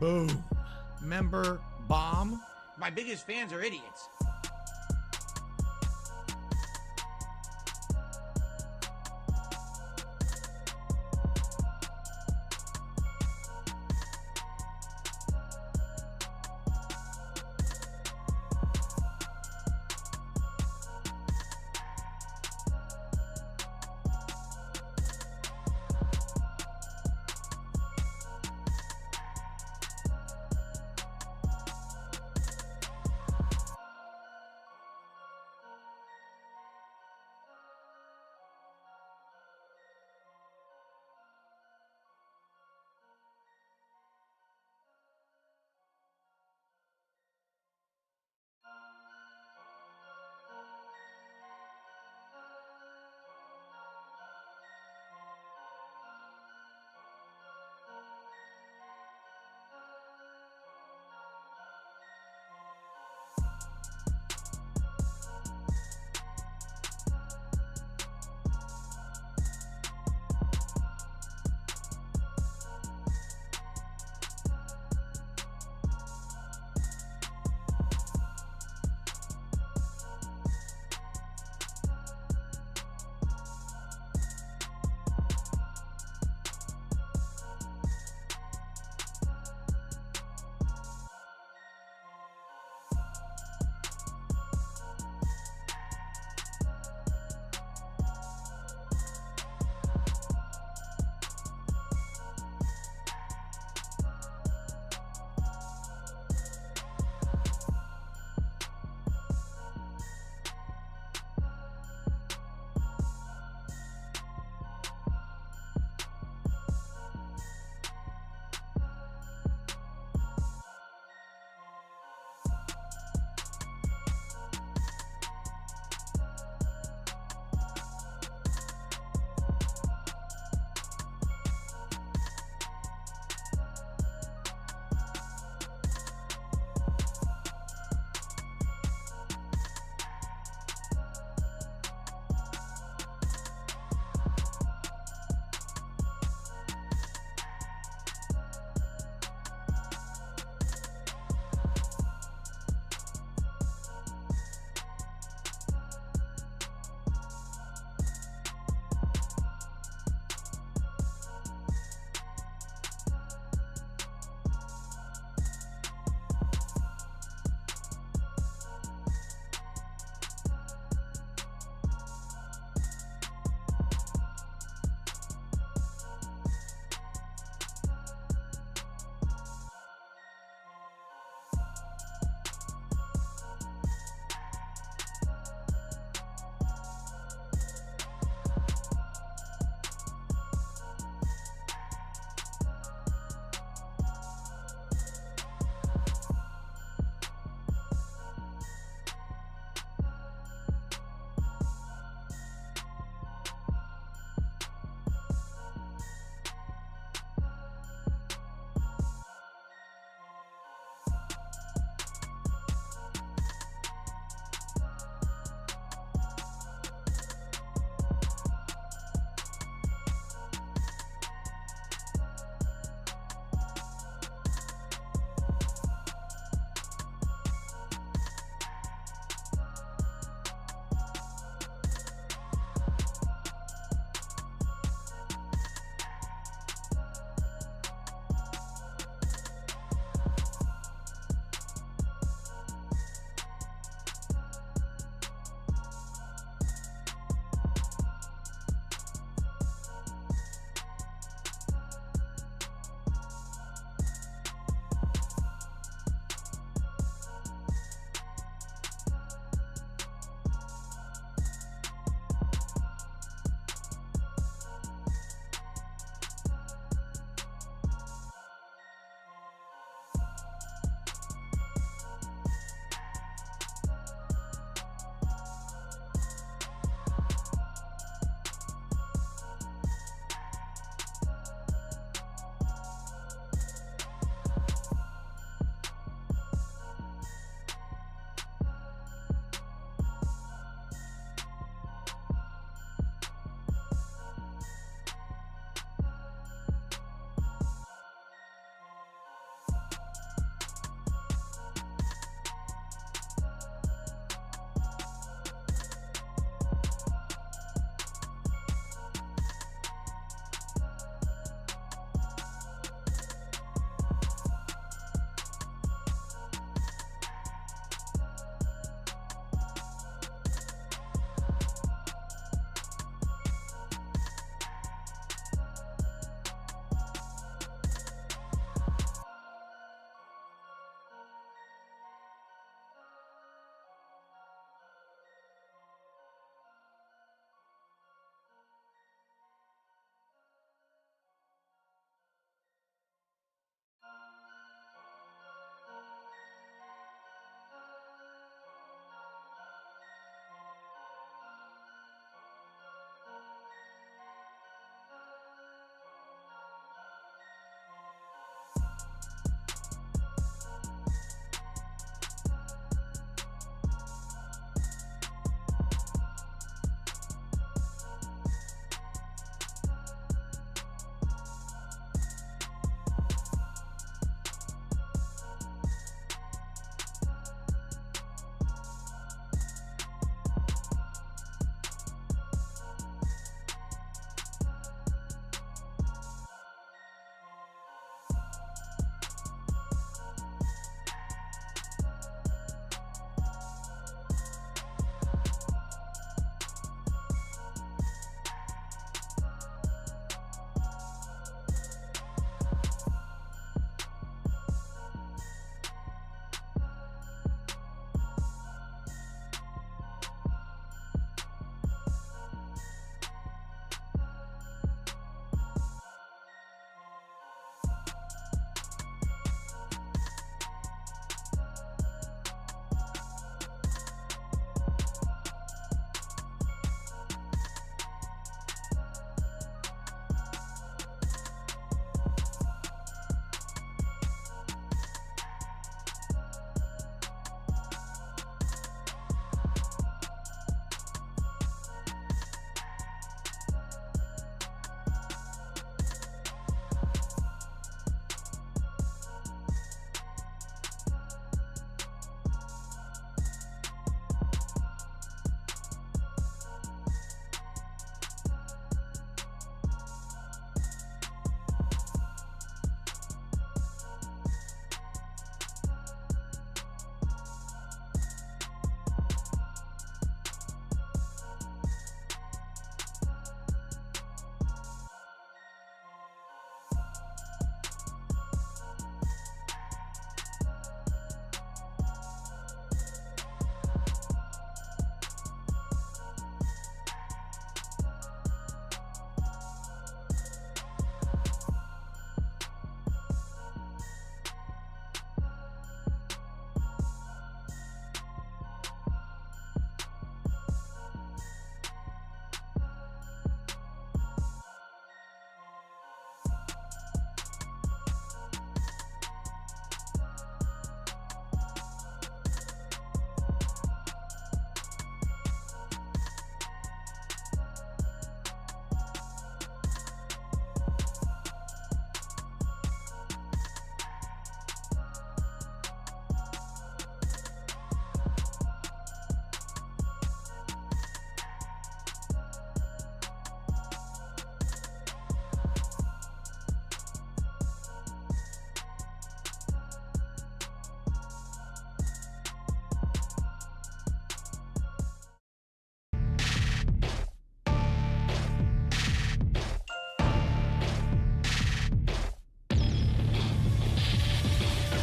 Boom. Member bomb. My biggest fans are idiots.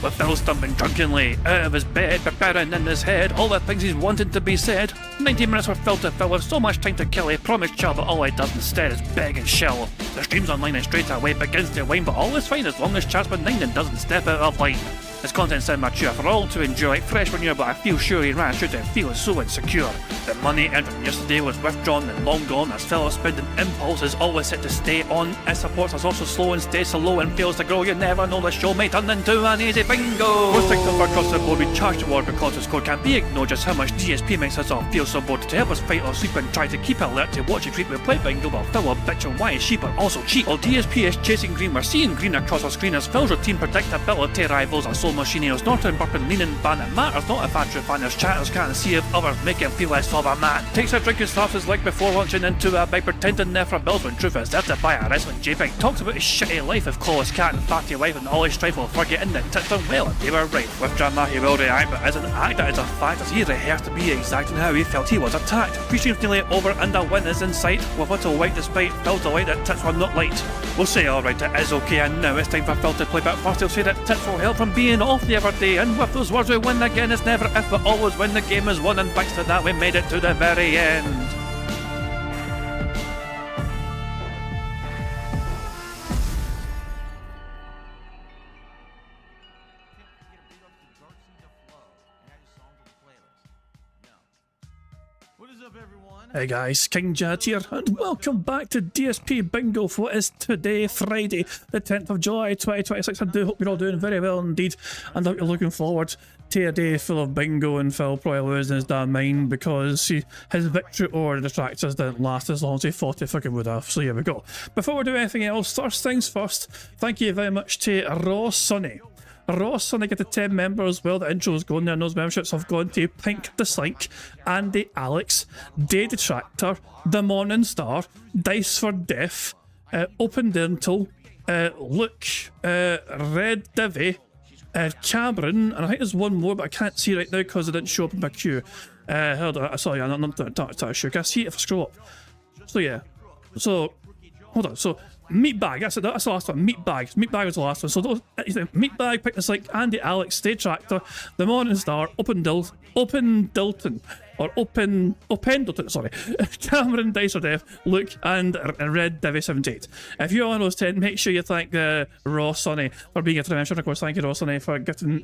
with Phil stumbling drunkenly out of his bed, preparing in his head all the things he's wanted to be said. 90 minutes for Phil to fill with so much time to kill, he promised Chill, but all he does instead is beg and shill. The stream's online and straight away begins to wane, but all is fine as long as Chat's benign and doesn't step out of line. His content's sound mature for all to enjoy, fresh when you're, but I feel sure he ran through to feel so insecure. The money earned from yesterday was withdrawn and long gone, as Phil's spending impulse is always set to stay on. His supports us also slow and stays so low and fails to grow. You never know, the show may turn into an easy bingo. Most TikTok across the board, we charge the ward because the score can't be ignored. Just how much DSP makes us all feel so bored. To help us fight or sleep and try to keep alert to watch it creep, we play bingo while Phil will bitch on why is she but also cheap. While DSP is chasing green, we're seeing green across our screen as Phil's routine predictability rivals our soul machine. He's not burping, leaning, ban it matters not if Andrew Fanner's chatters can't see if others make him feel less of a man. Takes a drink and slaps his leg before launching into a bike, pretending there for bills when truth is there to buy a wrestling JPEG. Talks about his shitty life with Clawless Cat and Fatty Wife and all his strife while forgetting that tits done well and they were right. With drama he will react, but as an actor it's a fact as he rehearsed to be exact in how he felt he was attacked. Pre-stream's nearly over and a win is in sight, with little white despite Phil's delight that tits were not light. We'll say alright, it is okay, and now it's time for Phil to play, but first he'll say that tits will help from being off the other day, and with those words we win again. It's never if but always when the game is won, and thanks to that we made it to the very end. What is up, everyone? Hey guys, King Jad here, and welcome back to DSP Bingo for what is today, Friday, the 10th of July 2026. I do hope you're all doing very well indeed, and I hope you're looking forward to a day full of bingo and Phil probably losing his damn mind because his victory over the detractors didn't last as long as he thought it fucking would have. So here we go. Before we do anything else, first things first, thank you very much to Raw Sonny. Raw Sonny get the 10 members. Well, the intro's going there, and those memberships have gone to Pink the Slink, Andy Alex, Day Detractor, The Morning Star, Dice for Death, Open Dental, Luke, Red Divvy, Cameron, and I think there's one more, but I can't see right now because it didn't show up in my queue. Hold on, sorry, I'm not sure. Can I see it if I scroll up? So yeah, so hold on. So Meatbag, that's the last one. Meatbag was the last one. So those, Meatbag, Pick the Slink, Andy Alex, Stage Tractor, The Morning Star, Open Dilton, sorry, Cameron, Dice or Death, Luke, and Red Divvy 78. If you're one of those 10, make sure you thank Raw Sonny for being a membership. And of course, thank you, Raw Sonny, for getting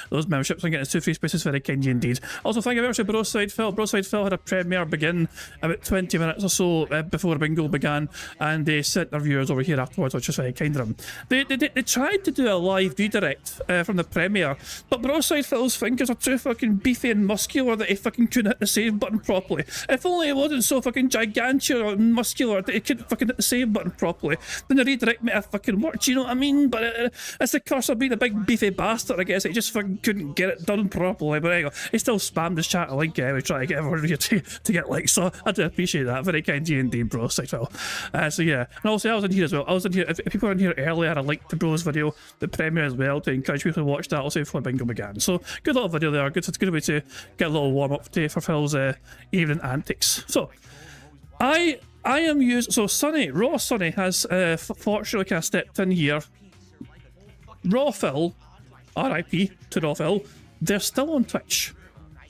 those memberships and getting his 2 free spaces. Very kind indeed. Also, thank you very much to Broside Phil. Broside Phil had a premiere begin about 20 minutes or so before Bingo began, and they sent their viewers over here afterwards, which was very kind of them. They tried to do a live redirect from the premiere, but Broside Phil's fingers are too fucking beefy and muscular that he fucking couldn't hit the save button properly. If only it wasn't so fucking gigantic or muscular that he couldn't fucking hit the save button properly, then the redirect might have fucking worked, you know what I mean? But it's the curse of being a big beefy bastard, I guess. He just fucking couldn't get it done properly. But anyway, he still spammed his chat link anyway, trying to get everyone here to get likes. So I do appreciate that. Very kind of you indeed, bro. Phil. So yeah, and also I was in here as well. I was in here. If people were in here earlier, I had a link to Bro's video, the premiere as well, to encourage people to watch that also before Bingo began. So good little video there. It's a good way to get a little warm up for Phil's evening antics. So I am using, so Sonny, Raw Sonny has fortunately kind of stepped in here. Raw Phil, RIP to Raw Phil, they're still on Twitch.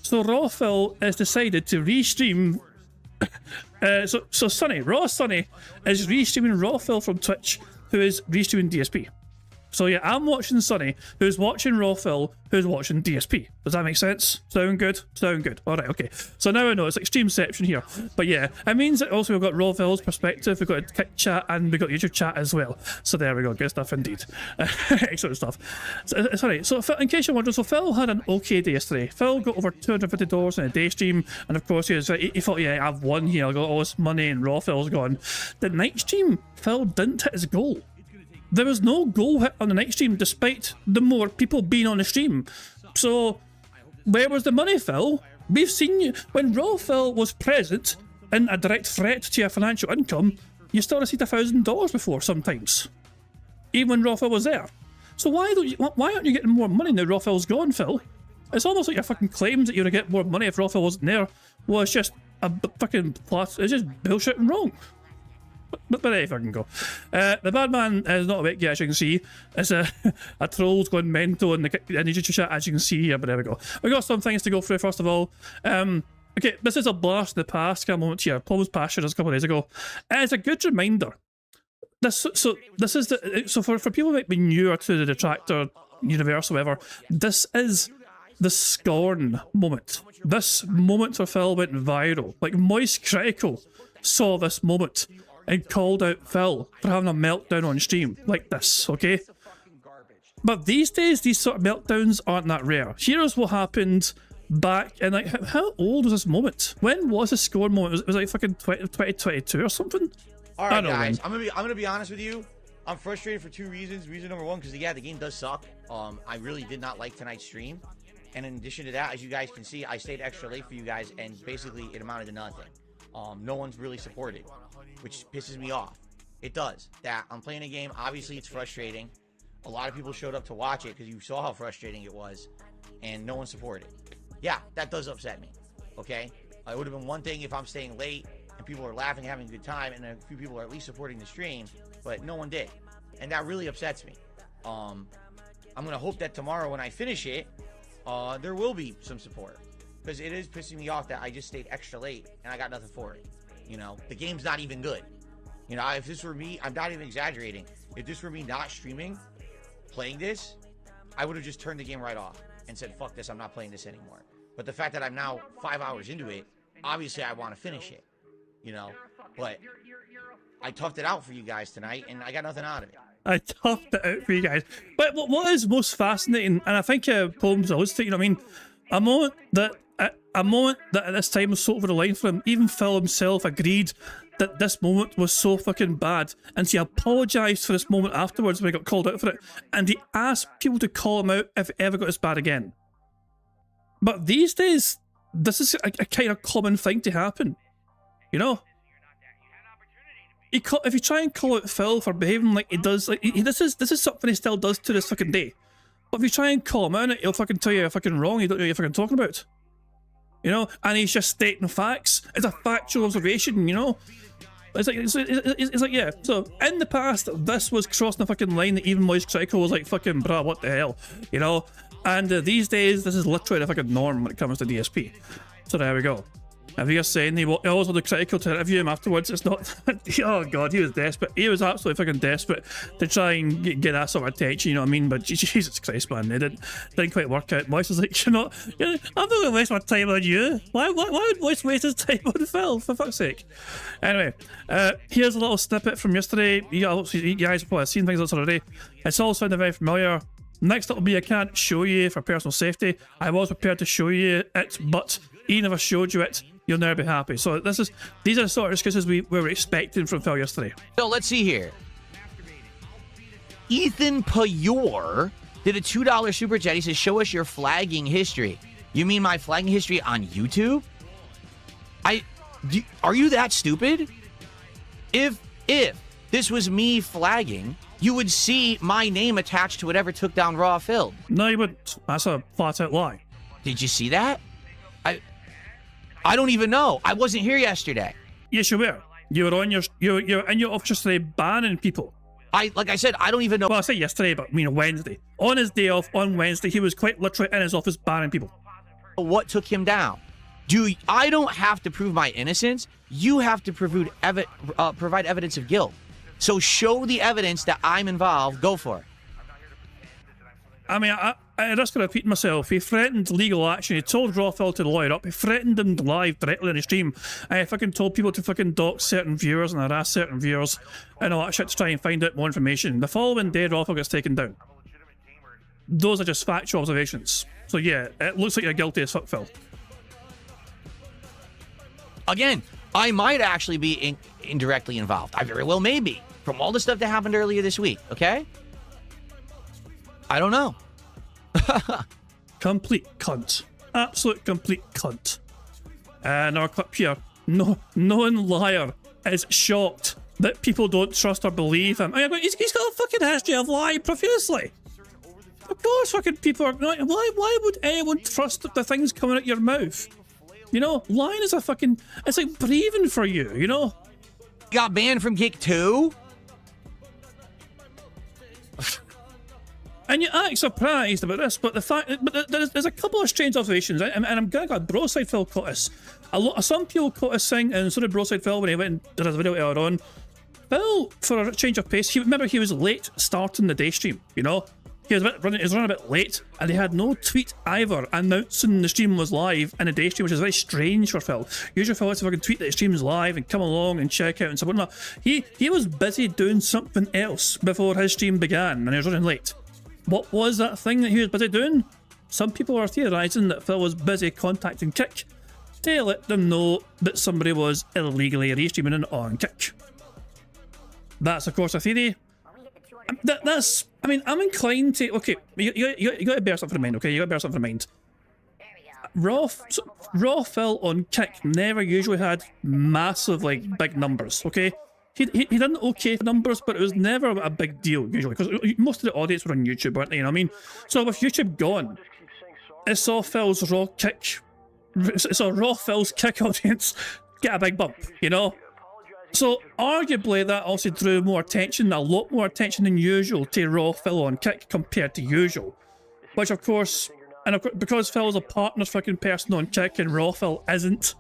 So Raw Phil has decided to restream. So Sonny, Raw Sonny is restreaming Raw Phil from Twitch, who is restreaming DSP. So yeah, I'm watching Sonny, who's watching Raw Phil, who's watching DSP. Does that make sense? Sound good? Sound good. Alright, okay. So now I know it's like streamception here. But yeah, it means that also we've got Raw Phil's perspective, we've got Kick Chat, and we've got YouTube chat as well. So there we go, good stuff indeed. Excellent stuff. So in case you're wondering, so Phil had an okay day yesterday. Phil got over $250 in a day stream, and of course he thought, yeah, I've won here, I got all this money, and Raw Phil's gone. The night stream, Phil didn't hit his goal. There was no goal hit on the night stream despite the more people being on the stream. So where was the money, Phil? We've seen you when Raw Phil was present in a direct threat to your financial income, you still received $1,000 before sometimes. Even when Raw Phil was there. So why aren't you getting more money now Raw Phil's gone, Phil? It's almost like your fucking claims that you're gonna get more money if Raw Phil wasn't there. Well, it's just a fucking plot. It's just bullshit and wrong. But there you fucking go. The bad man is not awake yet, as you can see. It's a troll's going mental in the YouTube chat, as you can see here, but there we go. We've got some things to go through, first of all. Okay, this is a blast in the past kind of moment here. Paul was pastured us a couple of days ago. It's a good reminder. So for people who might be newer to the Detractor universe or whatever, this is the Scorn moment. This moment for Phil went viral. Like, Moist Critical saw this moment and called out Phil for having a meltdown on stream like this, okay? But these days, these sort of meltdowns aren't that rare. Here's what happened back in, like, how old was this moment? When was the Scorn moment? It was like fucking 2022 or something? All right, guys, I'm gonna be honest with you. I'm frustrated for two reasons. Reason number one, because yeah, the game does suck. I really did not like tonight's stream, and in addition to that, as you guys can see, I stayed extra late for you guys, and basically it amounted to nothing. No one's really supported, which pisses me off. It does. That I'm playing a game. Obviously, it's frustrating. A lot of people showed up to watch it because you saw how frustrating it was, and no one supported. Yeah, that does upset me. Okay, it would have been one thing if I'm staying late and people are laughing, having a good time, and a few people are at least supporting the stream, but no one did, and that really upsets me. I'm gonna hope that tomorrow when I finish it, there will be some support, because it is pissing me off that I just stayed extra late and I got nothing for it. You know, the game's not even good. You know, if this were me, I'm not even exaggerating. If this were me not streaming, playing this, I would have just turned the game right off and said, fuck this, I'm not playing this anymore. But the fact that I'm now 5 hours into it, obviously I want to finish it. You know, but I toughed it out for you guys tonight, and I got nothing out of it. I toughed it out for you guys. But what is most fascinating, and I think Poems always think, you know what I mean, a moment that at this time was so over the line for him. Even Phil himself agreed that this moment was so fucking bad, and he apologised for this moment afterwards when he got called out for it, and he asked people to call him out if it ever got as bad again. But these days, this is a kind of common thing to happen. You know, if you try and call out Phil for behaving like he does, like this is something he still does to this fucking day. But if you try and call him out, he'll fucking tell you you're fucking wrong. You don't know what you're fucking talking about. You know, and he's just stating facts. It's a factual observation. You know, it's like yeah. So in the past, this was crossing the fucking line that even Moist Critical was like fucking bruh, what the hell, you know. And these days, this is literally the fucking norm when it comes to DSP. So there we go. If you're saying he always had the Critical to interview him afterwards, it's not. Oh god, he was desperate. He was absolutely fucking desperate to try and get that sort of attention. You know what I mean? But Jesus Christ, man, it didn't quite work out. Moist was like, I'm not gonna waste my time on you. Why would Moist waste his time on Phil? For fuck's sake. Anyway, here's a little snippet from yesterday. You guys have probably seen things like this already. It's all sounding very familiar. Next up will be I can't show you for personal safety. I was prepared to show you it, but even if I showed you it, you'll never be happy. So these are the sort of excuses we were expecting from Phil yesterday. So let's see here. Ethan Payor did a $2 super chat. He says, show us your flagging history. You mean my flagging history on YouTube? Are you that stupid? If this was me flagging, you would see my name attached to whatever took down Raw Phil. No, you wouldn't. That's a flat out lie. Did you see that? I don't even know. I wasn't here yesterday. Yes, you were. You were in your office yesterday banning people. Like I said, I don't even know. Well, I say yesterday, but I mean Wednesday. On his day off, on Wednesday, he was quite literally in his office banning people. What took him down? I don't have to prove my innocence. You have to provide evidence of guilt. So show the evidence that I'm involved. Go for it. I mean, I risk repeating myself. He threatened legal action. He told Rawfell to lawyer up. He threatened him live directly on the stream. I fucking told people to fucking dox certain viewers and harass certain viewers and all that shit to try and find out more information. The following day, Rawfell gets taken down. Those are just factual observations. So yeah, it looks like you're guilty as fuck, Phil. Again, I might actually be indirectly involved. I very well may be. From all the stuff that happened earlier this week, okay? I don't know. Complete cunt. Absolute complete cunt. And our clip here. Known liar is shocked that people don't trust or believe him. I mean, he's got a fucking history of lying profusely. Of course fucking people are... Why would anyone trust the things coming out your mouth? You know, lying is a fucking... It's like breathing for you, you know? got banned from Kick too? And you act surprised about this, but the fact, but there's a couple of strange observations, and I'm gonna go. Broside Phil caught us. Some people caught us saying, and so did Broside Phil when he went and did his video earlier on. Phil, for a change of pace, remember he was late starting the day stream. You know, he was running a bit late, and he had no tweet either announcing the stream was live in a day stream, which is very strange for Phil. Usually Phil likes to fucking tweet that the stream is live and come along and check out and so on. He was busy doing something else before his stream began, and he was running late. What was that thing that he was busy doing? Some people are theorising that Phil was busy contacting Kick to let them know that somebody was illegally restreaming on Kick. That's of course a theory. I mean, I'm inclined to. Okay, you got to bear something in mind. Okay, you got to bear something in mind. Raw Phil on Kick never usually had massive like big numbers. Okay. He done okay for numbers, but it was never a big deal usually because most of the audience were on YouTube, weren't they? You know what I mean? So with YouTube gone, it saw Phil's Raw Phil's Kick audience get a big bump, you know? So arguably that also drew more attention, a lot more attention than usual to Raw Phil on Kick compared to usual. Which of course, because Phil's a partner fucking person on Kick and Raw Phil isn't,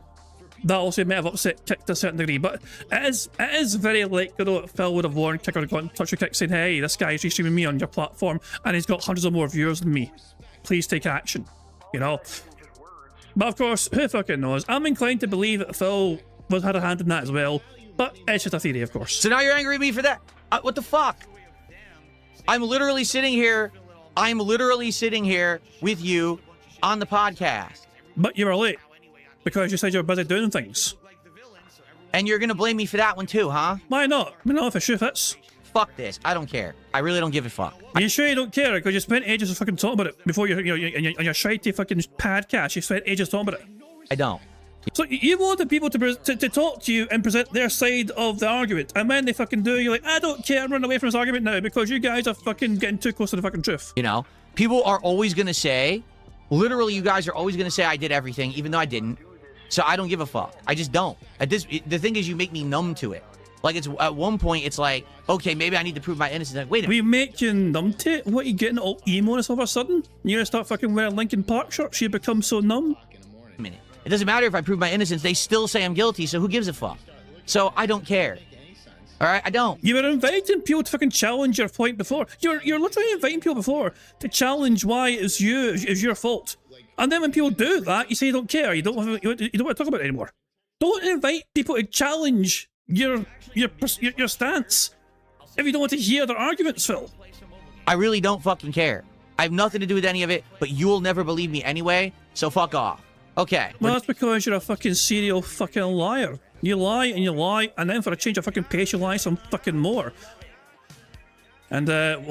that also may have upset Kick to a certain degree, but it is very likely though that Phil would have warned Kick or got in touch with Kick saying, hey, this guy's restreaming me on your platform and he's got hundreds of more viewers than me. Please take action, you know? But of course, who fucking knows? I'm inclined to believe that Phil had a hand in that as well, but it's just a theory, of course. So now you're angry at me for that? What the fuck? I'm literally sitting here with you on the podcast. But you were late. Because you said you were busy doing things. And you're gonna blame me for that one too, huh? Why not? I mean, not if the shoe fits. Fuck this. I don't care. I really don't give a fuck. Are you sure you don't care? Because you spent ages to fucking talking about it before on your shitey fucking podcast. You spent ages talking about it. I don't. So you wanted people to talk to you and present their side of the argument, and when they fucking do, you're like, I don't care, I'm running away from this argument now because you guys are fucking getting too close to the fucking truth. You know, people are always gonna say, literally, you guys are always gonna say I did everything, even though I didn't. So I don't give a fuck. I just don't. The thing is, you make me numb to it. Like, it's at one point, it's like, okay, maybe I need to prove my innocence. Like, wait a minute. We make you numb to it? What, are you getting all emo all of a sudden? You're gonna start fucking wearing Linkin Park shirts? You become so numb? A minute. It doesn't matter if I prove my innocence. They still say I'm guilty, so who gives a fuck? So I don't care. All right, I don't. You were inviting people to fucking challenge your point before. You're literally inviting people before to challenge why it's your fault. And then when people do that, you say you don't care. You don't want to talk about it anymore. Don't invite people to challenge your stance if you don't want to hear their arguments, Phil. I really don't fucking care. I have nothing to do with any of it, but you'll never believe me anyway, so fuck off. Okay. Well, that's because you're a fucking serial fucking liar. You lie, and then for a change of fucking pace, you lie some fucking more. And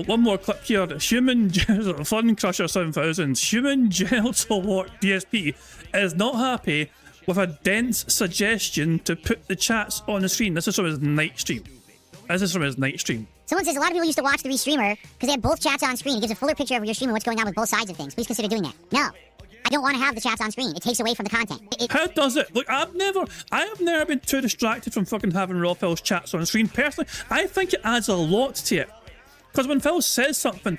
one more clip here. Human Fun Crusher 7000. Human Genital Walk DSP is not happy with a dense suggestion to put the chats on the screen. This is from his night stream. Someone says a lot of people used to watch the restreamer because they have both chats on screen. It gives a fuller picture of your stream and what's going on with both sides of things. Please consider doing that. No. I don't want to have the chats on screen. It takes away from the content. How does it? Look, I have never been too distracted from fucking having Raw Phil's chats on screen. Personally, I think it adds a lot to it. Because when Phil says something,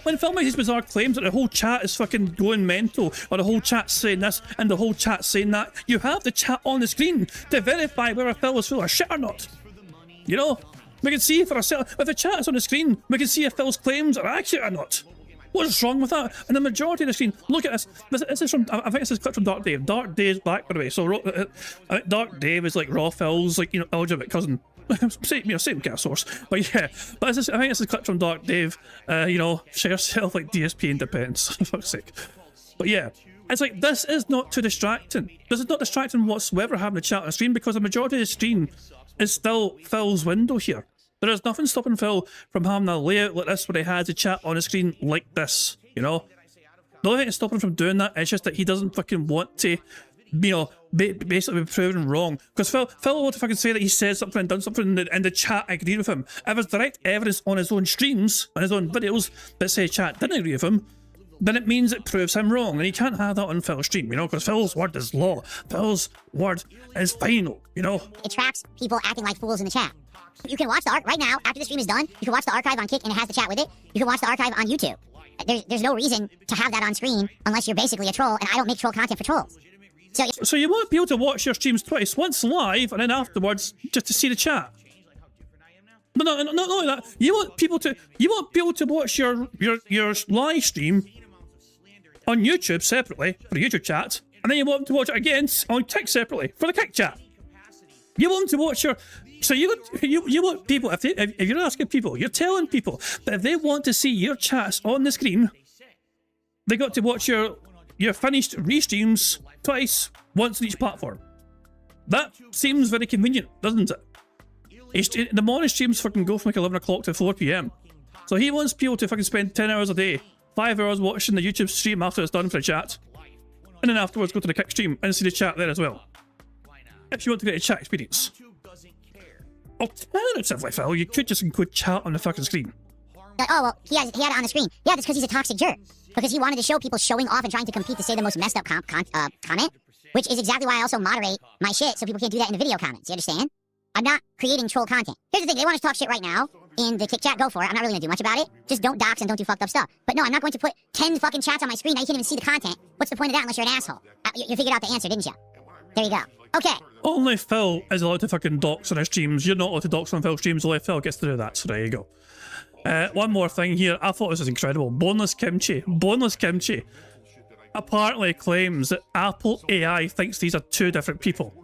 when Phil makes these bizarre claims that the whole chat is fucking going mental, or the whole chat's saying this and the whole chat's saying that, you have the chat on the screen to verify whether Phil is full of shit or not. You know, we can see for ourselves, if the chat is on the screen, we can see if Phil's claims are accurate or not. What's wrong with that? And the majority of the screen, look at this. This is from, I think this is a clip from Dark Dave. Dark Dave's back, by the way. So Dark Dave is like Raw Phil's, like, you know, illegitimate cousin. Same kind of source, but yeah. But I think this is a clip from Dark Dave. You know, share yourself like DSP independence, for fuck's sake. But yeah, it's like, this is not too distracting. This is not distracting whatsoever having the chat on the screen, because the majority of the screen is still Phil's window here. There is nothing stopping Phil from having a layout like this where he has a chat on the screen like this, you know? The only thing that's stopping him from doing that is just that he doesn't fucking want to, you know, basically be proven wrong. Because Phil will want to fucking say that he said something and done something and the chat agreed with him. If there's direct evidence on his own streams, on his own videos, that say chat didn't agree with him, then it means it proves him wrong, and he can't have that on Phil's stream, you know, because Phil's word is law. Phil's word is final, you know. It tracks people acting like fools in the chat. You can watch the right now, after the stream is done, you can watch the archive on Kick and it has the chat with it. You can watch the archive on YouTube. There's no reason to have that on screen unless you're basically a troll, and I don't make troll content for trolls. So you want people to watch your streams twice, once live and then afterwards just to see the chat. No, not like that. You want people to watch your live stream on YouTube separately for the YouTube chat, and then you want them to watch it again on Kick separately for the Kick chat. You want them to watch your... So you want people, if you're asking people, you're telling people that if they want to see your chats on the screen, they got to watch your finished restreams twice, once on each platform. That seems very convenient, doesn't it? The morning streams fucking go from like 11 o'clock to 4 PM. So he wants people to fucking spend 10 hours a day, 5 hours watching the YouTube stream after it's done for the chat, and then afterwards go to the Kick stream and see the chat there as well. If you want to get a chat experience. Alternatively, Phil, you could just include chat on the fucking screen. Oh, well, he had it on the screen. Yeah, that's because he's a toxic jerk. Because he wanted to show people showing off and trying to compete to say the most messed up comment, which is exactly why I also moderate my shit so people can't do that in the video comments. You understand? I'm not creating troll content. Here's the thing, they want to talk shit right now in the Kick chat, go for it. I'm not really gonna do much about it. Just don't dox and don't do fucked up stuff. But no, I'm not going to put 10 fucking chats on my screen. Now you can't even see the content. What's the point of that unless you're an asshole? You figured out the answer, didn't you? There you go. Okay. Only Phil is allowed to fucking dox on his streams. You're not allowed to dox on Phil's streams. Only Phil gets to do that. So there you go. One more thing here. I thought this was incredible. Boneless Kimchi apparently claims that Apple AI thinks these are two different people.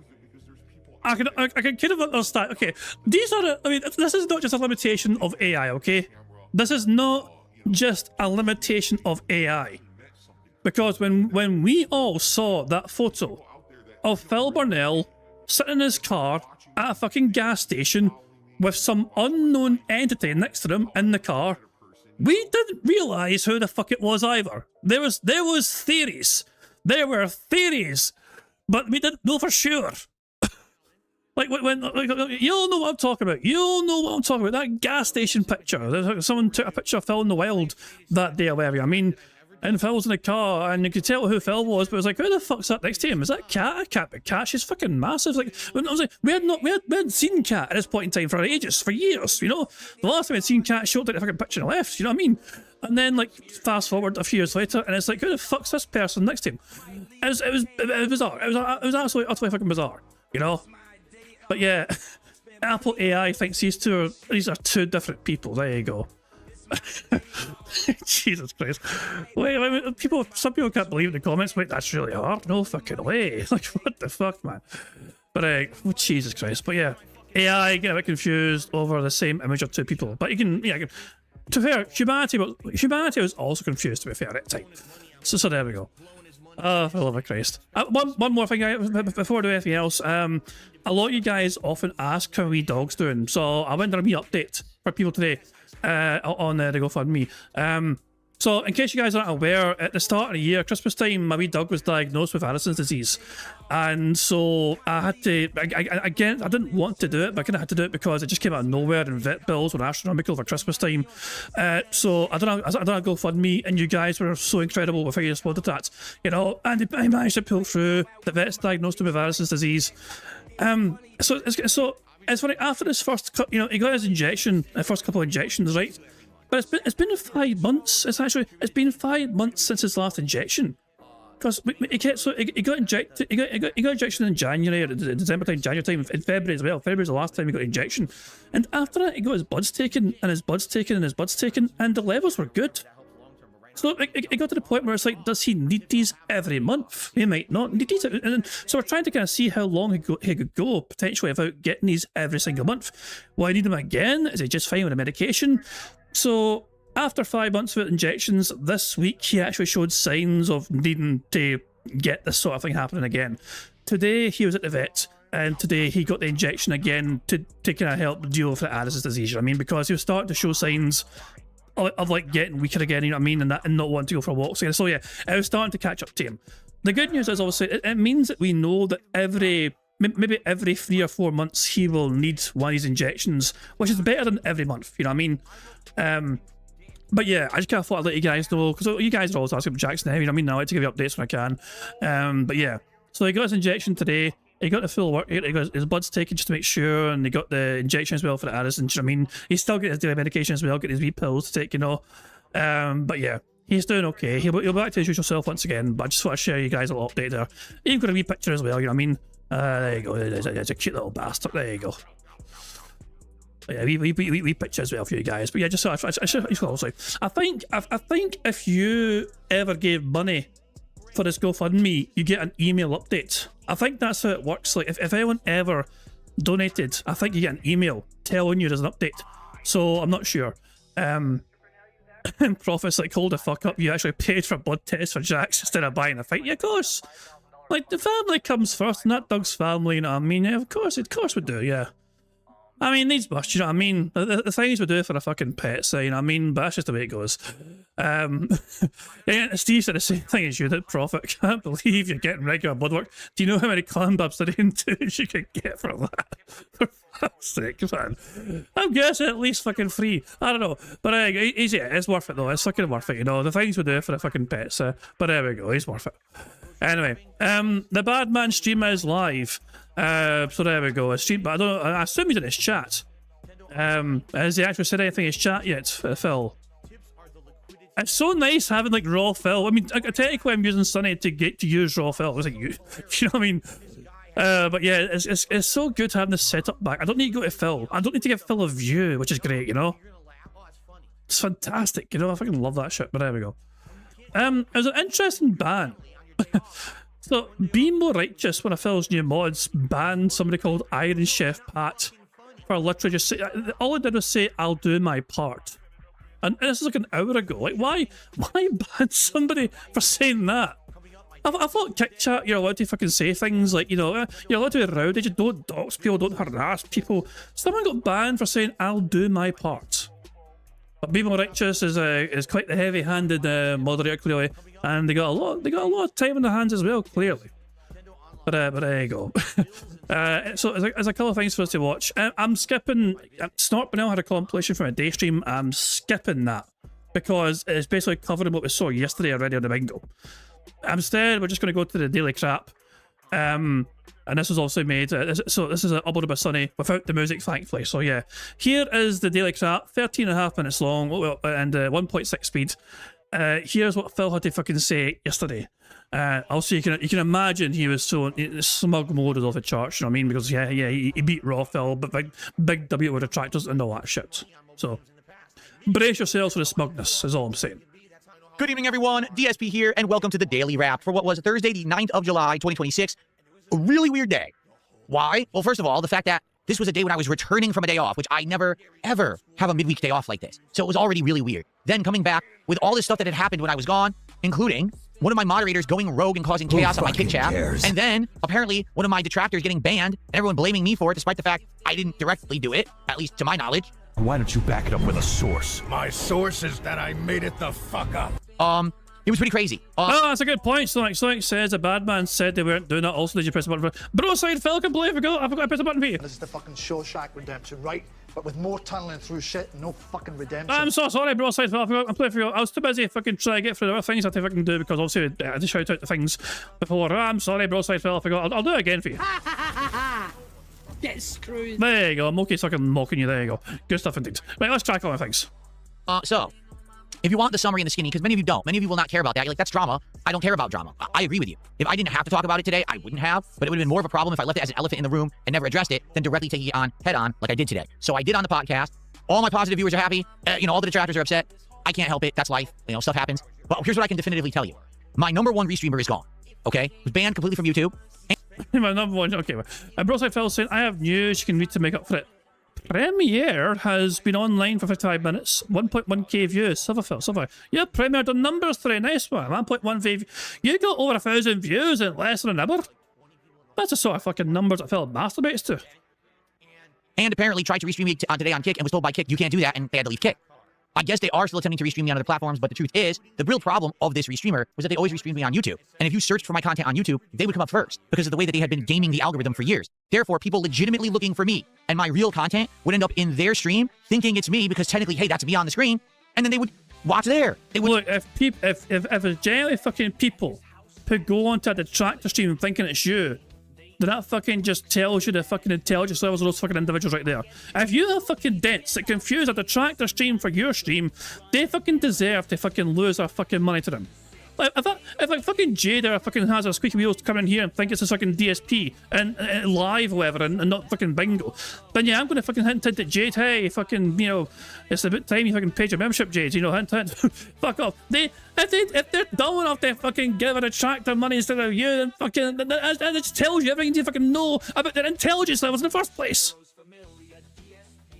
I can kind of understand. Okay, these are. I mean, this is not just a limitation of AI. Okay, this is not just a limitation of AI, because when we all saw that photo of Phil Burnell sitting in his car at a fucking gas station with some unknown entity next to him in the car, we didn't realise who the fuck it was either. There was theories. There were theories, but we didn't know for sure. Like you all know what I'm talking about. You all know what I'm talking about. That gas station picture. Someone took a picture of Phil in the wild that day or whatever. I mean, and Phil's in the car, and you could tell who Phil was, but it was like, who the fuck's that next to him? Is that Kat? I can't be Kat. She's fucking massive. Like, I was like, we hadn't seen Kat at this point in time for ages, for years. You know, the last time I'd seen Kat showed like the fucking picture on the left. You know what I mean? And then like fast forward a few years later, and it's like, who the fuck's this person next to him? It was bizarre. It was absolutely utterly fucking bizarre. You know. But yeah, Apple AI thinks these are two different people. There you go. Jesus Christ. Wait, some people can't believe in the comments. Wait, that's really hard. No fucking way. Like, what the fuck, man? But oh, Jesus Christ. But yeah, AI get a bit confused over the same image of two people. But you can, yeah, to be fair, humanity was also confused, to be fair, at the time. So there we go. Oh, for the love of Christ. One more thing before I do anything else. A lot of you guys often ask how wee dog's doing, so I went on a wee update for people today on the GoFundMe. So in case you guys aren't aware, at the start of the year, Christmas time, my wee dog was diagnosed with Addison's disease. And so I had to, again, I didn't want to do it, but I kind of had to do it because it just came out of nowhere and vet bills were astronomical for Christmas time. So I don't know, GoFundMe, and you guys were so incredible with how you responded to that. You know, and I managed to pull through. The vet's diagnosed him with Addison's disease. So it's funny, after this first, you know, he got his injection, the first couple of injections, right? But it's been 5 months. It's been 5 months since his last injection, because he got injected. He got injection in January, or December time, January time, in February as well. February was the last time he got injection, and after that he got his bloods taken, and his bloods taken, and the levels were good. So it got to the point where it's like, does he need these every month? He might not need these. And so we're trying to kind of see how long he could go potentially without getting these every single month. Will I need them again? Is he just fine with the medication? So after 5 months with injections, this week he actually showed signs of needing to get this sort of thing happening again. Today he was at the vet, and today he got the injection again to kind of help deal with the Addison's disease. I mean, because he was starting to show signs of like getting weaker again, you know what I mean, and not wanting to go for walks again. So yeah, it was starting to catch up to him. The good news is obviously it means that we know that maybe every 3 or 4 months he will need one of these injections, which is better than every month, you know what I mean? But yeah, I just kind of thought I'd let you guys know, because you guys are always asking about Jackson Heavy. I mean, I like to give you updates when I can. But yeah, so he got his injection today. He got the full work. He got his blood's taken just to make sure, and he got the injection as well for the Addison. I mean, he's still getting his daily medication as well, getting his wee pills to take, you know. But yeah, he's doing okay. He'll be back to his usual self once again. But I just want to share you guys a little update there. You've got a wee picture as well, you know what I mean? There you go. It's a cute little bastard. There you go. Yeah, we picture as well for you guys. But yeah, just so I think if you ever gave money for this GoFundMe, you get an email update. I think that's how it works. Like if anyone ever donated, I think you get an email telling you there's an update. So I'm not sure. And Profit's like, hold the fuck up, you actually paid for blood tests for Jax instead of buying a fight. Yeah, of course. Like the family comes first, and that Doug's family, you know what I mean? Yeah, of course we do, yeah. I mean, these must, you know what I mean? The things we do for a fucking pets, you know what I mean? But that's just the way it goes. Yeah, Steve said the same thing as you did, Profit. Can't believe you're getting regular blood work. Do you know how many clan bubs that induce you could get for that? For fuck's sake, man. I'm guessing at least fucking free. I don't know. But easy, it's worth it though. It's fucking worth it, you know? The things we do for the fucking pets. But there we go, he's worth it. Anyway, the Bad Man stream is live. So there we go. A stream, but I don't know. I assume he's in his chat. Has he actually said anything in his chat yet, Phil? It's so nice having like raw Phil. I mean, technically I'm using Sunny to use raw Phil. It was like you know what I mean? But yeah, it's so good having this setup back. I don't need to go to Phil. I don't need to give Phil a view, which is great, you know? It's fantastic, you know? I fucking love that shit, but there we go. It was an interesting ban. So, Be More Righteous, one of Phil's new mods, banned somebody called Iron Chef Pat for literally just say, all he did was say, I'll do my part. And this is like an hour ago. Like, why ban somebody for saying that? I thought Kick Chat, you're allowed to fucking say things like, you know, you're allowed to be rowdy, just don't dox people, don't harass people. Someone got banned for saying, I'll do my part. But Be More Righteous is quite the heavy-handed moderator, clearly, and they got a lot of time on their hands as well, clearly. But there you go. So there's a couple of things for us to watch. I'm skipping. Snort Banel had a compilation from a day stream. I'm skipping that because it's basically covering what we saw yesterday already on the bingo. Instead, we're just going to go to the daily crap. And this was also made, so this is uploaded by Sunny without the music, thankfully. So yeah, here is the daily crap, 13.5 minutes long and 1.6 speed. Here's what Phil had to fucking say yesterday. Also, you can imagine he was so smug mode was off the charts. You know what I mean? Because yeah, he beat Raw Phil, but big W with detractors and all that shit. So brace yourselves for the smugness. Is all I'm saying. Good evening, everyone. DSP here, and welcome to the Daily Wrap for what was Thursday, the 9th of July, 2026. A really weird day. Why? Well, first of all, the fact that this was a day when I was returning from a day off, which I never, ever have a midweek day off like this. So it was already really weird. Then coming back with all this stuff that had happened when I was gone, including one of my moderators going rogue and causing chaos on my Kick Chat, and then apparently one of my detractors getting banned, and everyone blaming me for it, despite the fact I didn't directly do it, at least to my knowledge. Why don't you back it up with a source? My source is that I made it the fuck up. It was pretty crazy. Oh, that's a good point. So like says a bad man said they weren't doing that. Also, did you press the button for Bro side Phil? I forgot to press the button for you. This is the fucking Shawshank Redemption, right? But with more tunneling through shit and no fucking redemption. I'm so sorry, bro side Phil. I played for you. I was too busy fucking trying to get through the other things I had to fucking do because obviously I had to shout out the things before. I'm sorry, bro side Phil. I forgot. I'll do it again for you. Get screwed. There you go. I'm okay fucking mocking you. There you go. Good stuff indeed. Right, let's crack on with things. So, if you want the summary and the skinny, because many of you don't. Many of you will not care about that. You're like, that's drama. I don't care about drama. I agree with you. If I didn't have to talk about it today, I wouldn't have. But it would have been more of a problem if I left it as an elephant in the room and never addressed it than directly taking it on head on like I did today. So I did on the podcast. All my positive viewers are happy. All the detractors are upset. I can't help it. That's life. Stuff happens. But here's what I can definitively tell you. My #1 restreamer is gone. Okay? It was banned completely from YouTube. My #1. Okay. Broside Phil saying, I have news you can read to make up for it. Premiere has been online for 55 minutes, 1.1k views. Silver. Yeah, Premiere done numbers today. Nice one. 1.1k. You got over 1,000 views in less than an hour. That's the sort of fucking numbers that Phil masturbates to. And apparently tried to restream me today on Kick and was told by Kick, you can't do that, and they had to leave Kick. I guess they are still attempting to restream me on other platforms, but the truth is, the real problem of this restreamer was that they always restreamed me on YouTube. And if you searched for my content on YouTube, they would come up first because of the way that they had been gaming the algorithm for years. Therefore, people legitimately looking for me and my real content would end up in their stream thinking it's me because technically, hey, that's me on the screen. And then they would watch there. It would Look, if it's generally fucking people who go onto a detractor stream thinking it's you, then that fucking just tells you the fucking intelligence levels of those fucking individuals right there. If you have fucking dents that confuse a detractor stream for your stream, they fucking deserve to fucking lose their fucking money to them. Like, if like fucking Jada fucking has a squeaky wheels come in here and think it's a fucking DSP and live or whatever and not fucking bingo, then yeah, I'm gonna fucking hint at Jade, hey, fucking, you know, it's about time you fucking paid your membership, Jade, you know, hint. Fuck off. If they're dumb enough to fucking give a detractor money instead of you, then fucking, that just tells you everything you fucking know about their intelligence levels in the first place.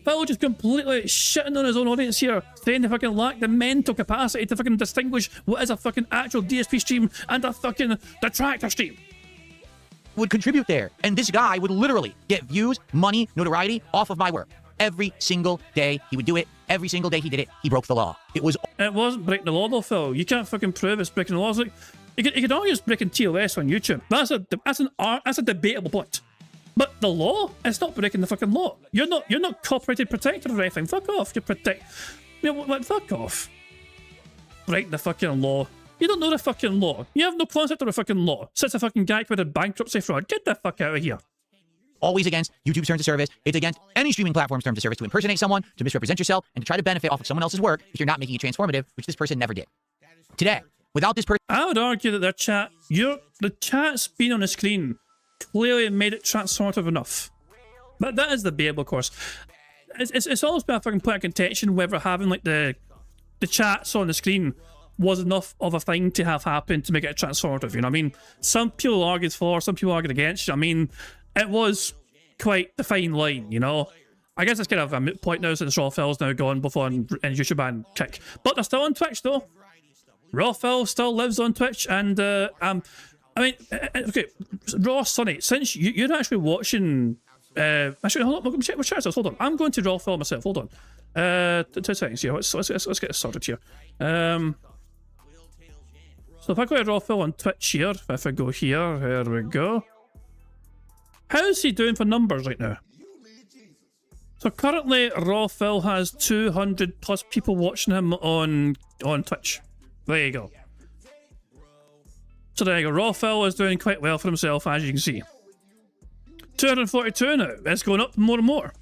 Phil just completely shitting on his own audience here, saying they fucking lack the mental capacity to fucking distinguish what is a fucking actual DSP stream and a fucking detractor stream. would contribute there. And this guy would literally get views, money, notoriety off of my work. Every single day he would do it. Every single day he did it, he broke the law. It wasn't breaking the law though, Phil. You can't fucking prove it's breaking the law. Like, you could argue it's breaking TOS on YouTube. That's a debatable point. But the law, it's not breaking the fucking law. You're not copyrighted protected or anything. Fuck off. You protect. You know what? Fuck off. Break the fucking law. You don't know the fucking law. You have no concept of the fucking law. Since a fucking guy committed bankruptcy fraud, get the fuck out of here. Always against YouTube's terms of service. It's against any streaming platform's terms of service to impersonate someone, to misrepresent yourself, and to try to benefit off of someone else's work if you're not making it transformative, which this person never did. Today, without this person, I would argue that the chat's been on the screen clearly made it transformative enough. But that is debatable, of course. It's always been a fucking point of contention whether having like the chats on the screen was enough of a thing to have happened to make it transformative. You know what I mean? Some people argued for, some people argued against. You know what I mean? It was quite the fine line, you know? I guess it's kind of a moot point now since Raw Phil's now gone both on YouTube and Kick. But they're still on Twitch though. Raw Phil still lives on Twitch, and I mean, okay, Raw Sonny, since you're actually watching, actually, hold on, check this. Hold on, I'm going to Raw Phil myself. Hold on, 2 seconds here. Let's get this sorted here. So if I go to Raw Phil on Twitch here, if I go here we go. How's he doing for numbers right now? So currently, Raw Phil has 200 plus people watching him on Twitch. There you go. So there you go. Raw Phil is doing quite well for himself, as you can see. 242 now. It's going up more and more.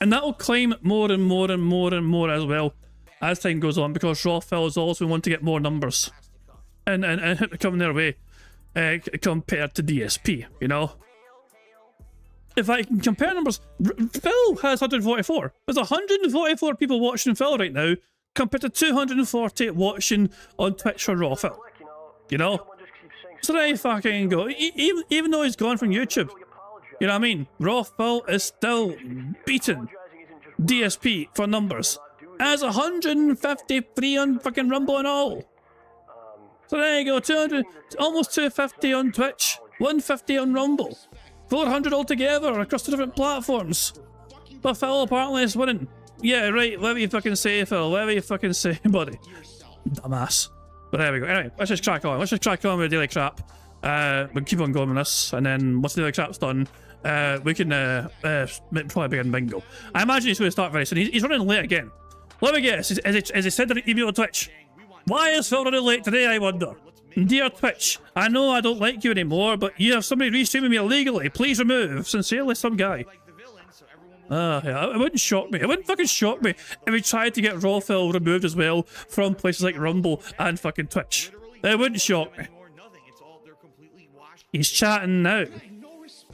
And that will climb more and more and more and more as well as time goes on, because Raw Phil is also want to get more numbers and come their way compared to DSP, you know? If I can compare numbers, Phil has 144. There's 144 people watching Phil right now compared to 240 watching on Twitch for Raw Phil. You know? So there you fucking go. Even though he's gone from YouTube, you know what I mean? Raw Phil is still beating DSP for numbers. As 153 on fucking Rumble and all. So there you go, 200, almost 250 on Twitch, 150 on Rumble, 400 altogether across the different platforms. But Phil apparently is winning. Yeah, right, whatever you fucking say, Phil, whatever you fucking say, buddy. Dumbass. But there we go. Anyway, let's just crack on. Let's just crack on with Daily Crap. We'll keep on going with this, and then once the Daily Crap's done, we can probably begin Bingo. I imagine he's going to start very soon. He's running late again. Let me guess, as he said in the email on Twitch, why is Phil running late today, I wonder? Dear Twitch, I know I don't like you anymore, but you have somebody restreaming me illegally. Please remove. Sincerely, some guy. Yeah, it wouldn't shock me. It wouldn't fucking shock me if he tried to get Raw Phil removed as well from places like Rumble and fucking Twitch. It wouldn't shock me. He's chatting now.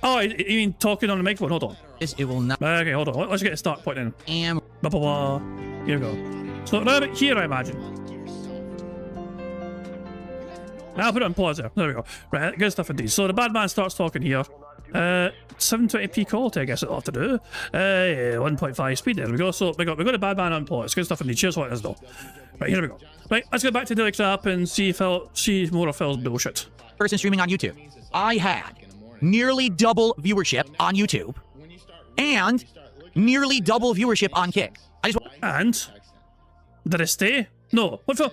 Oh, you mean talking on the microphone? Hold on. it will not. Okay, hold on. Let's get a start point in. Blah, blah, blah. Here we go. So, now about here, I imagine. Now I'll put it on pause there. There we go. Right, good stuff indeed. So the bad man starts talking here. 720p quality, I guess it'll have to do. Yeah, 1.5 speed. There we go. So we got a bad man on pause. Good stuff indeed. Cheers, what it is though. Right, here we go. Right, let's get back to Daily Crap and see more of Phil's bullshit. Person streaming on YouTube. I had nearly double viewership on YouTube and nearly double viewership on Kick. And did it stay? No. What Phil?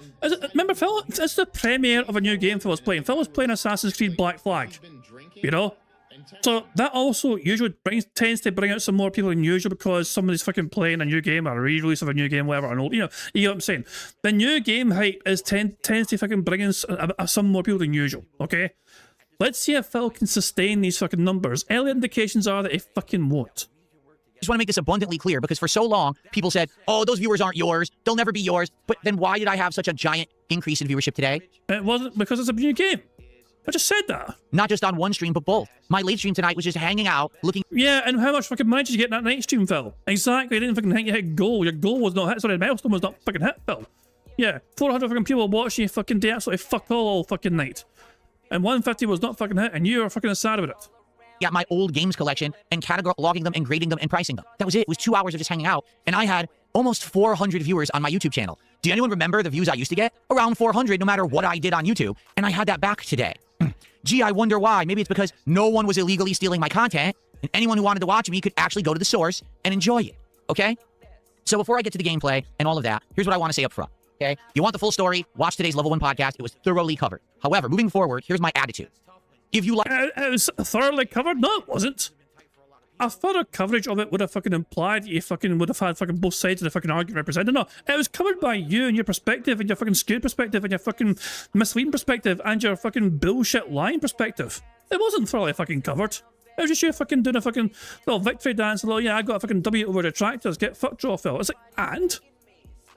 Remember Phil? It's the premiere of a new game Phil was playing. Phil was playing Assassin's Creed Black Flag. You know? So that also usually tends to bring out some more people than usual because somebody's fucking playing a new game or a re-release of a new game, whatever. And you know what I'm saying. The new game hype tends to fucking bring in some more people than usual. Okay, let's see if Phil can sustain these fucking numbers. Early indications are that he fucking won't. I just want to make this abundantly clear because for so long people said, "Oh, those viewers aren't yours; they'll never be yours." But then why did I have such a giant increase in viewership today? It wasn't because it's a new game. I just said that. Not just on one stream, but both. My late stream tonight was just hanging out, looking. Yeah, and how much fucking money did you get in that night stream, Phil? Exactly, you didn't fucking hit your goal. Your goal was not hit. Sorry, the milestone was not fucking hit, Phil. Yeah, 400 fucking people watching you fucking do absolutely fuck all fucking night. And 150 was not fucking hit, and you were fucking sad about it. At my old games collection and cataloging them and grading them and pricing them. That was it. It was 2 hours of just hanging out, and I had almost 400 viewers on my YouTube channel. Do anyone remember the views I used to get? Around 400, no matter what I did on YouTube, and I had that back today. Gee, I wonder why. Maybe it's because no one was illegally stealing my content, and anyone who wanted to watch me could actually go to the source and enjoy it, okay? So before I get to the gameplay and all of that, here's what I want to say up front, okay? You want the full story, watch today's Level 1 podcast. It was thoroughly covered. However, moving forward, here's my attitude. If you like... It was thoroughly covered? No, it wasn't. A thorough coverage of it would have fucking implied that you fucking would have had fucking both sides of the fucking argument represented. No, it was covered by you and your perspective and your fucking skewed perspective and your fucking misleading perspective and your fucking bullshit lying perspective. It wasn't thoroughly fucking covered. It was just you fucking doing a fucking little victory dance, a little, yeah, I got a fucking W over detractors, get fucked, draw, Phil. It's like, and?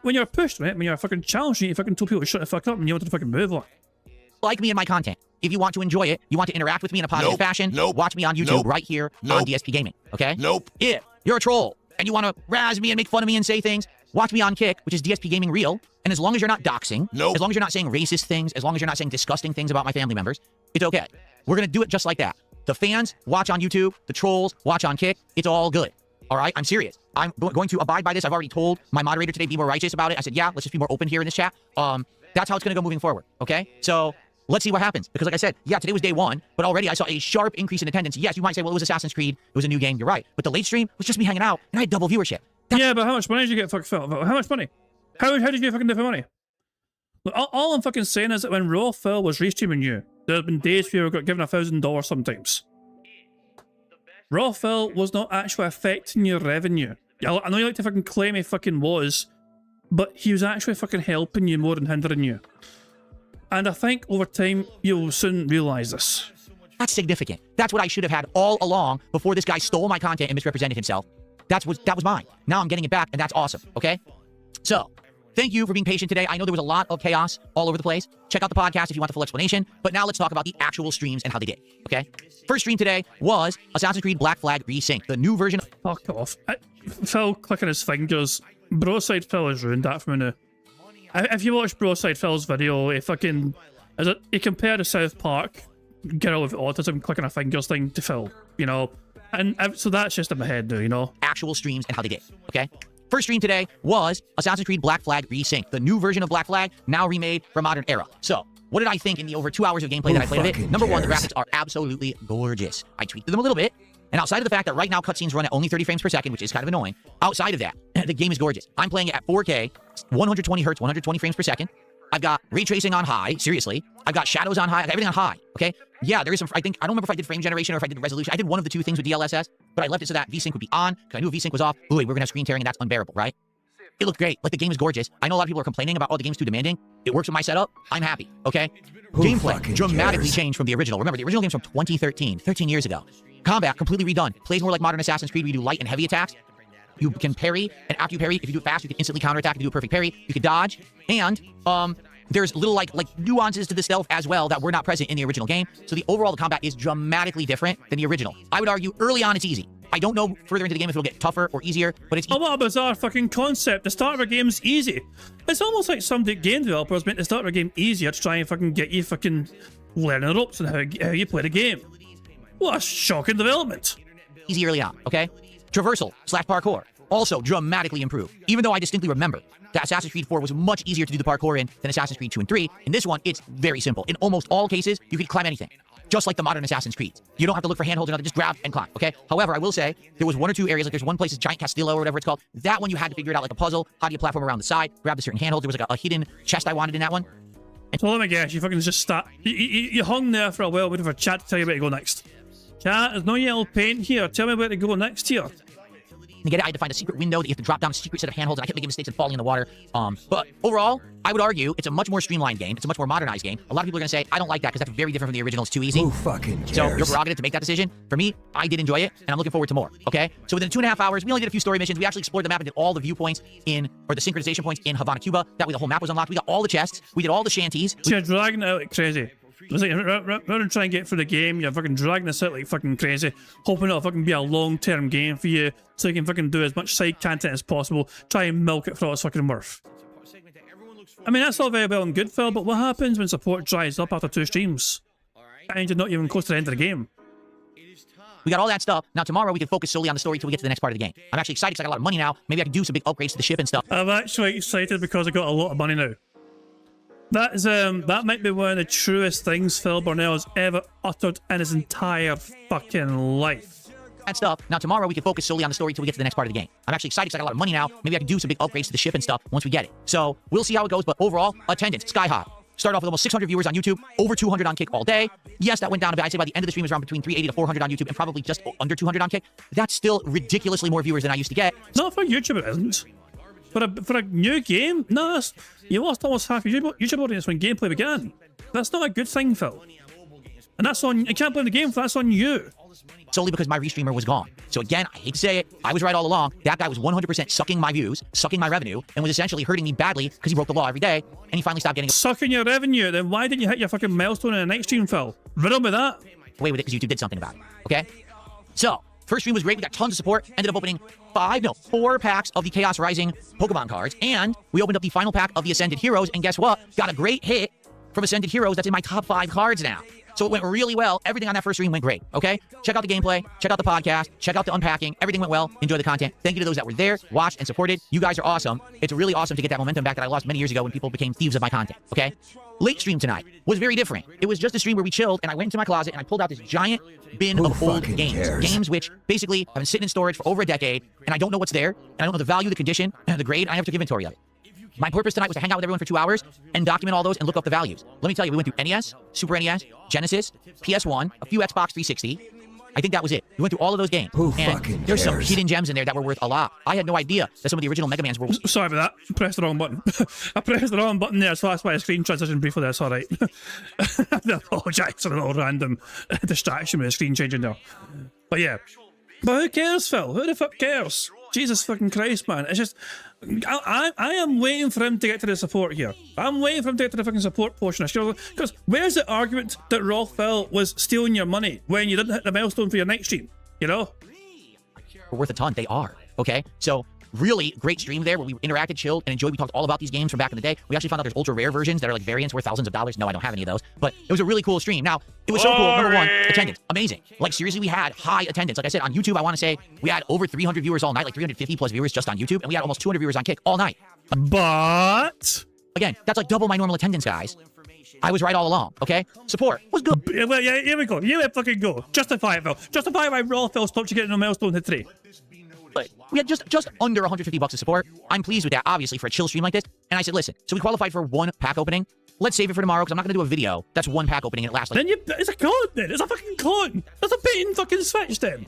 When you're pushed, right, when you're fucking challenged, you fucking told people to shut the fuck up and you wanted to fucking move on. Like me and my content. If you want to enjoy it, you want to interact with me in a positive fashion, watch me on YouTube right here on DSP Gaming, okay? If you're a troll and you want to razz me and make fun of me and say things, watch me on Kick, which is DSP Gaming Real, and as long as you're not doxing, as long as you're not saying racist things, as long as you're not saying disgusting things about my family members, it's okay. We're going to do it just like that. The fans watch on YouTube, the trolls watch on Kick, it's all good. All right? I'm serious. I'm going to abide by this. I've already told my moderator today, be more righteous about it. I said, yeah, let's just be more open here in this chat. That's how it's going to go moving forward, okay? So... let's see what happens. Because like I said, yeah, today was day one, but already I saw a sharp increase in attendance. Yes, you might say, well, it was Assassin's Creed. It was a new game. You're right. But the late stream was just me hanging out, and I had double viewership. Yeah, but how much money did you get, fuck Phil? How much money? How did you fucking do for money? Look, all I'm fucking saying is that when Raw Phil was restreaming you, there have been days where you got given $1,000 sometimes. Raw Phil was not actually affecting your revenue. I know you like to fucking claim he fucking was, but he was actually fucking helping you more than hindering you. And I think over time, you'll soon realize this. That's significant. That's what I should have had all along before this guy stole my content and misrepresented himself. That was mine. Now I'm getting it back, and that's awesome, okay? So, thank you for being patient today. I know there was a lot of chaos all over the place. Check out the podcast if you want the full explanation. But now let's talk about the actual streams and how they did, okay? First stream today was Assassin's Creed Black Flag Resync, the new version of... Fuck off. Phil clicking his fingers. Broside Phil has ruined that for me now. If you watch Broside Phil's video, he compared the South Park girl with autism clicking her fingers thing to Phil, you know? And so that's just in my head now, you know? Actual streams and how they did, okay? First stream today was Assassin's Creed Black Flag Resync, the new version of Black Flag, now remade for modern era. So, what did I think in the over 2 hours of gameplay that I played of it? Number one, the graphics are absolutely gorgeous. I tweaked them a little bit, and outside of the fact that right now cutscenes run at only 30 frames per second, which is kind of annoying, outside of that, the game is gorgeous. I'm playing it at 4K, 120 hertz, 120 frames per second. I've got ray tracing on high, seriously. I've got shadows on high, I've got everything on high, okay? Yeah, there is some, I don't remember if I did frame generation or if I did resolution. I did one of the two things with DLSS, but I left it so that VSync would be on, because I knew if VSync was off, ooh, we're gonna have screen tearing and that's unbearable, right? It looked great, like the game is gorgeous. I know a lot of people are complaining about, oh, the game's too demanding. It works with my setup, I'm happy, okay? Gameplay dramatically changed from the original. Remember, the original game's from 2013, 13 years ago. Combat, completely redone. Plays more like modern Assassin's Creed where you do light and heavy attacks. You can parry, and after you parry, if you do it fast, you can instantly counterattack. If you do a perfect parry, you can dodge. And there's little like nuances to the stealth as well that were not present in the original game. So the combat is dramatically different than the original. I would argue early on it's easy. I don't know further into the game if it'll get tougher or easier, but it's... Oh, what a bizarre fucking concept. The start of a game's easy. It's almost like some game developers make the start of a game easier to try and fucking get you fucking learning the ropes and how you play the game. What a shocking development. Easy early on, okay? Traversal / parkour, also dramatically improved. Even though I distinctly remember that Assassin's Creed 4 was much easier to do the parkour in than Assassin's Creed 2 and 3. In this one, it's very simple. In almost all cases, you can climb anything. Just like the modern Assassin's Creed. You don't have to look for handholds or nothing, just grab and climb, okay? However, I will say, there was one or two areas, like there's one place, a giant Castillo or whatever it's called. That one you had to figure it out like a puzzle. How do you platform around the side, grab the certain handholds? There was like a hidden chest I wanted in that one. So let me guess, you fucking just start... You hung there for a while waiting for chat to tell you where to go next. Cat, there's no yellow paint here. Tell me where to go next here. To get it, I had to find a secret window that you have to drop down a secret set of handholds, and I kept making mistakes and falling in the water. But overall, I would argue it's a much more streamlined game. It's a much more modernized game. A lot of people are going to say, I don't like that because that's very different from the original. It's too easy. Who fucking cares? So your prerogative to make that decision. For me, I did enjoy it, and I'm looking forward to more, okay? So within 2.5 hours, we only did a few story missions. We actually explored the map and did all the viewpoints or the synchronization points in Havana, Cuba. That way the whole map was unlocked. We got all the chests. We did all the shanties. So you're dragging it out like crazy. It's like, rather than try and get through the game, you're fucking dragging this out like fucking crazy, hoping it'll fucking be a long-term game for you, so you can fucking do as much side content as possible, try and milk it for all it's fucking worth. I mean, that's all very well and good, Phil, but what happens when support dries up after 2 streams? And you're not even close to the end of the game. We got all that stuff. Now tomorrow we can focus solely on the story till we get to the next part of the game. I'm actually excited because I got a lot of money now. Maybe I can do some big upgrades to the ship and stuff. I'm actually excited because I got a lot of money now. That is that might be one of the truest things Phil Burnell has ever uttered in his entire fucking life. That stuff. Now tomorrow we can focus solely on the story till we get to the next part of the game. I'm actually excited because I got a lot of money now. Maybe I can do some big upgrades to the ship and stuff once we get it. So we'll see how it goes, but overall, attendance, sky high. Started off with almost 600 viewers on YouTube, over 200 on Kick all day. Yes, that went down a bit. I'd say by the end of the stream it was around between 380 to 400 on YouTube and probably just under 200 on Kick. That's still ridiculously more viewers than I used to get. Not for YouTube it isn't. For a new game? No, you lost almost half your YouTube audience when gameplay began. That's not a good thing, Phil. And that's on, I can't blame the game for that's on you. Solely because my restreamer was gone. So again, I hate to say it, I was right all along. That guy was 100% sucking my views, sucking my revenue, and was essentially hurting me badly because he broke the law every day, and he finally stopped getting... Sucking your revenue? Then why didn't you hit your fucking milestone in the next stream, Phil? Riddle me that. Away with it because YouTube did something about it, okay? So, first stream was great. We got tons of support. Ended up opening 4 packs of the Chaos Rising Pokemon cards, and we opened up the final pack of the Ascended Heroes, and guess what? Got a great hit from Ascended Heroes that's in my top 5 cards now. So it went really well. Everything on that first stream went great, okay? Check out the gameplay, check out the podcast, check out the unpacking. Everything went well. Enjoy the content. Thank you to those that were there, watched, and supported. You guys are awesome. It's really awesome to get that momentum back that I lost many years ago when people became thieves of my content, okay? Late stream tonight was very different. It was just a stream where we chilled, and I went into my closet, and I pulled out this giant bin of old games. Games which basically have been sitting in storage for over a decade, and I don't know what's there, and I don't know the value, the condition, and the grade, and I never took inventory of it. My purpose tonight was to hang out with everyone for 2 hours and document all those and look up the values. Let me tell you, we went through NES, Super NES, Genesis, PS1, a few Xbox 360. I think that was it. We went through all of those games. And there's some hidden gems in there that were worth a lot. I had no idea that some of the original Mega Mans were... Sorry about that. I pressed the wrong button. I pressed the wrong button there, so that's why I screen transitioned briefly there. It's alright. I apologise for a little random distraction with the screen changing there. But yeah. But who cares, Phil? Who the fuck cares? Jesus fucking Christ, man. It's just... I am waiting for him to get to the support here. I'm waiting for him to get to the fucking support portion of Shiro. Because where's the argument that Raw Phil was stealing your money when you didn't hit the milestone for your next stream? You know? We're worth a ton. They are. Okay? So... really great stream there where we interacted, chilled, and enjoyed. We talked all about these games from back in the day. We actually found out there's ultra rare versions that are like variants worth thousands of dollars. No, I don't have any of those. But it was a really cool stream. Now, it was so cool. Number one, attendance. Amazing. Like, seriously, we had high attendance. Like I said, on YouTube, I want to say we had over 300 viewers all night, like 350 plus viewers just on YouTube, and we had almost 200 viewers on Kick all night. But... again, that's like double my normal attendance, guys. I was right all along, okay? Support was good. Well, yeah, here we go. Here we fucking go. Justify it, Phil. Justify why Raw Phil stopped you getting a milestone hit 3. But we had just under 150 bucks of support. I'm pleased with that, obviously, for a chill stream like this. And I said, listen, so we qualified for 1 pack opening. Let's save it for tomorrow, because I'm not going to do a video that's 1 pack opening and it lasts like... then it's a con, then. It's a fucking con. That's a bait and fucking switch, then.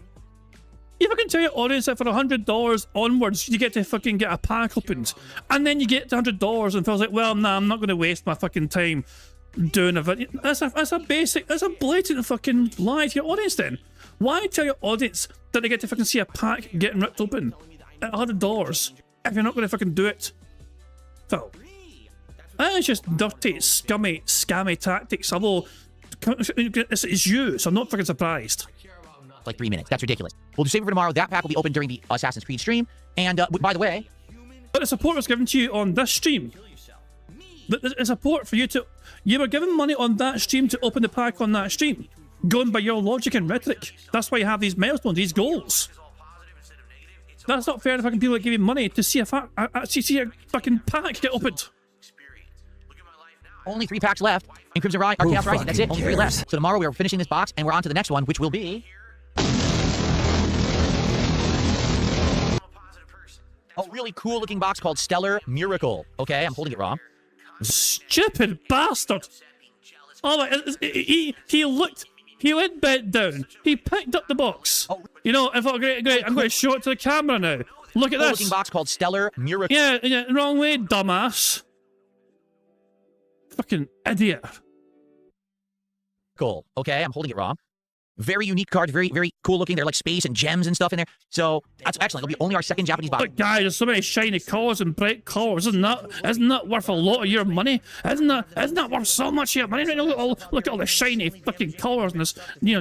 You fucking tell your audience that for $100 onwards, you get to fucking get a pack opened. And then you get to $100 and Phil's like, well, nah, I'm not going to waste my fucking time doing a video. That's a blatant fucking lie to your audience, then. Why tell your audience that they get to fucking see a pack getting ripped open at $100 if you're not going to fucking do it? Phil. That is just dirty, scummy, scammy tactics. Although, it's you, so I'm not fucking surprised. Like 3 minutes. That's ridiculous. We'll just save it for tomorrow. That pack will be open during the Assassin's Creed stream. And by the way... but the support was given to you on this stream. The support for you to... you were given money on that stream to open the pack on that stream. Going by your logic and rhetoric. That's why you have these milestones, these goals. That's not fair to fucking people that give you money to see a fucking pack get opened. Only 3 packs left in Crimson Ride, or Chaos Rising. That's it. Only 3 left. So tomorrow we are finishing this box and we're on to the next one, which will be... a really cool looking box called Stellar Miracle. Okay, I'm holding it wrong. Stupid bastard. Oh my, he looked He went bent down. He picked up the box. You know, I thought, great, I'm going to show it to the camera now. Look at this. Looking box called Stellar Miracle. Yeah, wrong way, dumbass. Fucking idiot. Okay, I'm holding it wrong. Very unique cards, very, very cool looking. They're like space and gems and stuff in there. So that's excellent. It'll be only our second Japanese box. Look, guys, there's so many shiny colours and bright colours. Isn't that worth a lot of your money? Isn't that worth so much of your money? Look at all the shiny fucking colours and this,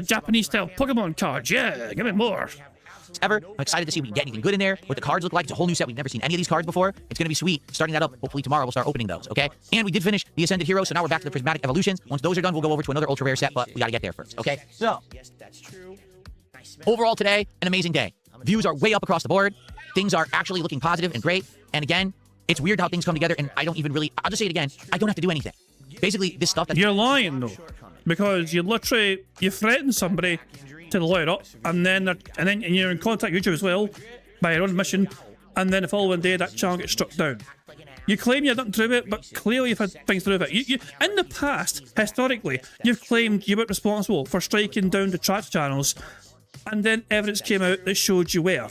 Japanese style Pokemon cards. Yeah, give me more. Ever. I'm excited to see if we can get anything good in there, what the cards look like. It's a whole new set. We've never seen any of these cards before. It's going to be sweet. Starting that up, hopefully tomorrow we'll start opening those, okay? And we did finish the Ascended Heroes, so now we're back to the Prismatic Evolutions. Once those are done, we'll go over to another Ultra Rare set, but we got to get there first, okay? So, overall today, an amazing day. Views are way up across the board. Things are actually looking positive and great. And again, it's weird how things come together, and I don't even really, I'll just say it again, I don't have to do anything. Basically, this stuff that... You're lying, though. Because you threaten somebody to lawyer up, and then you're in contact with YouTube as well by your own admission, and then if all one day that channel gets struck down. You claim you had nothing to do with it, but clearly you've had things to do with it. In the past, historically, you've claimed you were responsible for striking down detractor channels, and then evidence came out that showed you were.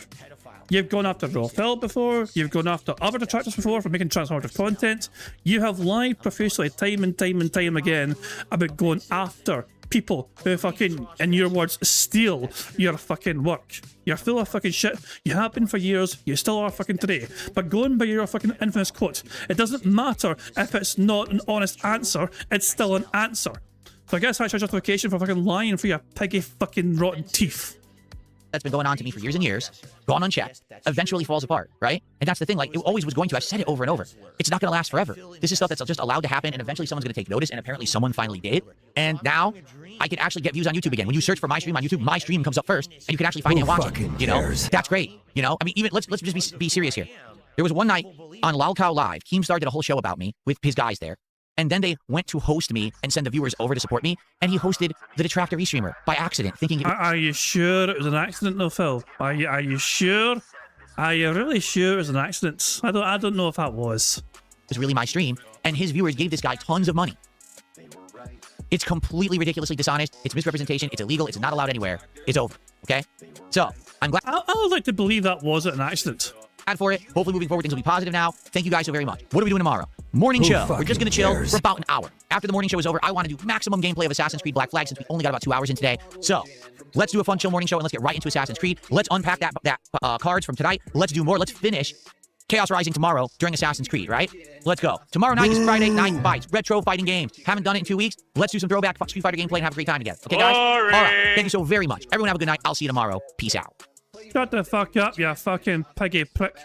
You've gone after Raw Phil before, you've gone after other detractors before for making transformative content. You have lied profusely time and time again about going after people who fucking, in your words, steal your fucking work. You're full of fucking shit. You have been for years. You still are fucking today. But going by your fucking infamous quote, it doesn't matter if it's not an honest answer, it's still an answer. So I guess that's your justification for fucking lying for your piggy fucking rotten teeth. That's been going on to me for years and years, gone unchecked, eventually falls apart, right? And that's the thing, like, it always was going to. I've said it over and over. It's not going to last forever. This is stuff that's just allowed to happen, and eventually someone's going to take notice, and apparently someone finally did. And now, I can actually get views on YouTube again. When you search for my stream on YouTube, my stream comes up first, and you can actually find it and watch it. You know? That's great. You know? I mean, even, let's just be serious here. There was one night on Lalcow Live, Keemstar did a whole show about me with his guys there. And then they went to host me and send the viewers over to support me, and he hosted the Detractor restreamer by accident, thinking... Are you sure it was an accident, though, Phil? Are you sure? Are you really sure it was an accident? I don't know if that was. It was really my stream, and his viewers gave this guy tons of money. It's completely ridiculously dishonest. It's misrepresentation. It's illegal. It's not allowed anywhere. It's over. Okay? So, I'm glad... I would like to believe that wasn't an accident. For it. Hopefully moving forward things will be positive now. Thank you guys so very much. What are we doing tomorrow? Morning show. We're just going to chill for about an hour. After the morning show is over, I want to do maximum gameplay of Assassin's Creed Black Flag since we only got about 2 hours in today. So, let's do a fun chill morning show and let's get right into Assassin's Creed. Let's unpack that cards from tonight. Let's do more. Let's finish Chaos Rising tomorrow during Assassin's Creed, right? Let's go. Tomorrow night is Friday Night Fights. Retro fighting games. Haven't done it in 2 weeks. Let's do some throwback Street Fighter gameplay and have a great time together. Okay, guys? All right. Thank you so very much. Everyone have a good night. I'll see you tomorrow. Peace out. Shut the fuck up, you fucking piggy prick.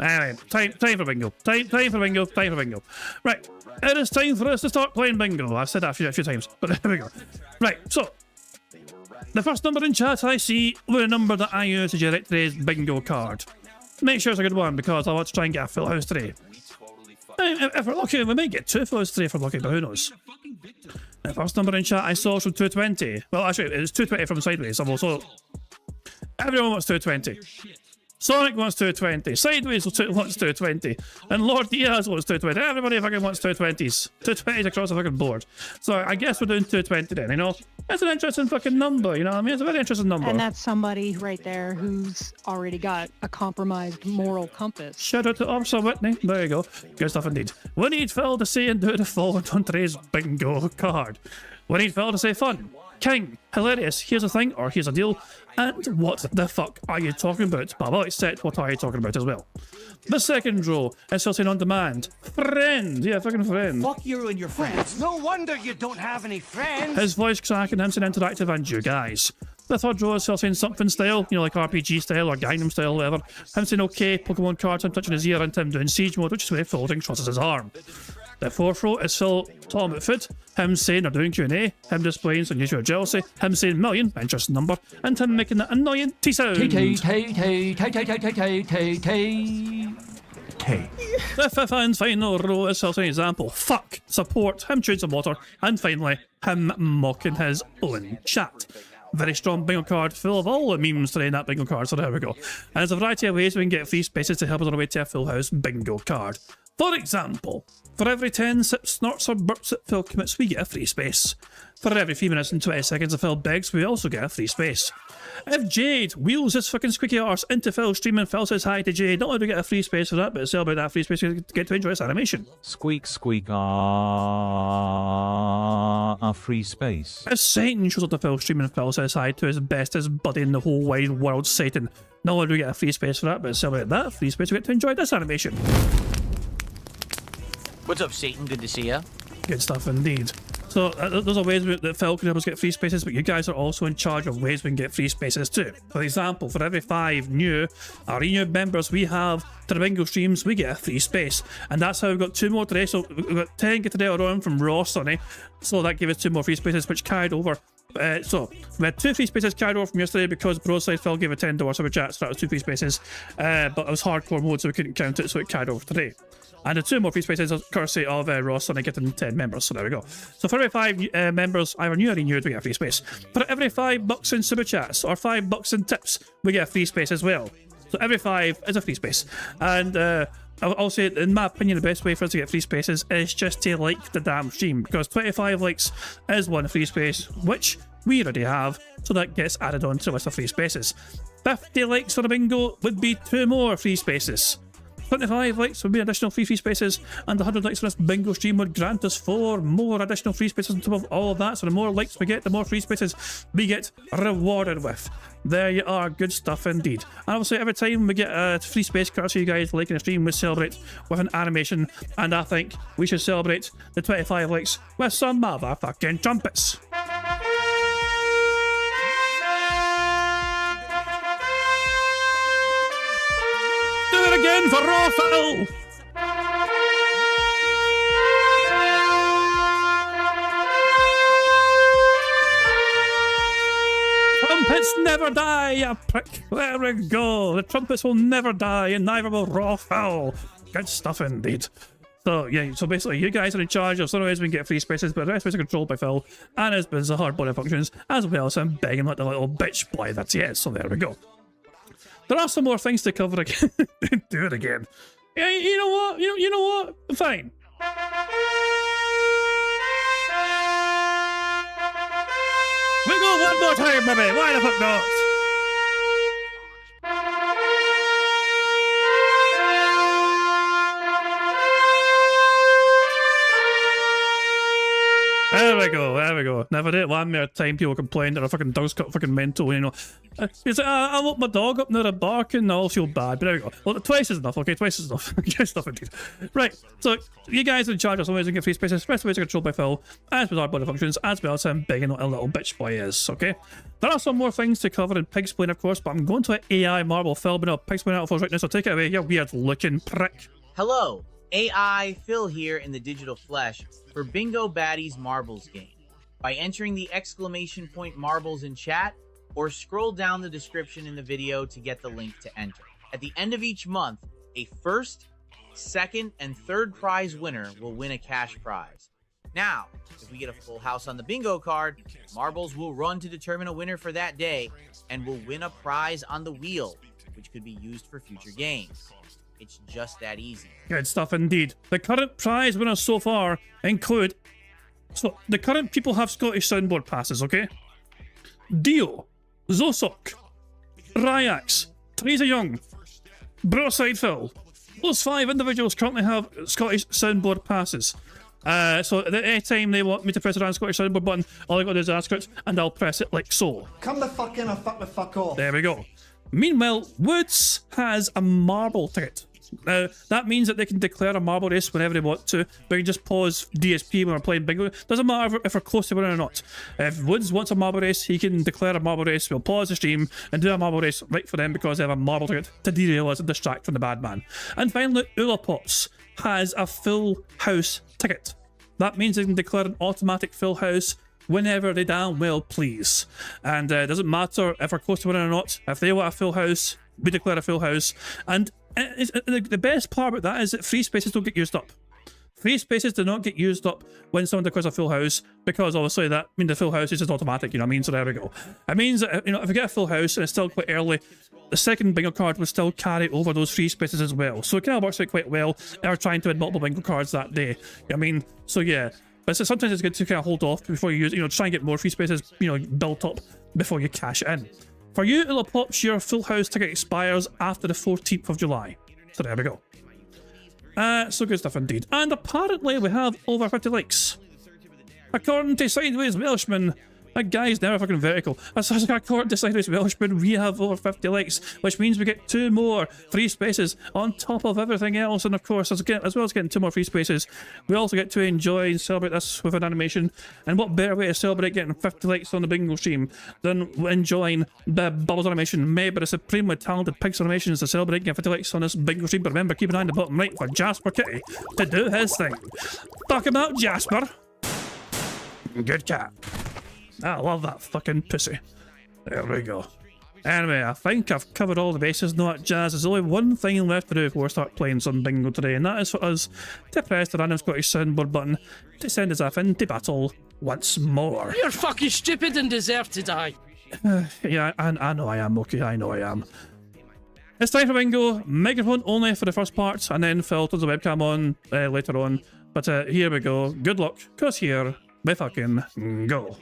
Anyway, time for bingo. Time for bingo. Right, it is time for us to start playing bingo. I've said that a few times, but there we go. Right, so the first number in chat I see with a number that I use to generate today's bingo card. Make sure it's a good one because I want to try and get a full house today. If we're lucky, we might get 2 full houses today if we're lucky, but who knows? The first number in chat I saw was from 220. Well, actually, it was 220 from Sideways. So everyone wants 220. Sonic wants 220, Sideways wants 220, and Lord Diaz wants 220. Everybody fucking wants 220s. 220s across the fucking board. So I guess we're doing 220 then, you know? That's an interesting fucking number, you know what I mean? It's a very interesting number. And that's somebody right there who's already got a compromised moral compass. Shout out to Officer Whitney. There you go. Good stuff indeed. We need Phil to say and do the following on today's bingo card. We need Phil to say fun, king, hilarious, here's a thing, or here's a deal, and what the fuck are you talking about? But I'll accept what are you talking about as well. The second row is still saying on demand. Friend, yeah, fucking friend. Fuck you and your friends. No wonder you don't have any friends. His voice cracking, him saying interactive, and you guys. The third row is still saying something style, you know, like RPG style or Gangnam style, whatever. Him saying okay, Pokemon cards, him touching his ear, and him doing siege mode, which is where folding crosses his arm. The fourth row is still talking about food, him saying or doing Q&A, him displaying some usual jealousy, him saying million, interesting number, and him making that annoying T sound. The fifth and final row is still an example, fuck, support, him chewing some water, and finally, him mocking his own chat. Very strong bingo card, full of all the memes today in that bingo card, so there we go. And there's a variety of ways we can get free spaces to help us on our way to a full house bingo card. For example, for every 10 sips, snorts or burps that Phil commits, we get a free space. For every 3 minutes and 20 seconds of Phil begs, we also get a free space. If Jade wheels his fucking squeaky arse into Phil's stream and Phil says hi to Jade, not only do we get a free space for that, but celebrate that free space to get to enjoy this animation. Squeak, squeak, a free space. If Satan shows up to Phil's stream and Phil says hi to his bestest buddy in the whole wide world, Satan, not only do we get a free space for that, but celebrate that free space to get to enjoy this animation. What's up, Satan? Good to see ya. Good stuff indeed. So those are ways that Phil can help us get free spaces, but you guys are also in charge of ways we can get free spaces too. For example, for every 5 new Arena members we have to the bingo streams, we get a free space. And that's how we've got 2 more today. So we've got 10 get today on from Raw Sonny. So that gave us 2 more free spaces, which carried over. So we had 2 free spaces carried over from yesterday because Broside Phil gave a $10 super chat, so that was 2 free spaces. But it was hardcore mode, so we couldn't count it, so it carried over today. And the 2 more free spaces are courtesy of Ross and I getting 10 members, so there we go. So for every 5 members, either new or renewed, we get a free space. For every $5 in super chats or $5 in tips, we get a free space as well. So every 5 is a free space. And I'll say, in my opinion, the best way for us to get free spaces is just to like the damn stream, because 25 likes is 1 free space, which we already have, so that gets added on to the list of free spaces. 50 likes for the bingo would be 2 more free spaces. 25 likes would be additional free spaces, and 100 likes on this bingo stream would grant us 4 more additional free spaces on top of all of that. So the more likes we get, the more free spaces we get rewarded with. There you are, good stuff indeed. And obviously every time we get a free space courtesy you guys liking the stream, we celebrate with an animation, and I think we should celebrate the 25 likes with some motherfucking trumpets. Again for Raw Phil! Trumpets never die, you prick. There we go. The trumpets will never die, and neither will Raw Phil. Good stuff indeed. So yeah, so basically you guys are in charge of some ways we can get free spaces, but the rest of it's controlled by Phil and his business hard body functions, as well as him begging like the little bitch boy that he is. So there we go. There are some more things to cover again. Do it again. Yeah, you know what? You know what? Fine. We go one more time, baby. Why the fuck not? There we go, there we go. Never did it one more time people complain that our fucking dog's got fucking mental, you know. It's like, I woke my dog up and they're barking, I'll feel bad, but there we go. Well, twice is enough, okay, twice is enough. Good stuff indeed. Right, so you guys are in charge of some ways we can get free spaces, rest of ways are controlled by Phil, as with our body functions, as well as him begging what a little bitch boy is, okay? There are some more things to cover in Pigsplain, of course, but I'm going to an AI marble Phil, but no, Pigsplain out for us right now, so take it away, you weird looking prick. Hello, AI Phil here in the digital flesh for Bingo Baddies Marbles game. By entering the exclamation point marbles in chat, or scroll down the description in the video to get the link to enter. At the end of each month, a first, second, and third prize winner will win a cash prize. Now, if we get a full house on the bingo card, marbles will run to determine a winner for that day, and will win a prize on the wheel, which could be used for future games. It's just that easy. Good stuff indeed. The current prize winners so far include... So, the current people have Scottish soundboard passes, okay? Dio, Zosok, Ryax, Teresa Young, Broside Phil. Those 5 individuals currently have Scottish soundboard passes. So at any time they want me to press the Scottish soundboard button, all I got to do is ask it, and I'll press it like so. Come the fuck in or fuck the fuck off. There we go. Meanwhile, Woods has a marble ticket. That means that they can declare a marble race whenever they want to. They can just pause DSP when we're playing bingo. Doesn't matter if we're close to winning or not. If Woods wants a marble race, he can declare a marble race. We'll pause the stream and do a marble race right for them because they have a marble ticket to derail us and distract from the bad man. And finally, Ulapops has a full house ticket. That means they can declare an automatic full house whenever they damn well please. And it doesn't matter if we're close to winning or not. If they want a full house, we declare a full house. And the best part about that is that free spaces don't get used up. Free spaces do not get used up when someone declares a full house, because obviously that means the full house is just automatic, you know what I mean? So there we go. It means that, you know, if we get a full house and it's still quite early, the second bingo card will still carry over those free spaces as well. So it kind of works out quite well if we're trying to win multiple bingo cards that day. You know what I mean? So yeah. But sometimes it's good to kind of hold off before you use, try and get more free spaces, built up before you cash it in. For you, it'll pop your Full House ticket expires after the 14th of July. So there we go. So good stuff indeed. And apparently we have over 50 likes. According to Sideways Welshman, that guy's never fucking vertical. According to Sideways Welshman, we have over 50 likes, which means we get 2 more free spaces on top of everything else. And of course, as well as getting 2 more free spaces, we also get to enjoy and celebrate this with an animation. And what better way to celebrate getting 50 likes on the bingo stream than enjoying the Bubbles animation made by the supremely talented Pigs Animations to celebrate getting 50 likes on this bingo stream. But remember, keep an eye on the bottom right for Jasper Kitty to do his thing. Talk about Jasper. Good cat. I love that fucking pussy. There we go. Anyway, I think I've covered all the bases. No, Jazz, there's only one thing left to do before we start playing some bingo today, and that is for us to press the random Scottish soundboard button to send us off into battle once more. You're fucking stupid and deserve to die. Yeah, I know I am, okay, I know I am. It's time for bingo. Microphone only for the first part, and then Phil turns the webcam on later on. But here we go. Good luck, cause here we fucking go.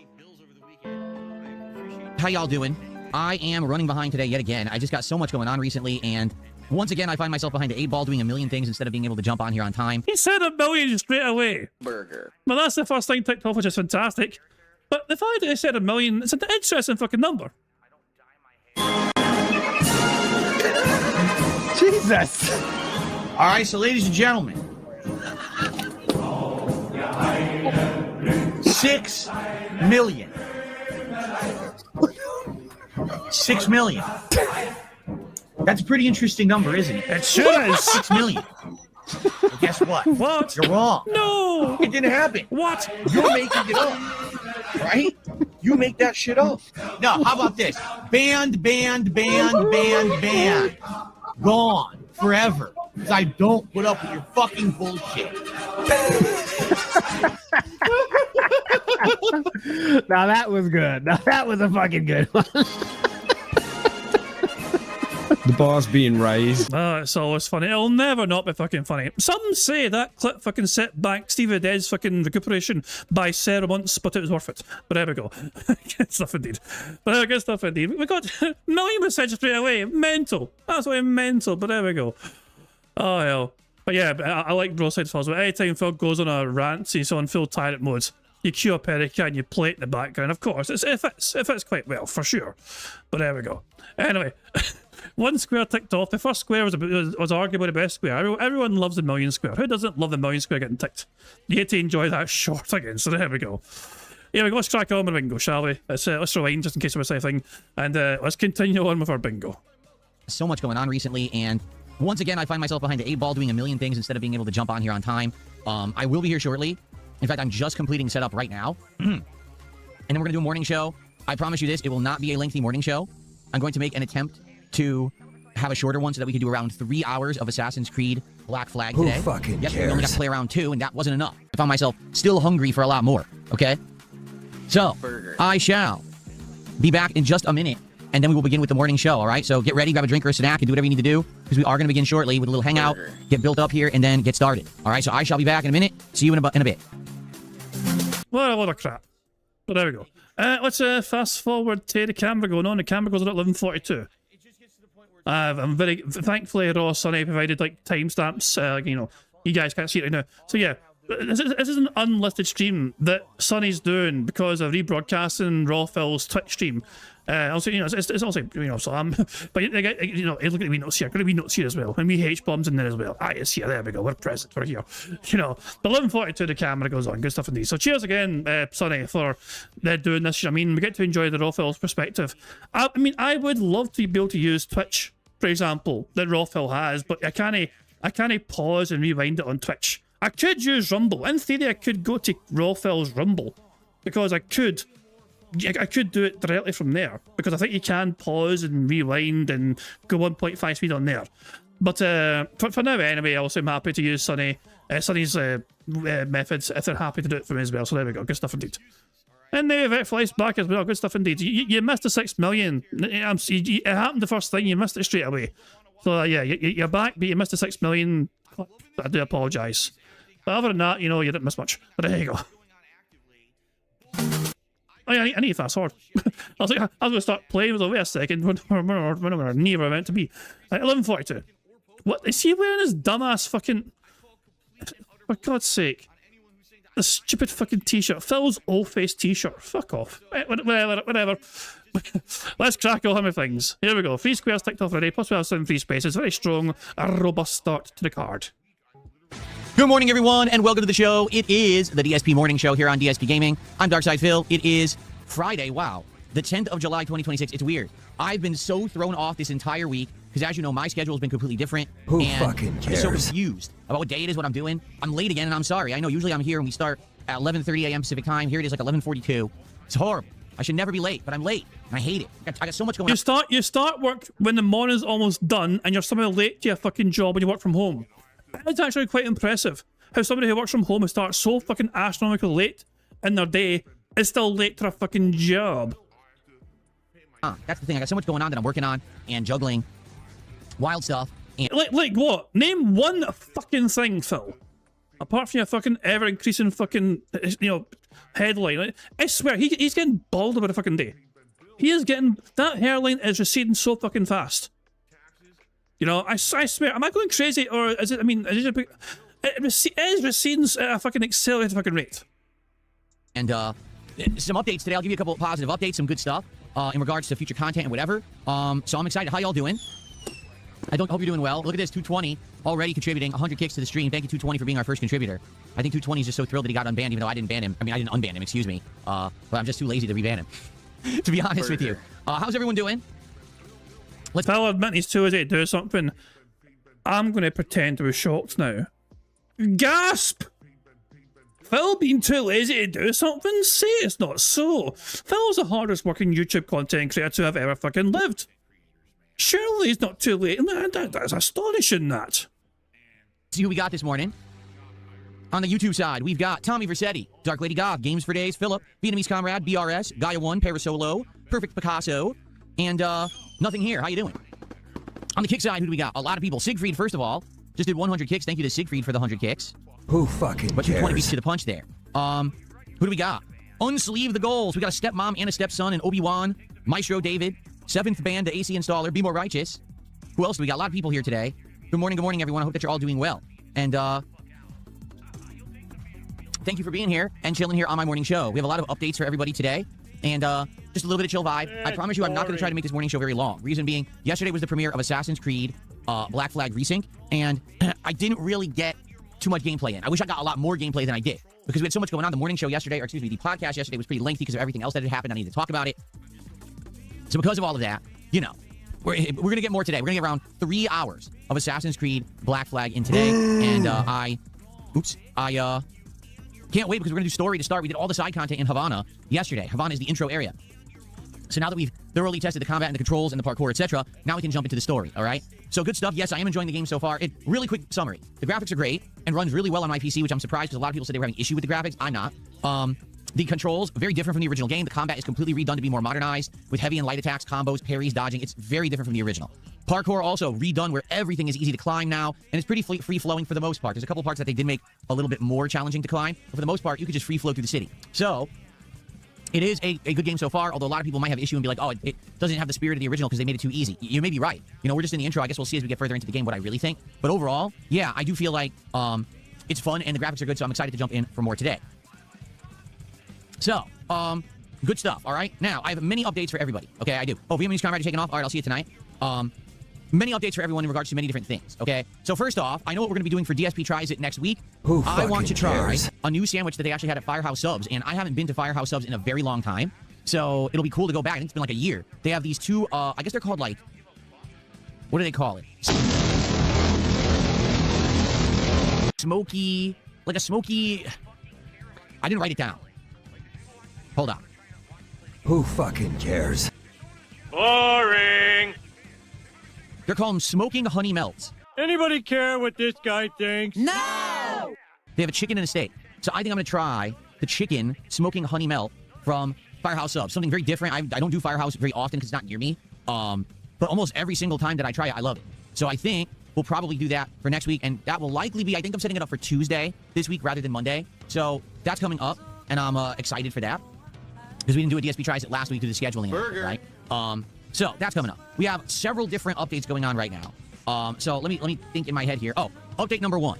How y'all doing? I am running behind today yet again. I just got so much going on recently, and once again I find myself behind the 8 ball doing a million things instead of being able to jump on here on time. He said a million straight away. Burger. Well, that's the first thing ticked off, which is fantastic. But the fact that he said a million, it's an interesting fucking number. Jesus! Alright, so ladies and gentlemen. 6 million. 6 million. That's a pretty interesting number, isn't it? It sure is. 6 million. Well, guess what? What? You're wrong. No! It didn't happen. What? You're making it up. Right? You make that shit up. No, how about this? Banned. Gone. Forever. Because I don't put up with your fucking bullshit. Now that was good. Now that was a fucking good one. The bar's being raised. Oh, it's always funny. It'll never not be fucking funny. Some say that clip fucking set back Stevie Dead's fucking recuperation by Sarah once, but it was worth it. But there we go. Good stuff indeed. But good stuff indeed. We got a million messages straight away. Mental. That's why mental, but there we go. Oh, hell. But yeah, I like Broadside Falls. But anytime Phil goes on a rant, he's on full tyrant mode. You cue up Erica and you play it in the background. Of course, it fits quite well, for sure. But there we go. Anyway, one square ticked off. The first square was arguably the best square. Everyone loves the million square. Who doesn't love the million square getting ticked? You get to enjoy that short again. So there we go. Yeah, let's crack on with bingo, shall we? Let's rewind just in case there was anything. And let's continue on with our bingo. So much going on recently, and once again I find myself behind the 8 ball doing a million things instead of being able to jump on here on time. I will be here shortly. In fact, I'm just completing setup right now. And then we're going to do a morning show. I promise you this, it will not be a lengthy morning show. I'm going to make an attempt to have a shorter one so that we can do around 3 hours of Assassin's Creed Black Flag today. Who fucking cares? We only got to play around 2, and that wasn't enough. I found myself still hungry for a lot more, okay? So, I shall be back in just a minute, and then we will begin with the morning show, all right? So get ready, grab a drink or a snack, and do whatever you need to do, because we are going to begin shortly with a little hangout, get built up here, and then get started. All right, so I shall be back in a minute. See you in a bit. What a lot of crap. But there we go. Let's fast forward to the camera going on. The camera goes on at 11:42. I'm very thankfully Raw Sonny provided like timestamps. You guys can't see it right now. So yeah, this is an unlisted stream that Sonny's doing because of rebroadcasting Raw Phil's Twitch stream. Also, it's also, so but look at the wee notes here. Got a wee notes here as well. And we H-bombs in there as well. It's here. There we go. We're present. We're here. The 11:42 the camera goes on. Good stuff indeed. So cheers again, Sonny, for doing this. I mean, we get to enjoy the Raw Phil's perspective. I mean, I would love to be able to use Twitch, for example, that Raw Phil has, but I can't pause and rewind it on Twitch. I could use Rumble. In theory, I could go to Raw Phil's Rumble because I could do it directly from there, because I think you can pause and rewind and go 1.5 speed on there. But for now, anyway, also I'm happy to use Sonny's methods if they're happy to do it for me as well. So there we go. Good stuff indeed. And the event flies back as well. Good stuff indeed. You missed the 6 million. It happened the first thing. You missed it straight away. So yeah, you're back, but you missed the 6 million. I do apologise. But other than that, you didn't miss much. But there you go. I need a fast sword. I was like, I was going to start playing. I was like, wait a second. When we're near where I meant to be. 11:42. What? Is he wearing his dumbass fucking... For God's sake. The stupid fucking t-shirt. Phil's old face t-shirt. Fuck off. Whatever. Let's crack all of things. Here we go. 3 squares ticked off already. Plus we have 7 free spaces. Very strong, a robust start to the card. Good morning, everyone, and welcome to the show. It is the DSP Morning Show here on DSP Gaming. I'm Darkside Phil. It is Friday. Wow. The 10th of July, 2026. It's weird. I've been so thrown off this entire week because, as you know, my schedule has been completely different. Who fucking cares? I'm so confused about what day it is, what I'm doing. I'm late again, and I'm sorry. I know usually I'm here and we start at 11:30 a.m. Pacific time. Here it is like 11:42. It's horrible. I should never be late, but I'm late, and I hate it. I got so much going on. You start work when the morning's almost done, and you're somehow late to your fucking job when you work from home. It's actually quite impressive how somebody who works from home and starts so fucking astronomically late in their day is still late to a fucking job. That's the thing. I got so much going on that I'm working on and juggling wild stuff. And like what? Name one fucking thing, Phil. Apart from your fucking ever-increasing fucking, headline. I swear, he's getting bald about a fucking day. He is getting... That hairline is receding so fucking fast. I swear, am I going crazy, or is it, it is receding at a fucking accelerated fucking rate. And, some updates today. I'll give you a couple of positive updates, some good stuff, in regards to future content and whatever. So I'm excited. How y'all doing? I hope you're doing well. Look at this, 220 already contributing 100 kicks to the stream. Thank you, 220, for being our first contributor. I think 220 is just so thrilled that he got unbanned, even though I didn't ban him. I didn't unban him, excuse me. But I'm just too lazy to reban him, to be honest with you. How's everyone doing? I'll admit he's too lazy to do something. I'm going to pretend to be shocked now. Gasp! Phil being too lazy to do something? Say it's not so. Phil's the hardest working YouTube content creator to have ever fucking lived. Surely he's not too late. That's astonishing, that. See who we got this morning. On the YouTube side, we've got Tommy Versetti, Dark Lady God, Games for Days, Philip, Vietnamese Comrade, BRS, Gaia1, Parasolo, Perfect Picasso, and Nothing Here. How you doing? On the kick side, who do we got? A lot of people. Siegfried, first of all, just did 100 kicks. Thank you to Siegfried for the 100 kicks. Who fucking but 220 cares? beats to the punch there. Who do we got? Unsleeve the goals. We got a stepmom and a stepson and Obi-Wan, Maestro David, 7th band to AC installer, Be More Righteous. Who else do we got? A lot of people here today. Good morning, everyone. I hope that you're all doing well. And thank you for being here and chilling here on my morning show. We have a lot of updates for everybody today. And just a little bit of chill vibe. I promise you I'm not going to try to make this morning show very long. Reason being, yesterday was the premiere of Assassin's Creed Black Flag Resync, and I didn't really get too much gameplay in. I wish I got a lot more gameplay than I did, because we had so much going on. The morning show yesterday, or excuse me, the podcast yesterday was pretty lengthy because of everything else that had happened. I need to talk about it. So because of all of that, we're going to get more today. We're going to get around 3 hours of Assassin's Creed Black Flag in today. And I can't wait, because we're going to do story to start. We did all the side content in Havana yesterday. Havana is the intro area. So now that we've thoroughly tested the combat and the controls and the parkour, etc., now we can jump into the story, all right? So good stuff. Yes, I am enjoying the game so far. Really quick summary. The graphics are great and runs really well on my PC, which I'm surprised, because a lot of people said they were having issue with the graphics. I'm not. The controls, very different from the original game. The combat is completely redone to be more modernized, with heavy and light attacks, combos, parries, dodging. It's very different from the original. Parkour also redone, where everything is easy to climb now, and it's pretty free-flowing for the most part. There's a couple parts that they did make a little bit more challenging to climb, but for the most part, you could just free-flow through the city. So it is a good game so far, although a lot of people might have issue and be like, oh, it doesn't have the spirit of the original because they made it too easy. You may be right. We're just in the intro. I guess we'll see as we get further into the game what I really think. But overall, yeah, I do feel like it's fun and the graphics are good, so I'm excited to jump in for more today. So, good stuff, all right? Now, I have many updates for everybody. Okay, I do. Oh, Vietnamese Comrade taking off. All right, I'll see you tonight. Many updates for everyone in regards to many different things, okay? So first off, I know what we're going to be doing for DSP Tries It next week. I want to try a new sandwich that they actually had at Firehouse Subs, and I haven't been to Firehouse Subs in a very long time, so it'll be cool to go back. I think it's been like a year. They have these two, I guess they're called like, what do they call it? Smoky, like a smoky, I didn't write it down. Hold on. Who fucking cares? Boring. They're called them Smoking Honey Melts. Anybody care what this guy thinks? No! They have a chicken and a steak. So I think I'm going to try the chicken Smoking Honey Melt from Firehouse Subs. Something very different. I don't do Firehouse very often because it's not near me. But almost every single time that I try it, I love it. So I think we'll probably do that for next week. And that will likely be, I think I'm setting it up for Tuesday this week rather than Monday. So that's coming up, and I'm excited for that. because we didn't do a DSP tries it last week due to scheduling, right? So that's coming up. We have several different updates going on right now. So let me think in my head here. Oh, update number 1.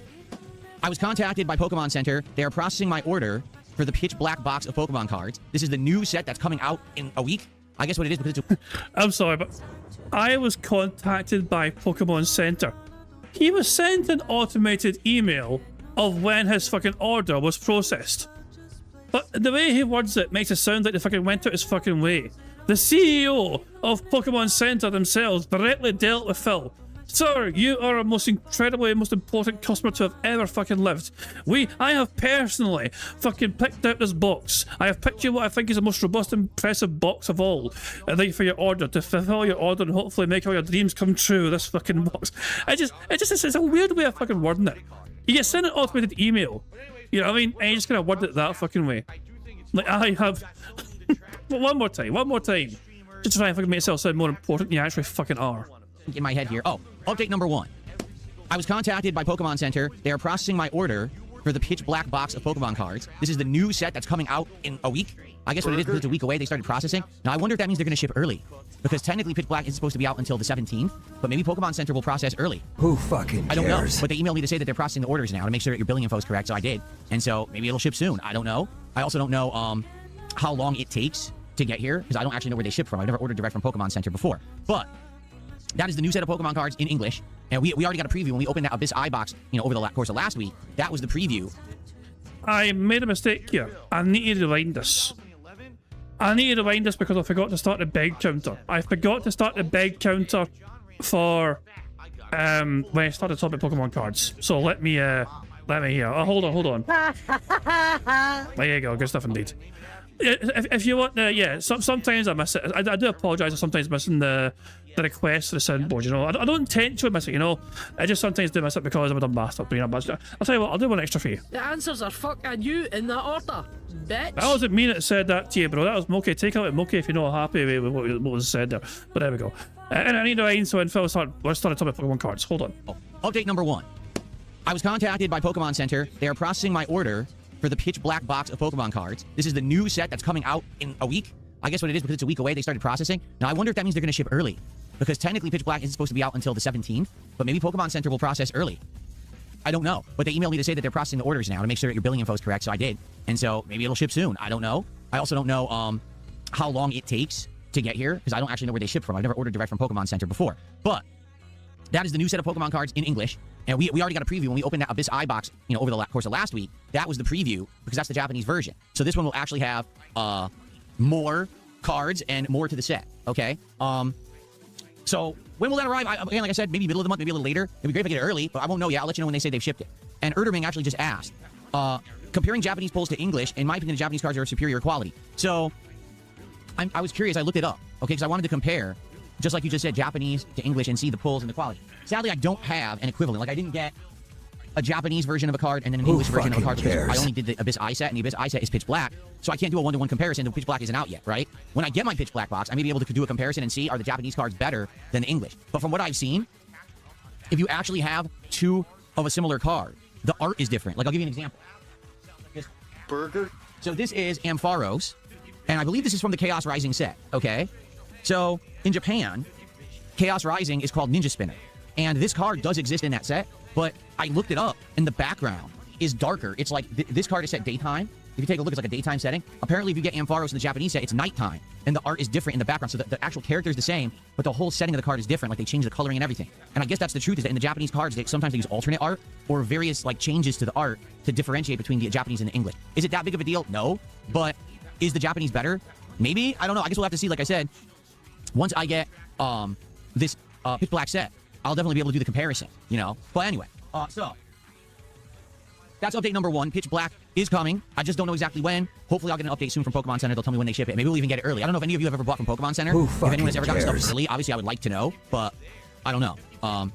I was contacted by Pokemon Center. They are processing my order for the pitch black box of Pokemon cards. This is the new set that's coming out in a week. I guess what it is because it's I'm sorry, but I was contacted by Pokemon Center. He was sent an automated email of when his fucking order was processed. But the way he words it makes it sound like they fucking went out his fucking way. The CEO of Pokemon Center themselves directly dealt with Phil. Sir, you are our most important customer to have ever fucking lived. I have personally fucking picked out this box. I have picked you what I think is the most robust and impressive box of all. And thank you for your order, to fulfill your order and hopefully make all your dreams come true, this fucking box. It's a weird way of fucking wording it. You get sent an automated email. You know what I mean? And you just kind of word it that fucking way. Like, I have... one more time. Just to try and fucking make yourself sound more important than you actually fucking are. In my head here. Oh, update number 1. I was contacted by Pokemon Center. They are processing my order for the pitch black box of Pokemon cards. This is the new set that's coming out in a week. I guess what it is because it's a week away. They started processing. Now, I wonder if that means they're going to ship early. Because technically, pitch black isn't supposed to be out until the 17th. But maybe Pokemon Center will process early. Who fucking cares? I don't know. But they emailed me to say that they're processing the orders now to make sure that your billing info is correct. So I did. And so maybe it'll ship soon. I don't know. I also don't know how long it takes to get here. Because I don't actually know where they ship from. I've never ordered direct from Pokemon Center before. But... that is the new set of Pokemon cards in English. And we already got a preview when we opened that Abyss Eye box, over the course of last week. That was the preview. I made a mistake here. I need to rewind this. Because I forgot to start the beg counter. I forgot to start the beg counter for when I started talking about Pokemon cards. So let me hear. Oh, hold on. There you go. Good stuff indeed. If you want, sometimes I miss it. I do apologise for sometimes missing the request for the soundboard, I don't intentionally miss it, I just sometimes do miss it because I'm a dumb bastard, but I'll tell you what, I'll do one extra for you. The answers are fucking you in that order, bitch. That wasn't me that said that to you, bro. That was Moki. Take out Moki if you're not happy with what was said there. But there we go. And I need to rewind, so when Phil started talking about Pokemon cards. Hold on. Oh, update number 1. I was contacted by Pokemon Center. They are processing my order for the pitch black box of Pokemon cards. This is the new set that's coming out in a week. I guess what it is because it's a week away. They started processing. Now, I wonder if that means they're going to ship early. Because technically, pitch black isn't supposed to be out until the 17th. But maybe Pokemon Center will process early. I don't know. But they emailed me to say that they're processing the orders now to make sure that your billing info is correct. So I did. And so maybe it'll ship soon. I don't know. I also don't know how long it takes to get here. Because I don't actually know where they ship from. I've never ordered direct from Pokemon Center before. But that is the new set of Pokemon cards in English. And we already got a preview when we opened that Abyss Eye box, over the course of last week. That was the preview because that's the Japanese version. So this one will actually have more cards and more to the set. Okay. So when will that arrive? Again, like I said, maybe middle of the month, maybe a little later. It'd be great if I get it early, but I won't know yet. I'll let you know when they say they've shipped it. And Erderming actually just asked, comparing Japanese polls to English, in my opinion, the Japanese cards are of superior quality. So I was curious. I looked it up, okay, because I wanted to compare, just like you just said, Japanese to English and see the polls and the quality. Sadly, I don't have an equivalent. Like, I didn't get a Japanese version of a card and then an English version of a card. I only did the Abyss Eye set, and the Abyss Eye set is pitch black, so I can't do a one-to-one comparison. The pitch black isn't out yet, right? When I get my pitch black box, I may be able to do a comparison and see, are the Japanese cards better than the English? But from what I've seen, if you actually have two of a similar card, the art is different. Like, I'll give you an example. This burger. So this is Ampharos, and I believe this is from the Chaos Rising set, okay? So in Japan, Chaos Rising is called Ninja Spinner, and this card does exist in that set, but I looked it up, and the background is darker. It's like, this card is set daytime. If you take a look, it's like a daytime setting. Apparently, if you get Ampharos in the Japanese set, it's nighttime, and the art is different in the background. So the actual character is the same, but the whole setting of the card is different. Like, they change the coloring and everything. And I guess that's the truth, is that in the Japanese cards, sometimes they use alternate art or various, like, changes to the art to differentiate between the Japanese and the English. Is it that big of a deal? No. But is the Japanese better? Maybe. I don't know. I guess we'll have to see. Like I said, once I get this pitch black set, I'll definitely be able to do the comparison, But anyway, so that's update number 1. Pitch black is coming. I just don't know exactly when. Hopefully, I'll get an update soon from Pokemon Center. They'll tell me when they ship it. Maybe we'll even get it early. I don't know if any of you have ever bought from Pokemon Center. If anyone has ever gotten stuff early, obviously, I would like to know, but I don't know.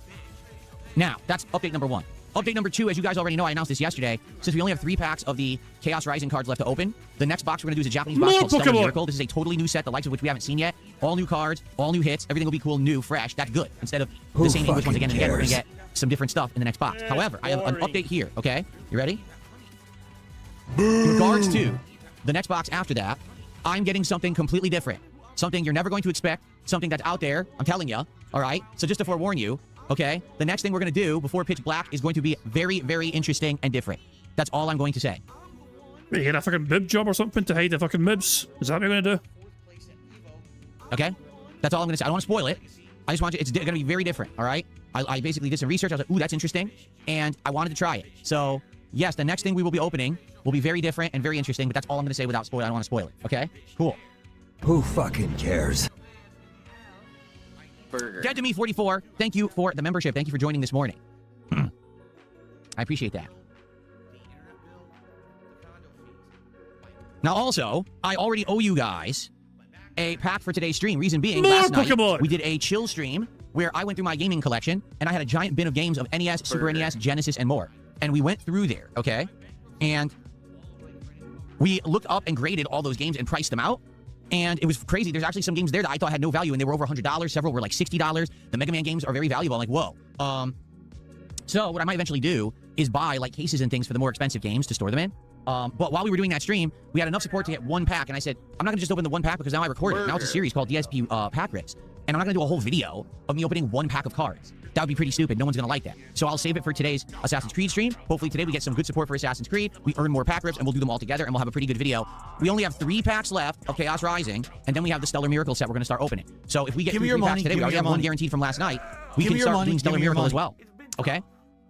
Now, that's update number 1. Update number 2, as you guys already know, I announced this yesterday. Since we only have 3 packs of the Chaos Rising cards left to open, the next box we're going to do is a Japanese box called Stellar Miracle. This is a totally new set, the likes of which we haven't seen yet. All new cards, all new hits. Everything will be cool, new, fresh. That's good. Instead of the same English ones again and again, we're going to get some different stuff in the next box. However, I have an update here, okay? You ready? In regards to the next box after that, I'm getting something completely different. Something you're never going to expect. Something that's out there. I'm telling you. All right? So just to forewarn you, okay? The next thing we're going to do before Pitch Black is going to be very, very interesting and different. That's all I'm going to say. You get a fucking boob job or something to hide the fucking boobs? Is that what you're going to do? Okay? That's all I'm going to say. I don't want to spoil it. I just want you, it's going to be very different, all right? I basically did some research. I was like, ooh, that's interesting. And I wanted to try it. So, yes, the next thing we will be opening will be very different and very interesting, but that's all I'm going to say without spoiling. I don't want to spoil it, okay? Cool. Who fucking cares? Dead to Me 44, thank you for the membership. Thank you for joining this morning. I appreciate that. Now, also, I already owe you guys a pack for today's stream. Reason being, last night, we did a chill stream where I went through my gaming collection, and I had a giant bin of games of NES, Super NES, Genesis, and more. And we went through there, okay? And we looked up and graded all those games and priced them out. And it was crazy. There's actually some games there that I thought had no value, and they were over $100. Several were like $60. The Mega Man games are very valuable. I'm like, whoa. So what I might eventually do is buy like cases and things for the more expensive games to store them in. But while we were doing that stream, we had enough support to get one pack, and I said, I'm not going to just open the one pack because now I recorded it. Now it's a series called DSP Pack Rips, and I'm not going to do a whole video of me opening one pack of cards. That would be pretty stupid. No one's going to like that. So I'll save it for today's Assassin's Creed stream. Hopefully today we get some good support for Assassin's Creed. We earn more pack rips, and we'll do them all together, and we'll have a pretty good video. We only have 3 packs left of Chaos Rising, and then we have the Stellar Miracle set we're going to start opening. So if we get 3 packs today, we already have one guaranteed from last night. We can start doing Stellar Miracle as well. Okay?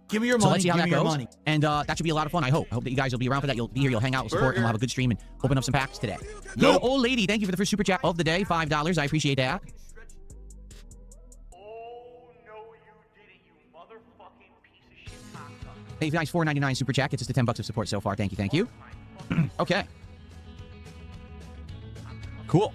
Give me your money. So let's see how that goes. Money. And that should be a lot of fun, I hope. I hope that you guys will be around for that. You'll be here, you'll hang out, with support, and we'll have a good stream and open up some packs today. Yo, old lady, thank you for the first super chat of the day. $5. I appreciate that. Hey, guys, $4.99 super chat gets us to $10 of support so far. Thank you, thank you. Okay. Cool.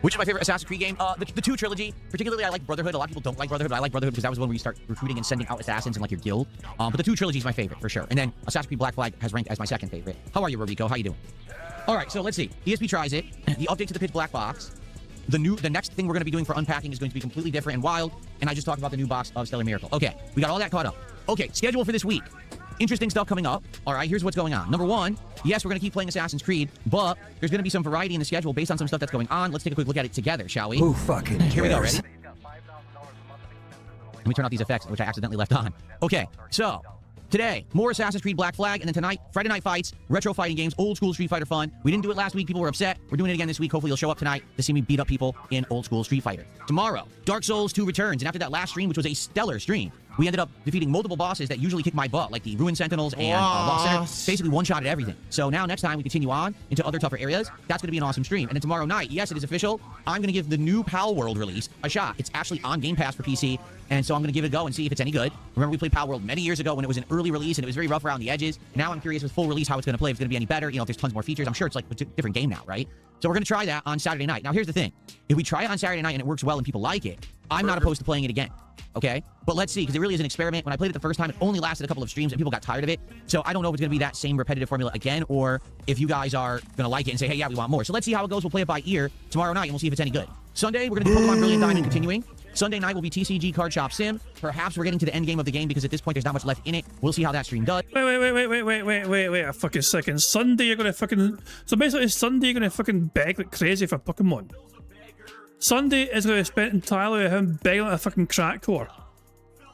Which is my favorite Assassin's Creed game? The 2 trilogy. Particularly, I like Brotherhood. A lot of people don't like Brotherhood, but I like Brotherhood because that was the one where you start recruiting and sending out assassins in like your guild. But the 2 trilogy is my favorite for sure. And then Assassin's Creed Black Flag has ranked as my second favorite. How are you, Robico? How you doing? All right, so let's see. DSP tries it. The update to the Pitch Black box. The next thing we're going to be doing for unpacking is going to be completely different and wild. And I just talked about the new box of Stellar Miracle. Okay, we got all that caught up. Okay, schedule for this week. Interesting stuff coming up. All right, here's what's going on. Number 1, yes, we're going to keep playing Assassin's Creed, but there's going to be some variety in the schedule based on some stuff that's going on. Let's take a quick look at it together, shall we? Who fucking cares? Here we go, ready? Let me turn off these effects, which I accidentally left on. Okay, so today, more Assassin's Creed Black Flag, and then tonight, Friday Night Fights, retro fighting games, old school Street Fighter fun. We didn't do it last week. People were upset. We're doing it again this week. Hopefully you'll show up tonight to see me beat up people in old school Street Fighter. Tomorrow, Dark Souls 2 returns, and after that last stream, which was a stellar stream, we ended up defeating multiple bosses that usually kick my butt, like the Ruin Sentinels and Lost Center. Basically one-shotted everything. So now next time we continue on into other tougher areas. That's going to be an awesome stream. And then tomorrow night, yes, it is official. I'm going to give the new Pal World release a shot. It's actually on Game Pass for PC, and so I'm going to give it a go and see if it's any good. Remember, we played Pal World many years ago when it was an early release, and it was very rough around the edges. Now I'm curious with full release how it's going to play. If it's going to be any better, you know, if there's tons more features. I'm sure it's like a different game now, right? So we're going to try that on Saturday night. Now, here's the thing. If we try it on Saturday night and it works well and people like it, I'm not opposed to playing it again. Okay? But let's see, because it really is an experiment. When I played it the first time, it only lasted a couple of streams and people got tired of it. So I don't know if it's going to be that same repetitive formula again, or if you guys are going to like it and say, hey, yeah, we want more. So let's see how it goes. We'll play it by ear tomorrow night, and we'll see if it's any good. Sunday, we're going to do Pokemon Brilliant Diamond continuing. Sunday night will be TCG Card Shop Sim. Perhaps we're getting to the end game of the game because at this point there's not much left in it. We'll see how that stream does. Wait a fucking second. Sunday you're gonna fucking... So basically Sunday you're gonna fucking beg like crazy for Pokemon. Sunday is gonna be spent entirely with him begging like a fucking crack whore.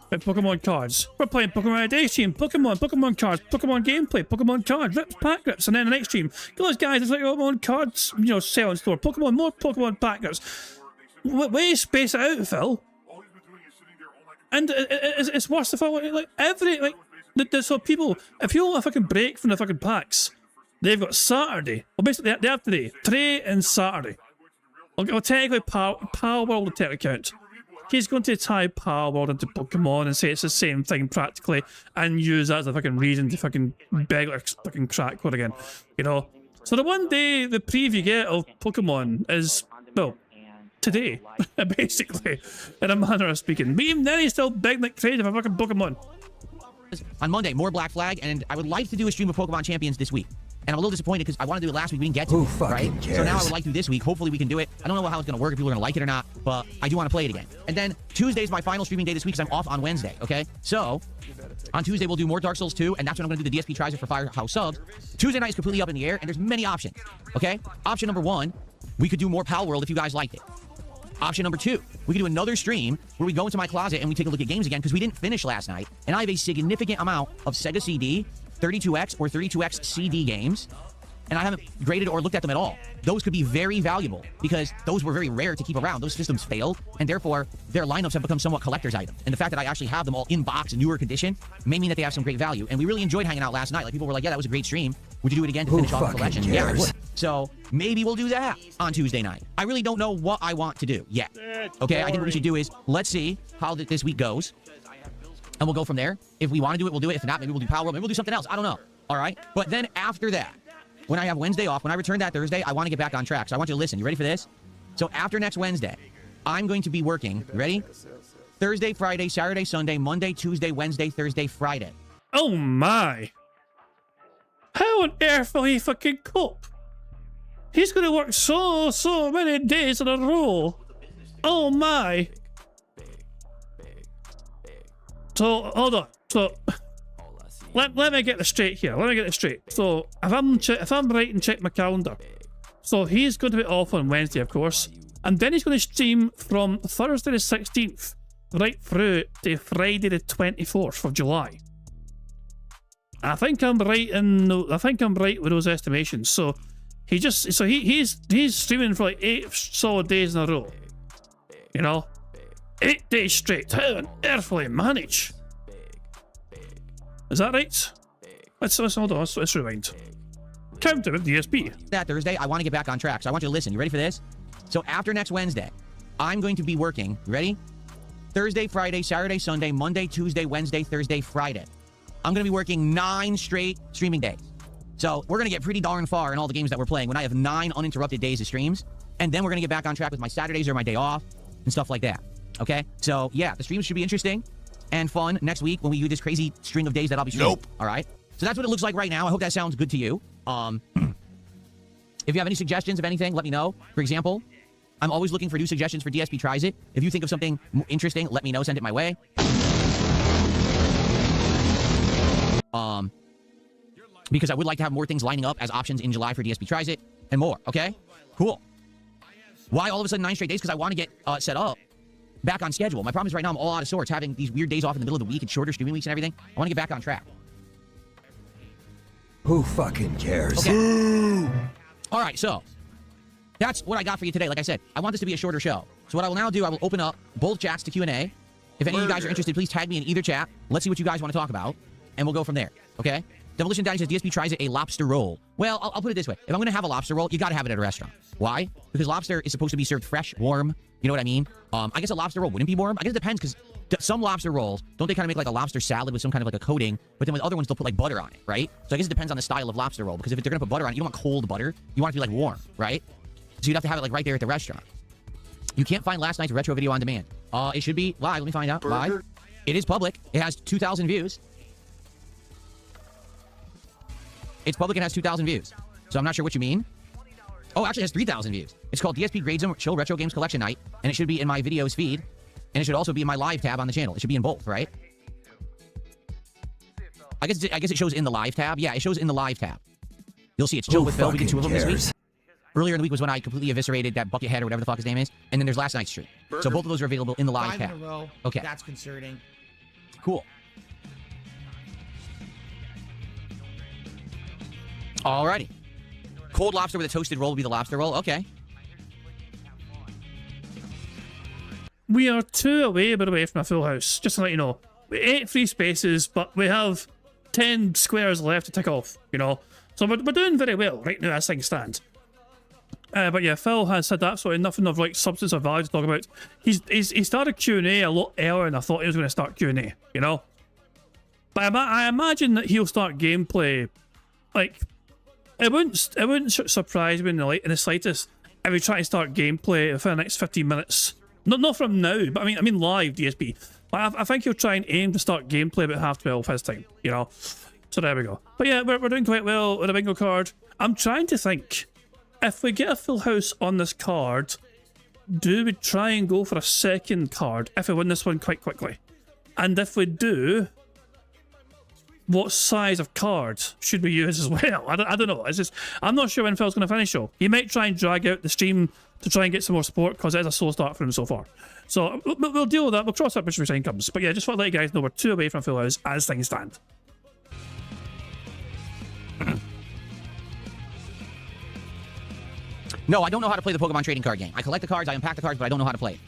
With Pokemon cards. We're playing Pokemon Day stream, Pokemon cards, Pokemon gameplay, Pokemon cards, rips, pack rips, and then the next stream. Those guys, it's like Pokemon cards, you know, sell in store. Pokemon, more Pokemon pack rips. Way space it out, Phil. And it's worse if so people, if you want a fucking break from the fucking packs, they've got Saturday. Well, basically they have today, today and Saturday. Well, technically Power World will technically count. He's going to tie Power World into Pokemon and say it's the same thing practically, and use that as a fucking reason to fucking beg like fucking crack code again, you know. So the one day the preview you get of Pokemon is, well, today, basically, in a manner of speaking. But even then, he's still begging like crazy for fucking Pokemon. On Monday, more Black Flag, and I would like to do a stream of Pokemon Champions this week. And I'm a little disappointed because I wanted to do it last week, we didn't get to it, right? Cares? So now I would like to this week. Hopefully we can do it. I don't know how it's going to work, if people are going to like it or not, but I do want to play it again. And then Tuesday's my final streaming day this week because I'm off on Wednesday, okay? So On Tuesday, we'll do more Dark Souls 2, and that's when I'm going to do the DSP tries it for Firehouse subs. Tuesday night is completely up in the air, and there's many options, okay? Option number 1, we could do more Pal World if you guys liked it. Option number 2, we could do another stream where we go into my closet and we take a look at games again because we didn't finish last night, and I have a significant amount of Sega CD, 32X or 32X CD games, and I haven't graded or looked at them at all. Those could be very valuable because those were very rare to keep around. Those systems failed, and therefore their lineups have become somewhat collector's items. And the fact that I actually have them all in box, newer condition, may mean that they have some great value. And we really enjoyed hanging out last night. Like, people were like, yeah, that was a great stream. Would you do it again to finish off the collection? Yeah, I would. So maybe we'll do that on Tuesday night. I really don't know what I want to do yet. Okay, I think what we should do is, let's see how this week goes, and we'll go from there. If we want to do it, we'll do it. If not, maybe we'll do Power World. Maybe we'll do something else. I don't know. All right? But then after that, when I have Wednesday off, when I return that Thursday, I want to get back on track. So I want you to listen. You ready for this? So after next Wednesday, I'm going to be working, ready? Thursday, Friday, Saturday, Sunday, Monday, Tuesday, Wednesday, Thursday, Friday. Oh my. How on earth will he fucking cope? He's going to work so many days in a row. Oh my. So, hold on. So, let me get this straight here. Let me get this straight. So, if I'm right and check my calendar, so he's going to be off on Wednesday, of course, and then he's going to stream from Thursday the 16th right through to Friday the 24th of July. I think I'm right with those estimations. So he's streaming for like 8 solid days in a row. You know, 8 days straight. How on earth will he manage? Is that right? Let's hold on. Let's rewind. Count it with DSP. That Thursday, I want to get back on track. So I want you to listen. You ready for this? So after next Wednesday, I'm going to be working. You ready? Thursday, Friday, Saturday, Sunday, Monday, Tuesday, Wednesday, Thursday, Friday. I'm going to be working 9 straight streaming days. So we're going to get pretty darn far in all the games that we're playing when I have 9 uninterrupted days of streams. And then we're going to get back on track with my Saturdays or my day off and stuff like that. Okay? So yeah, the streams should be interesting and fun next week when we do this crazy string of days that I'll be streaming. Nope. All right? So that's what it looks like right now. I hope that sounds good to you. If you have any suggestions of anything, let me know. For example, I'm always looking for new suggestions for DSP Tries It. If you think of something interesting, let me know. Send it my way. Because I would like to have more things lining up as options in July for DSP Tries It and more. Okay? Cool. Why all of a sudden 9 straight days? Because I want to get set up back on schedule. My problem is right now I'm all out of sorts, having these weird days off in the middle of the week and shorter streaming weeks and everything. I want to get back on track. Who fucking cares? Okay. All right, so that's what I got for you today. Like I said, I want this to be a shorter show. So what I will now do, I will open up both chats to Q&A. If any of you guys are interested, please tag me in either chat. Let's see what you guys want to talk about, and we'll go from there, okay? Demolition Daddy says, DSP Tries It a lobster roll. Well, I'll put it this way. If I'm going to have a lobster roll, you got to have it at a restaurant. Why? Because lobster is supposed to be served fresh, warm. You know what I mean? I guess a lobster roll wouldn't be warm. I guess it depends, because some lobster rolls, don't they kind of make like a lobster salad with some kind of like a coating, but then with other ones, they'll put like butter on it, right? So I guess it depends on the style of lobster roll, because if they're going to put butter on it, you don't want cold butter. You want it to be like warm, right? So you'd have to have it like right there at the restaurant. You can't find last night's retro video on demand. It should be live. Let me find out. Live. It is public. It has 2,000 views. It's public and has 2,000 views. So I'm not sure what you mean. Oh, actually it has 3,000 views. It's called DSP Grades Them Chill Retro Games Collection Night, and it should be in my videos feed, and it should also be in my live tab on the channel. It should be in both, right? I guess it shows in the live tab. Yeah, it shows in the live tab. You'll see it's Chill with Phil. We did 2 of them this week. Earlier in the week was when I completely eviscerated that Buckethead or whatever the fuck his name is, and then there's last night's stream. So both of those are available in the live 5 tab. in a row. Okay. That's concerning. Cool. Alrighty. Cold lobster with a toasted roll will be the lobster roll. Okay. We are 2 away, by the way, from a full house. Just to let you know. 8 free spaces, but we have 10 squares left to tick off, you know. So we're doing very well right now as things stand. But yeah, Phil has said absolutely nothing of like substance or value to talk about. He started Q&A a lot earlier than I thought he was going to start Q&A, you know. But I imagine that he'll start gameplay. Like, it wouldn't surprise me in the slightest if we try to start gameplay for the next 15 minutes. Not from now, but I mean live DSP. But I think he'll try and aim to start gameplay about 12:30 his time, you know. So there we go. But yeah, we're doing quite well with a bingo card. I'm trying to think, if we get a full house on this card, do we try and go for a second card if we win this one quite quickly? And if we do, what size of cards should we use as well. I don't know. It's just, I'm not sure when Phil's going to finish, though. He might try and drag out the stream to try and get some more support, because it's a slow start for him so far. So we'll deal with that. We'll cross that bridge when the time comes. But yeah, just want to let you guys know we're 2 away from full house as things stand. No, I don't know how to play the Pokemon trading card game. I collect the cards, I unpack the cards, but I don't know how to play it.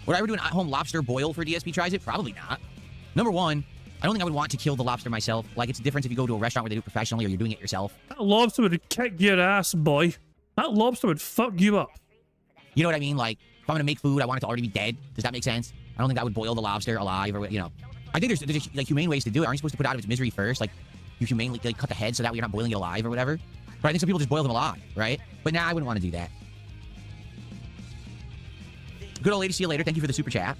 Would I ever do an at-home lobster boil for DSP tries it? Probably not. Number one, I don't think I would want to kill the lobster myself. Like, it's a difference if you go to a restaurant where they do it professionally or you're doing it yourself. That lobster would kick your ass, boy. That lobster would fuck you up. You know what I mean? Like, if I'm going to make food, I want it to already be dead. Does that make sense? I don't think I would boil the lobster alive or, you know. I think there's like humane ways to do it. Aren't you supposed to put it out of its misery first? Like, you humanely like, cut the head so that way you're not boiling it alive or whatever. But I think some people just boil them alive, right? But nah, I wouldn't want to do that. Good old lady, see you later. Thank you for the super chat.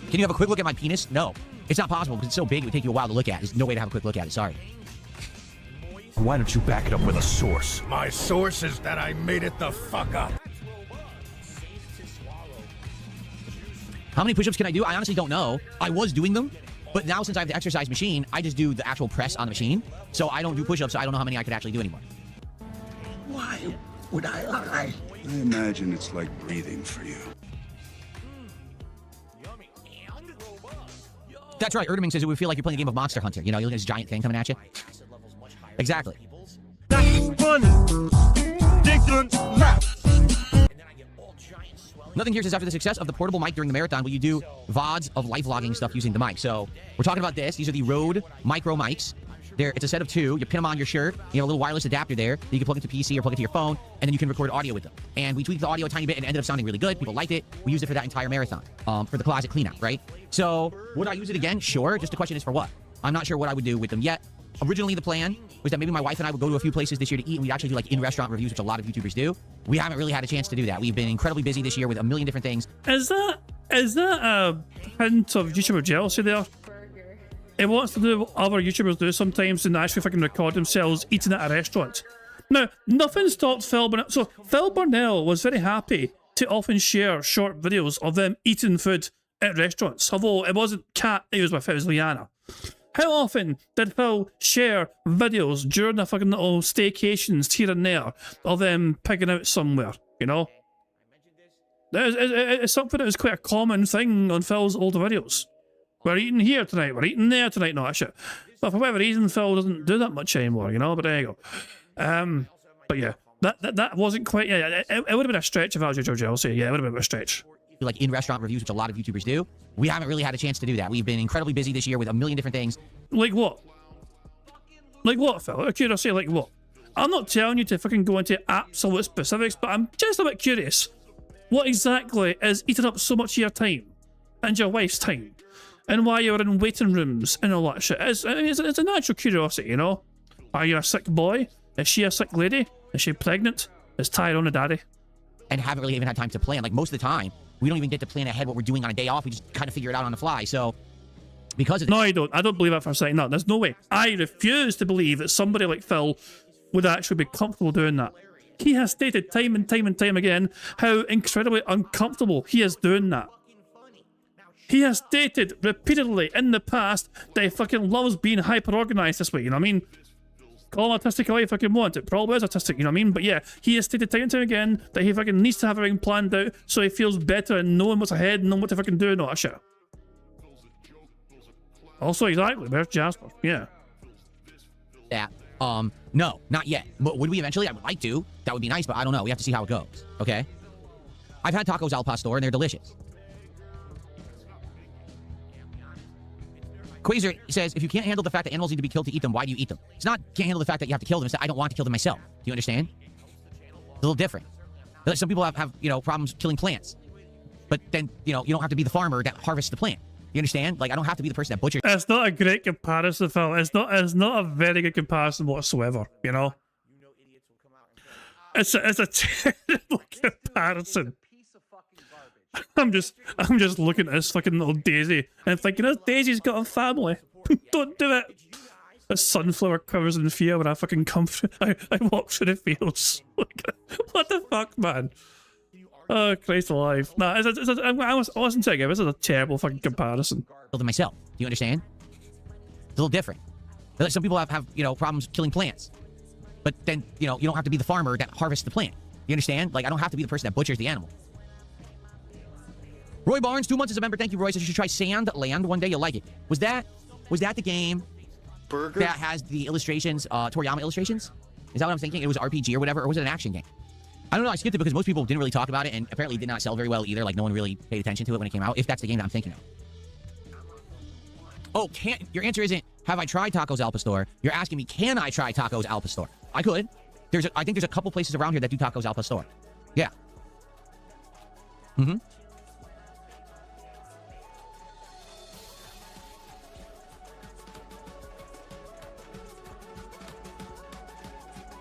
Can you have a quick look at my penis? No. It's not possible because it's so big it would take you a while to look at. There's no way to have a quick look at it. Sorry. Why don't you back it up with a source? My source is that I made it the fuck up. How many push-ups can I do? I honestly don't know. I was doing them, but now since I have the exercise machine, I just do the actual press on the machine. So I don't do push-ups, so I don't know how many I could actually do anymore. Why would I lie? I imagine it's like breathing for you. That's right. Erdeming says it would feel like you're playing a game of Monster Hunter. You know, you look at this giant thing coming at you. Exactly. Nothing here says after the success of the portable mic during the marathon, will you do VODs of life vlogging stuff using the mic? So we're talking about this. These are the Rode micro mics. It's a set of 2. You pin them on your shirt. You have a little wireless adapter there that you can plug into PC or plug into your phone, and then you can record audio with them. And we tweaked the audio a tiny bit and it ended up sounding really good. People liked it. We used it for that entire marathon, for the closet cleanout, right? So would I use it again? Sure. Just the question is for what? I'm not sure what I would do with them yet. Originally, the plan was that maybe my wife and I would go to a few places this year to eat, and we'd actually do like in-restaurant reviews, which a lot of YouTubers do. We haven't really had a chance to do that. We've been incredibly busy this year with a million different things. Is that a hint of YouTuber jealousy there? It wants to do what other YouTubers do sometimes and actually fucking record themselves eating at a restaurant. Now, nothing stopped Phil Burnell. So Phil Burnell was very happy to often share short videos of them eating food at restaurants. Although it wasn't Kat he was with, it was Liana. How often did Phil share videos during the fucking little staycations here and there of them pigging out somewhere, you know? It's something that was quite a common thing on Phil's older videos. We're eating here tonight, we're eating there tonight, no that shit. But for whatever reason, Phil doesn't do that much anymore, you know, but there you go. But yeah, that wasn't quite, yeah, it would have been a stretch if I was your jealousy, yeah, it would have been a stretch. Like in-restaurant reviews, which a lot of YouTubers do. We haven't really had a chance to do that. We've been incredibly busy this year with a million different things. Like what? Like what, Phil? I'm curious, say like what? I'm not telling you to fucking go into absolute specifics, but I'm just a bit curious. What exactly is eating up so much of your time and your wife's time? And why you're in waiting rooms and all that shit. It's a natural curiosity, you know? Are you a sick boy? Is she a sick lady? Is she pregnant? Is Tyrone a daddy? And haven't really even had time to plan. Like most of the time, we don't even get to plan ahead what we're doing on a day off. We just kind of figure it out on the fly. So, because of this... No, I don't. I don't believe that for a second. No, there's no way. I refuse to believe that somebody like Phil would actually be comfortable doing that. He has stated time and time and time again how incredibly uncomfortable he is doing that. He has stated repeatedly in the past that he fucking loves being hyper-organized this way, you know what I mean? Call him autistic all you fucking want. It probably is autistic, you know what I mean? But yeah, he has stated time and time again that he fucking needs to have everything planned out so he feels better and knowing what's ahead and knowing what to fucking do and all that shit. Also, exactly, where's Jasper? Yeah. That, no, not yet. But would we eventually? I would like to. That would be nice, but I don't know. We have to see how it goes, okay? I've had tacos al pastor and they're delicious. Quasar says, if you can't handle the fact that animals need to be killed to eat them, why do you eat them? It's not can't handle the fact that you have to kill them. It's that I don't want to kill them myself. Do you understand? It's a little different. Some people have you know, problems killing plants. But then, you know, you don't have to be the farmer that harvests the plant. You understand? Like, I don't have to be the person that butchers. It's not a great comparison, Phil. It's not a very good comparison whatsoever, you know? It's a terrible comparison. I'm just looking at this fucking little Daisy and thinking, this Daisy's got a family. Don't do it. A sunflower quivers in fear when I fucking come through. I walk through the fields. What the fuck, man? Oh, Christ alive. No, I wasn't saying it. This is a terrible fucking comparison. Than myself. Do you understand? It's a little different. Like some people have you know, problems killing plants. But then, you know, you don't have to be the farmer that harvests the plant. You understand? Like, I don't have to be the person that butchers the animal. Roy Barnes, 2 months as a member. Thank you, Roy. Says you should try Sandland one day. You'll like it. Was that the game that has the illustrations, Toriyama illustrations? Is that what I'm thinking? It was RPG or whatever, or was it an action game? I don't know. I skipped it because most people didn't really talk about it, and apparently did not sell very well either. Like, no one really paid attention to it when it came out, if that's the game that I'm thinking of. Oh, your answer isn't, have I tried Tacos Al Pastor? You're asking me, can I try Tacos Al Pastor? I could. I think there's a couple places around here that do Tacos Al Pastor. Yeah. Mm-hmm.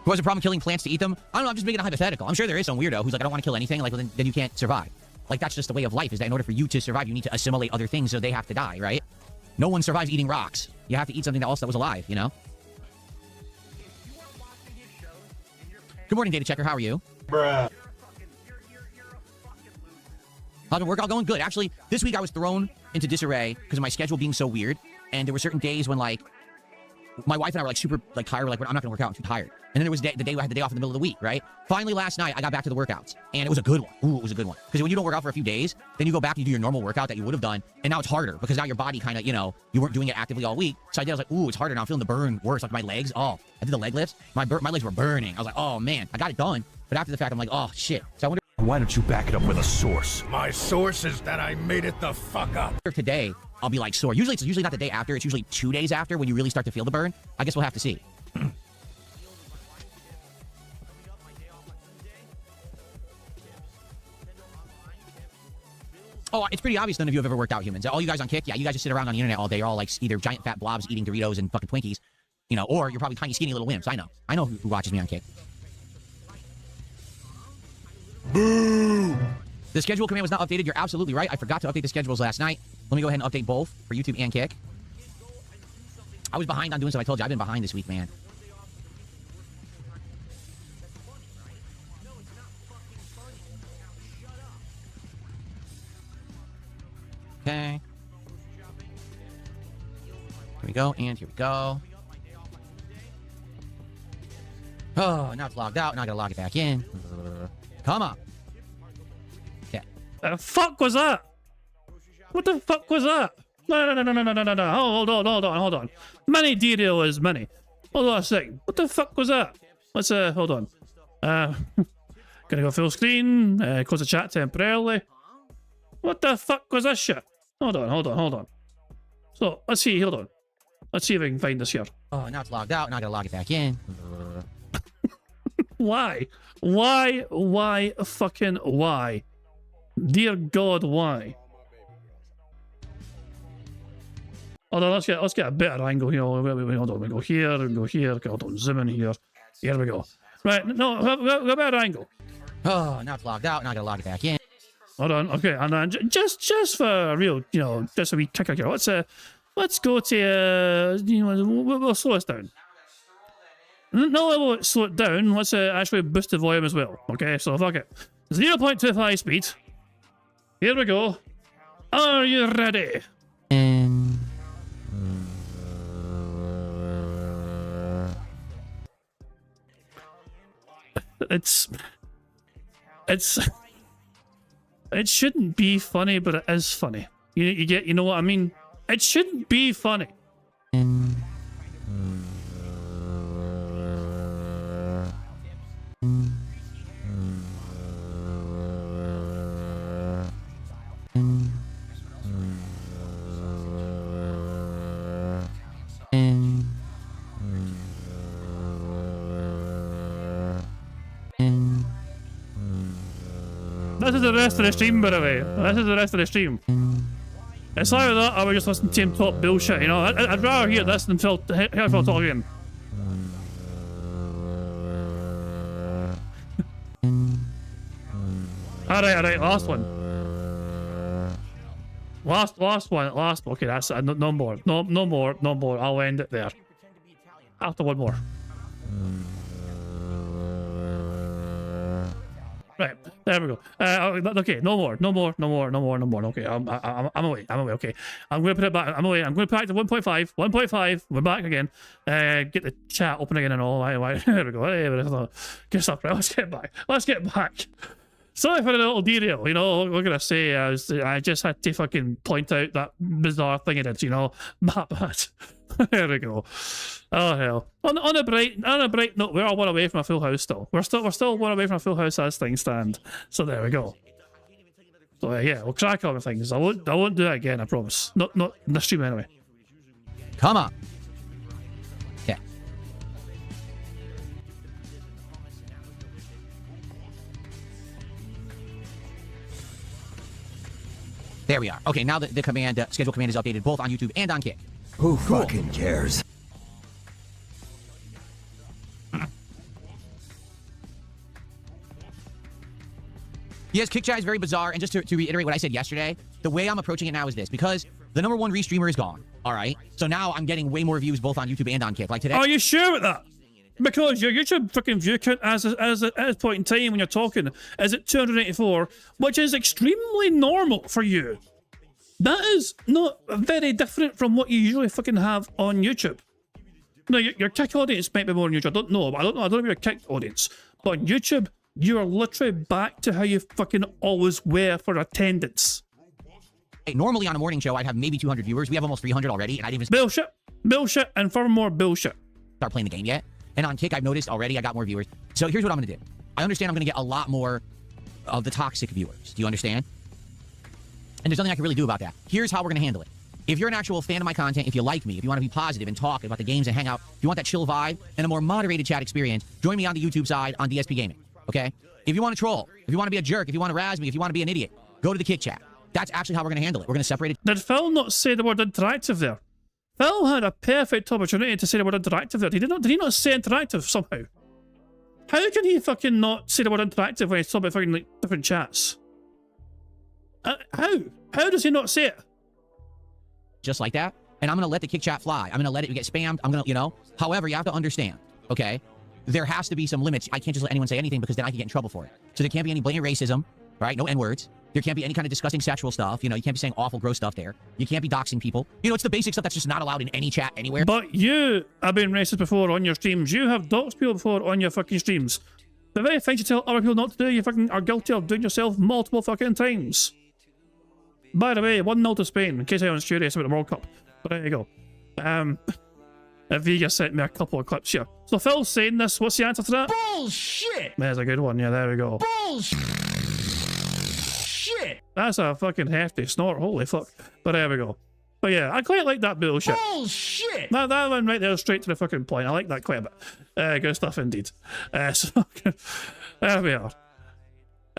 Who has a problem killing plants to eat them? I don't know, I'm just making a hypothetical. I'm sure there is some weirdo who's like, I don't want to kill anything. Like, well, then you can't survive. Like, that's just the way of life, is that in order for you to survive, you need to assimilate other things, so they have to die, right? No one survives eating rocks. You have to eat something else that was alive, you know? Good morning, Data Checker. How are you? Bruh. How's the workout going? Good. Actually, this week I was thrown into disarray because of my schedule being so weird. And there were certain days when, like, my wife and I were, like, super, like, tired. We're like, I'm not going to work out. I'm too tired. And then there was the day I had the day off in the middle of the week, right? Finally, last night, I got back to the workouts. And it was a good one. Ooh, it was a good one. Because when you don't work out for a few days, then you go back and you do your normal workout that you would have done. And now it's harder because now your body kind of, you know, you weren't doing it actively all week. So I was like, ooh, it's harder. Now I'm feeling the burn worse. Like my legs. Oh, I did the leg lifts. My legs were burning. I was like, oh, man, I got it done. But after the fact, I'm like, oh, shit. So I wonder. Why don't you back it up with a source? My source is that I made it the fuck up. Today, I'll be like sore. Usually, it's usually not the day after. It's usually 2 days after when you really start to feel the burn. I guess we'll have to see. Oh, it's pretty obvious none of you have ever worked out, humans. All you guys on Kick, yeah, you guys just sit around on the internet all day. You're all like either giant fat blobs eating Doritos and fucking Twinkies, you know, or you're probably tiny, skinny little wimps. I know. I know who watches me on Kick. Boo! The schedule command was not updated. You're absolutely right. I forgot to update the schedules last night. Let me go ahead and update both for YouTube and Kick. I was behind on doing stuff. I told you I've been behind this week, man. Okay. Here we go, and here we go. Oh, now it's logged out. Now I gotta log it back in. Come on. Okay. The fuck was that? What the fuck was that? No. Hold on. Mini derail is mini. Hold on a second. What the fuck was that? Let's hold on. Gonna go full screen. Close the chat temporarily. What the fuck was this shit? Hold on. So let's see. Hold on. Let's see if I can find this here. Oh, now it's logged out. Now I gotta log it back in. Why? Why? Fucking why? Dear God, why? Hold on, let's get a better angle here. Hold on, we go here, Okay, hold on, zoom in here. Here we go. Right, no, a better angle. Oh, now it's logged out. Now I gotta log it back in. Hold on, okay, and then just for a real, you know, just a wee kicker here. Let's go to we'll slow this down. No, we won't slow it down. Let's actually boost the volume as well. Okay, so fuck it. 0.25 speed. Here we go. Are you ready? It shouldn't be funny, but it is funny. You know what I mean? It shouldn't be funny. This is the rest of the stream, by the way. This is the rest of the stream. It's either that or we just listen to him talk bullshit, you know? I'd rather hear this than hear Phil talk again. Alright, last one. Last one. Okay, that's no more. No more. I'll end it there. After one more. Right, there we go. Okay, no more. Okay, I'm away. Okay, I'm going to put it back. I'm away. I'm going to put it to 1.5. 1.5. We're back again. Get the chat open again and all. There we go. Good stuff. Right, let's get back. Sorry for a little derail, you know, what can I say? I just had to fucking point out that bizarre thing it is, you know. But there we go. Oh hell. On a bright note, we're all one away from a full house still. We're still one away from a full house as things stand. So there we go. So yeah, we'll crack on with things. I won't do that again, I promise. Not in the stream anyway. Come on. Yeah. There we are. Okay, now the command, schedule command is updated both on YouTube and on Kick. Who fucking cares? Yes, Kick Chat is very bizarre, and just to reiterate what I said yesterday, the way I'm approaching it now is this, because the #1 restreamer is gone, alright? So now I'm getting way more views both on YouTube and on Kick. Like today. Are you sure with that? Because your YouTube fucking view count at this point in time when you're talking is at 284, which is extremely normal for you. That is not very different from what you usually fucking have on YouTube. No, your Kick audience might be more on YouTube. I don't know about your Kick audience. But on YouTube, you are literally back to how you fucking always were for attendance. Hey, normally on a morning show, I'd have maybe 200 viewers. We have almost 300 already, and I'd even... Bullshit, and furthermore bullshit. Start playing the game yet. And on Kick, I've noticed already I got more viewers. So here's what I'm going to do. I understand I'm going to get a lot more of the toxic viewers. Do you understand? And there's nothing I can really do about that. Here's how we're going to handle it. If you're an actual fan of my content, if you like me, if you want to be positive and talk about the games and hang out, if you want that chill vibe and a more moderated chat experience, join me on the YouTube side on DSP Gaming, okay? If you want to troll, if you want to be a jerk, if you want to razz me, if you want to be an idiot, go to the Kick Chat. That's actually how we're going to handle it. We're going to separate it. Did Phil not say the word interactive there? Phil had a perfect opportunity to say the word interactive there. Did he not say interactive somehow? How can he fucking not say the word interactive when he's talking about fucking like different chats? How does he not say it? Just like that. And I'm going to let the Kick Chat fly. I'm going to let it get spammed. I'm going to, you know. However, you have to understand, okay? There has to be some limits. I can't just let anyone say anything because then I can get in trouble for it. So there can't be any blatant racism, right? No N-words. There can't be any kind of disgusting sexual stuff. You know, you can't be saying awful, gross stuff there. You can't be doxing people. You know, it's the basic stuff that's just not allowed in any chat anywhere. But you have been racist before on your streams. You have doxed people before on your fucking streams. The very things you tell other people not to do, you fucking are guilty of doing yourself multiple fucking times. By the way, 1-0 to Spain, in case anyone's curious about the World Cup. But there you go. Vega sent me a couple of clips here. So Phil's saying this, what's the answer to that? Bullshit! There's a good one, yeah, there we go. Bullshit! That's a fucking hefty snort, holy fuck. But there we go. But yeah, I quite like that bullshit. Bullshit! That one right there, straight to the fucking point. I like that quite a bit. Good stuff indeed. So, there we are.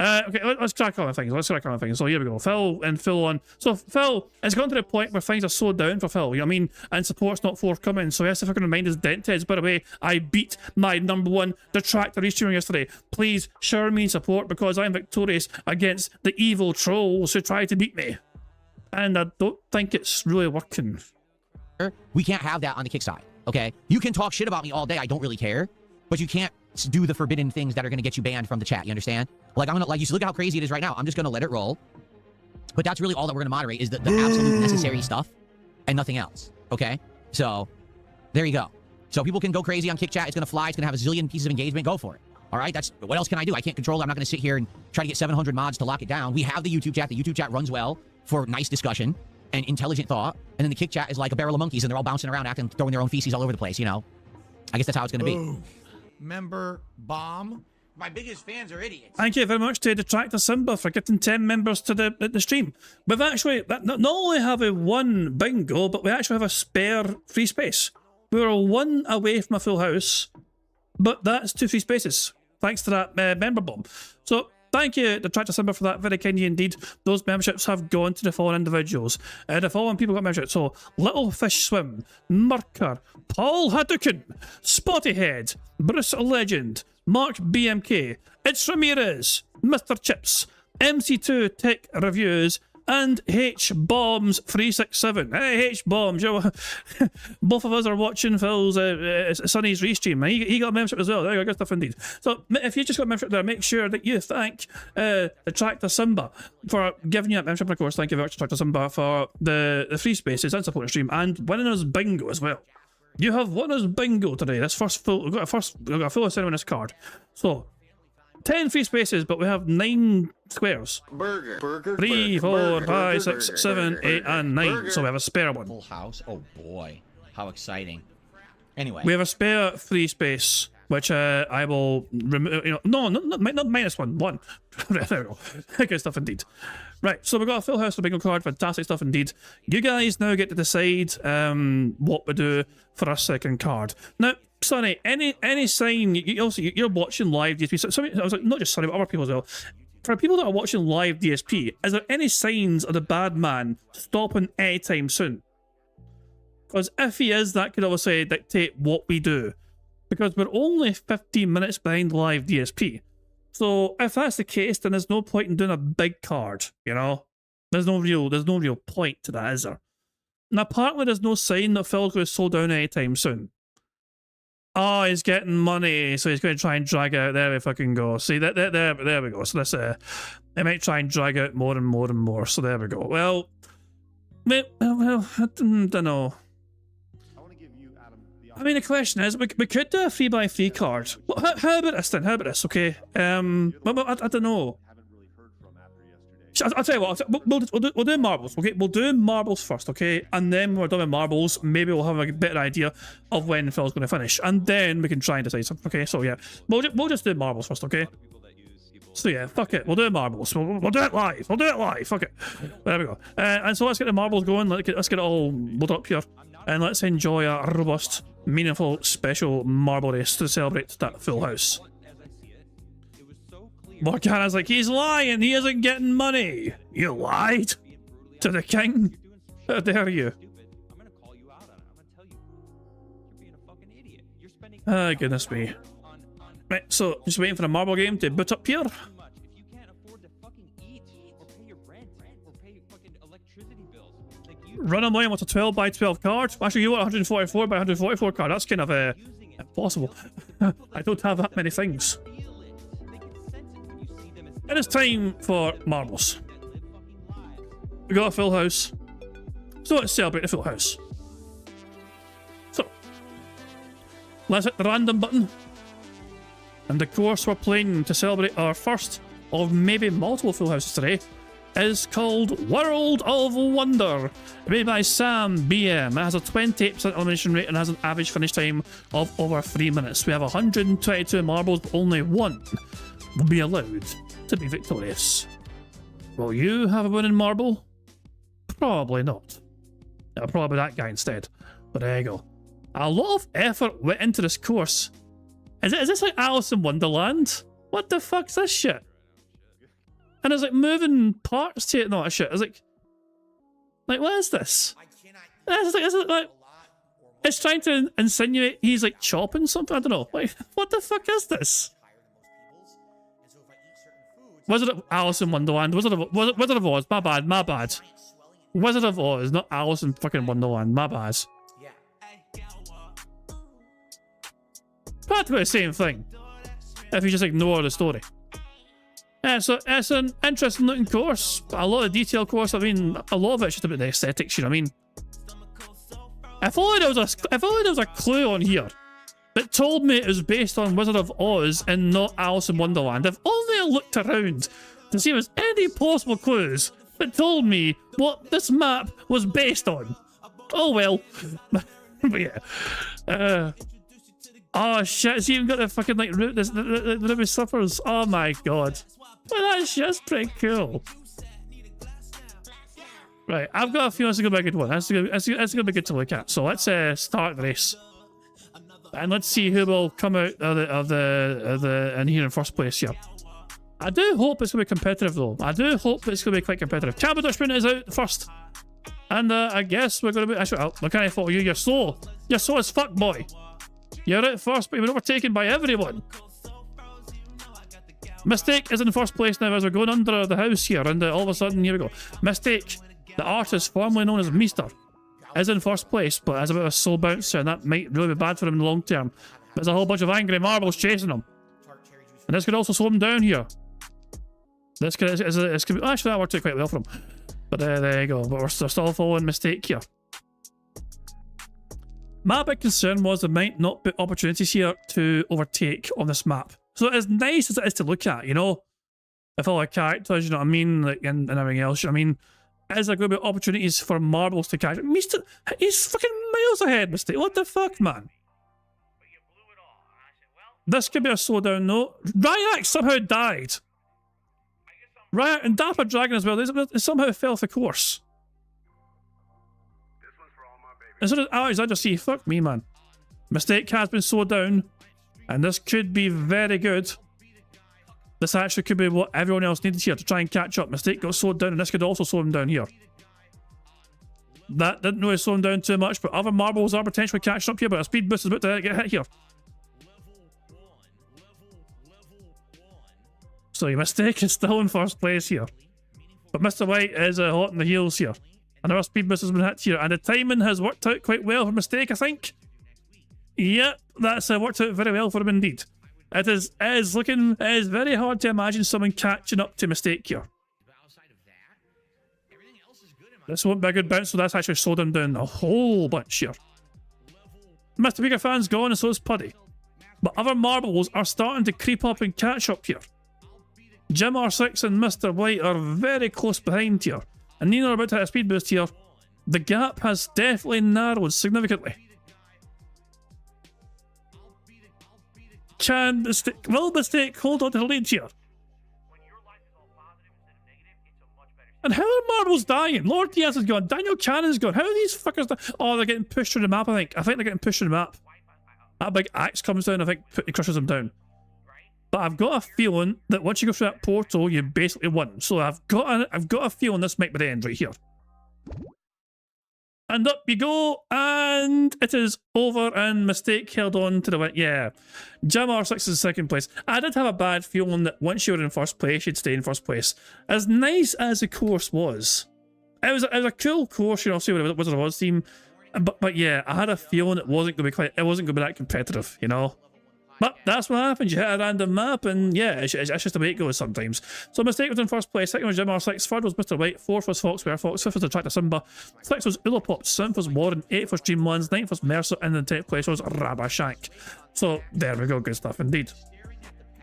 Okay, let's crack on with things. So here we go. Phil and Phil on. So Phil, it's gone to the point where things are slowed down for Phil, you know what I mean? And support's not forthcoming, so he has to fucking remind his dent heads. By the way, I beat my #1 detractor restreamer yesterday. Please shower me in support because I'm victorious against the evil trolls who try to beat me. And I don't think it's really working. We can't have that on the Kick side, okay? You can talk shit about me all day, I don't really care. But you can't do the forbidden things that are going to get you banned from the chat, you understand? Like, I'm going to, like, you should look at how crazy it is right now. I'm just going to let it roll. But that's really all that we're going to moderate is the absolute necessary stuff and nothing else, okay? So, there you go. So people can go crazy on Kick Chat. It's going to fly. It's going to have a zillion pieces of engagement. Go for it. All right? That's, what else can I do? I can't control it. I'm not going to sit here and try to get 700 mods to lock it down. We have the YouTube chat. The YouTube chat runs well for nice discussion and intelligent thought. And then the Kick Chat is like a barrel of monkeys and they're all bouncing around, acting, throwing their own feces all over the place, you know? I guess that's how it's going to be. Member bomb. My biggest fans are idiots. Thank you very much to Detractor Simba for getting 10 members to the stream. We've actually, not only have we one bingo, but we actually have a spare free space. We were one away from a full house, but that's 2 free spaces. Thanks to that member bomb. So thank you, Detractor Simba, for that. Very kindly indeed. Those memberships have gone to the following individuals. The following people got memberships. So Little Fish Swim, Murker, Paul Hadouken, Spottyhead, Bruce Legend, Mark BMK, It's Ramirez, Mr. Chips, MC2 Tech Reviews, and H Bombs 367. Hey H Bombs, both of us are watching Phil's Sonny's restream. He got a membership as well. There you go, good stuff indeed. So if you just got a membership there, make sure that you thank the Tractor Simba for giving you that membership. And of course, thank you very much to Tractor Simba for the free spaces and supporting stream and winning us bingo as well. You have won us bingo today. This first full, we've got a full ceremony card. So 10 free spaces, but we have 9 squares. Burger. 3, 4, 5, 6, 7, 8, and 9. So we have a spare one. Full house. Oh boy, how exciting! Anyway, we have a spare free space, which I will remove. You know, not minus one. There we go. Good stuff indeed. Right, so we've got a full house of bingo card. Fantastic stuff indeed. You guys now get to decide what we do for our second card. Now, Sonny, any sign? You're watching live DSP. So I was like, not just Sonny, but other people as well. For people that are watching live DSP, is there any signs of the bad man stopping anytime soon? Because if he is, that could obviously dictate what we do. Because we're only 15 minutes behind live DSP. So if that's the case, then there's no point in doing a big card, you know? There's no real point to that, is there? And apparently there's no sign that Phil's going to slow down anytime soon. Oh, he's getting money, so he's going to try and drag out. There we fucking go. See, there we go. So this, they might try and drag out more and more and more. So there we go. Well, I don't know. I mean, the question is, we could do a 3x3 card. Well, how about this then? How about this, okay? I don't know. I'll tell you what, we'll do marbles, okay? We'll do marbles first, okay? And then when we're done with marbles, maybe we'll have a better idea of when Phil's going to finish. And then we can try and decide something, okay? So yeah, we'll just do marbles first, okay? So yeah, fuck it, we'll do marbles. We'll do it live. We'll do it live, fuck it. There we go. And so let's get the marbles going. Let's get it all loaded up here. And let's enjoy a robust, meaningful, special marble race to celebrate that full house. Morgana's like, he's lying, he isn't getting money. You lied to the king? How dare you? Ah, goodness me. Right, so just waiting for the marble game to boot up here. Run a million with a 12x12 card. Actually, you want 144x144 card. That's kind of impossible. I don't have that many things. It is time for marbles. We got a full house. So let's celebrate the full house. So, let's hit the random button. And the course we're playing to celebrate our first of maybe multiple full houses today is called World of Wonder, made by Sam BM. It has a 28% elimination rate and has an average finish time of over 3 minutes. We have 122 marbles, but only one will be allowed to be victorious. Will you have a winning marble? Probably not. It'll probably be that guy instead. But there you go. A lot of effort went into this course. Is this like Alice in Wonderland? What the fuck's this shit? And there's like moving parts to it and all that shit. It's like what is this? It's trying to insinuate he's like chopping something. I don't know. Like, what the fuck is this? Wizard of Alice in Wonderland. Wizard of Oz. My bad. Wizard of Oz, not Alice in fucking Wonderland. My bad. Practically the same thing, if you just ignore the story. So it's an interesting looking course, but a lot of detail course. I mean, a lot of it's just about the aesthetics, you know what I mean? If only there was a clue on here that told me it was based on Wizard of Oz and not Alice in Wonderland. If only I looked around to see if there's any possible clues that told me what this map was based on. Oh well. But yeah. Oh shit, it's even got the fucking like the ruby slippers. Oh my god. Well, that's pretty cool. Right, I've got a feeling it's gonna be a good one. That's gonna be good to look at. So let's start the race. And let's see who will come out in here in first place here. I do hope it's gonna be competitive though. I do hope it's gonna be quite competitive. Champion Dutchman is out first. And I guess we're gonna be actually look at you, you're slow. You're slow as fuck, boy. You're out first, but you've been overtaken by everyone. Mistake is in first place now as we're going under the house here, and all of a sudden, here we go. Mistake, the artist formerly known as Meester, is in first place, but has a bit of a slow bouncer, and that might really be bad for him in the long term. There's a whole bunch of angry marbles chasing him. And this could also slow him down here. This could be, actually, that worked out quite well for him. But there you go. But we're still following Mistake here. My big concern was there might not be opportunities here to overtake on this map. So as nice as it is to look at, you know, with all the characters, you know what I mean, like, and everything else, you know what I mean, is there going to be opportunities for marbles to catch? He's fucking miles ahead, Mistake. What the fuck, man? This could be a slowdown, no? Ryak somehow died. Ryak and Dapper Dragon as well. They somehow fell off the course. And so does Alexander C. Fuck me, man. Mistake has been slowed down. And this could be very good. This actually could be what everyone else needed here to try and catch up. Mistake got slowed down, and this could also slow him down here. That didn't really slow him down too much, but other marbles are potentially catching up here, but a speed boost is about to get hit here. So your Mistake is still in first place here. But Mr. White is hot in the heels here. Another speed boost has been hit here, and the timing has worked out quite well for Mistake, I think. Yep, that's worked out very well for him indeed. It is very hard to imagine someone catching up to Mistake here. This won't be a good bounce, so that's actually slowed him down a whole bunch here. Mr. Bigger Fan's gone, and so is Puddy. But other marbles are starting to creep up and catch up here. Jim R6 and Mr. White are very close behind here, and neither are about to hit a speed boost here. The gap has definitely narrowed significantly. Will Mistake hold on to the lead here? And how are marbles dying? Lord Diaz is gone. Daniel Cannon's gone. How are these fuckers dying? Oh, they're getting pushed through the map, I think. I think they're getting pushed through the map. That big axe comes down, I think it crushes them down. But I've got a feeling that once you go through that portal, you basically won. So I've got a feeling this might be the end right here. And up you go, and it is over, and Mistake held on to the win. Yeah, Jim R6 is in second place. I did have a bad feeling that once you were in first place, you'd stay in first place. As nice as the course was, it was a cool course, you know, see what it was on the team. But yeah, I had a feeling it wasn't going to be that competitive, you know. But that's what happens. You hit a random map, and yeah, it's just the way it goes sometimes. So Mistake was in first place. Second was Jim R6. Third was Mr. White. Fourth was Foxware Fox. Fifth was the Tractor Simba. Sixth was Ulapop. Seventh was Warren. Eighth was Dreamlands. Ninth was Mercer. And then 10th place was Rabashank. So there we go. Good stuff indeed.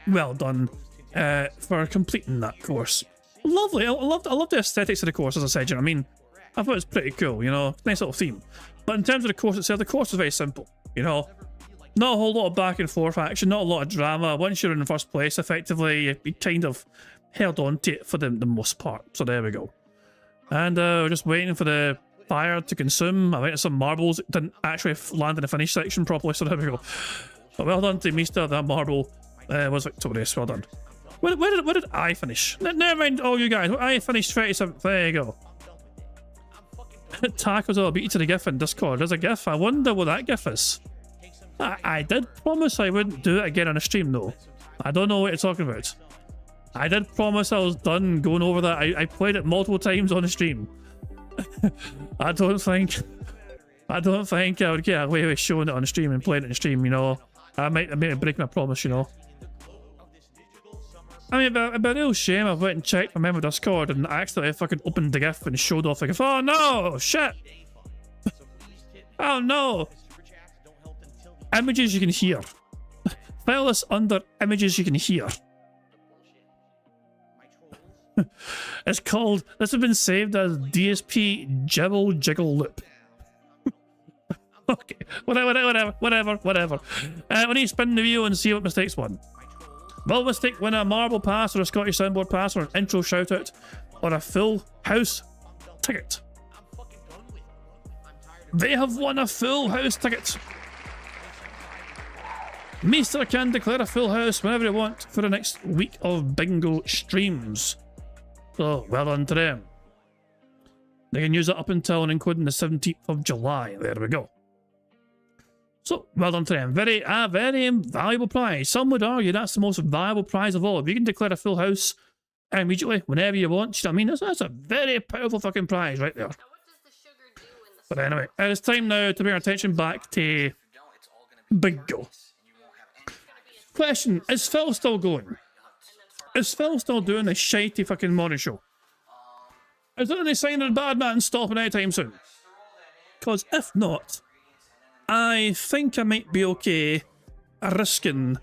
Well done for completing that course. Lovely. I loved the aesthetics of the course, as I said. You know what I mean? I thought it was pretty cool. You know, nice little theme. But in terms of the course itself, the course was very simple. You know. Not a whole lot of back and forth action, not a lot of drama. Once you're in first place, effectively, you kind of held on to it for the most part. So there we go. And we're just waiting for the fire to consume. I think some marbles didn't actually land in the finish section properly, so there we go. But well done to Meester, that marble was victorious, well done. Where did I finish? Never mind all you guys, I finished 37th, there you go. Tacos all beat you to the GIF in Discord. There's a GIF, I wonder what that GIF is. I did promise I wouldn't do it again on a stream though. I don't know what you're talking about. I did promise I was done going over that. I played it multiple times on the stream. I don't think I would get away with showing it on the stream and playing it on the stream, you know. I might break my promise, you know. I mean, it'd be a real shame I went and checked my member Discord and accidentally fucking opened the GIF and showed off the GIF. Oh no! Shit! Oh no! Images you can hear. File this under images you can hear. It's called, this has been saved as DSP Jibble Jiggle Loop. Okay, whatever. We need to spin the wheel and see what Mistakes won. Will Mistake win a marble pass or a Scottish soundboard pass or an intro shout out or a full house ticket? They have won a full house ticket. Meester can declare a full house whenever they want for the next week of bingo streams. So, well done to them. They can use it up until and including the 17th of July. There we go. So, well done to them. Very valuable prize. Some would argue that's the most valuable prize of all. If you can declare a full house immediately, whenever you want, you know what I mean? That's a very powerful fucking prize right there. But anyway, it's time now to bring our attention back to Bingo. Question, is Phil still going? Is Phil still doing a shitey fucking morning show? Is there any sign of the bad man stopping anytime soon? Because if not, I think I might be okay risking...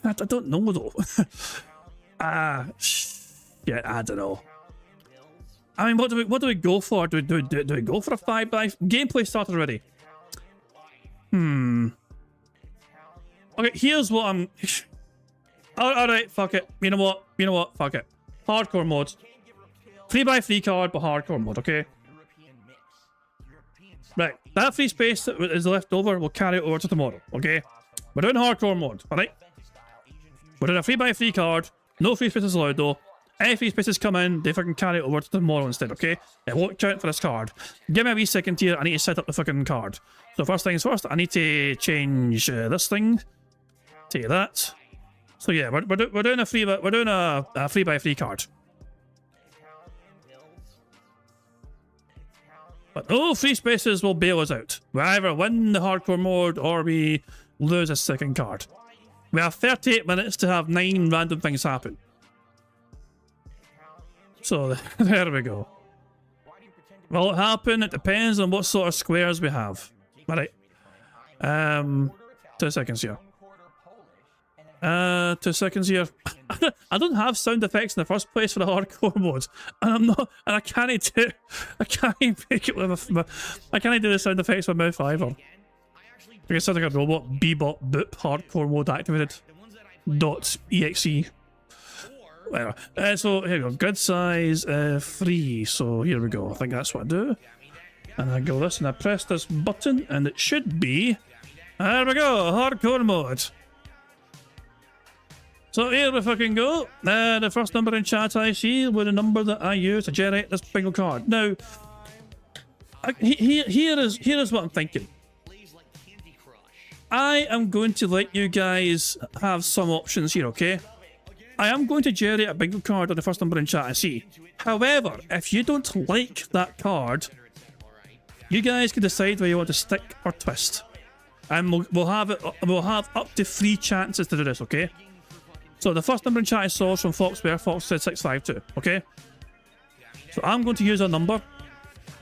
I don't know though. Yeah, I don't know. I mean, what do we go for? Do we go for a 5x? Gameplay started already. Okay, here's what I'm... Alright, fuck it. You know what? Fuck it. Hardcore mode. 3x3 card, but hardcore mode, okay? Right, that free space that is left over, we'll carry it over to tomorrow, okay? We're doing hardcore mode, alright? We're doing a 3x3 card. No free spaces allowed though. Any free spaces come in, they fucking carry it over to tomorrow instead, okay? It won't count for this card. Give me a wee second here, I need to set up the fucking card. So first things first, I need to change this thing to that. So yeah, we're doing a 3x3 card. But no free spaces will bail us out. We either win the hardcore mode or we lose a second card. We have 38 minutes to have 9 random things happen. So there we go. Will it happen? It depends on what sort of squares we have. Alright. 2 seconds here. 2 seconds here. I don't have sound effects in the first place for the hardcore mode, and I can't make it with I can't do the sound effects with my mouth either. I guess sound like a robot. Bebop boop hardcore mode activated. .exe. Well, so here we go. Grid size 3. So here we go. I think that's what I do. And I go this, and I press this button, and it should be. There we go. Hardcore mode. So here we fucking go. The first number in chat I see with the number that I use to generate this bingo card. Now, here is what I'm thinking. I am going to let you guys have some options here, okay? I am going to generate a bingo card on the first number in chat I see. However, if you don't like that card, you guys can decide whether you want to stick or twist. And we'll have up to 3 chances to do this, okay? So the first number in chat I saw was from Foxware. Fox said 652, okay? So I'm going to use a number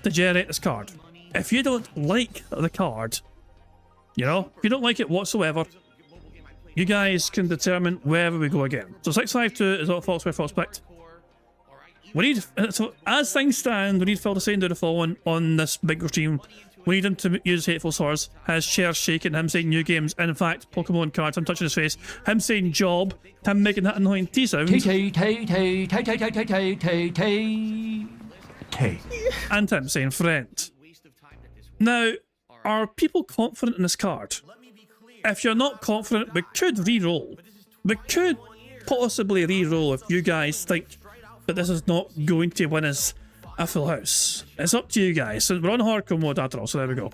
to generate this card. If you don't like the card, you know, if you don't like it whatsoever, you guys can determine wherever we go again. So 652 is what Foxware Fox picked. We need, so as things stand, we need Phil to say and do the following on this bingo stream. We need him to use hateful slurs, his chair shaking, him saying new games, and in fact, Pokemon cards, him touching his face, him saying job, him making that annoying T sound. And him saying friend. Now, are people confident in this card? If you're not confident, we could re-roll. We could possibly re-roll if you guys think that this is not going to win us a full house. It's up to you guys. So we're on hardcore mode after all, so there we go.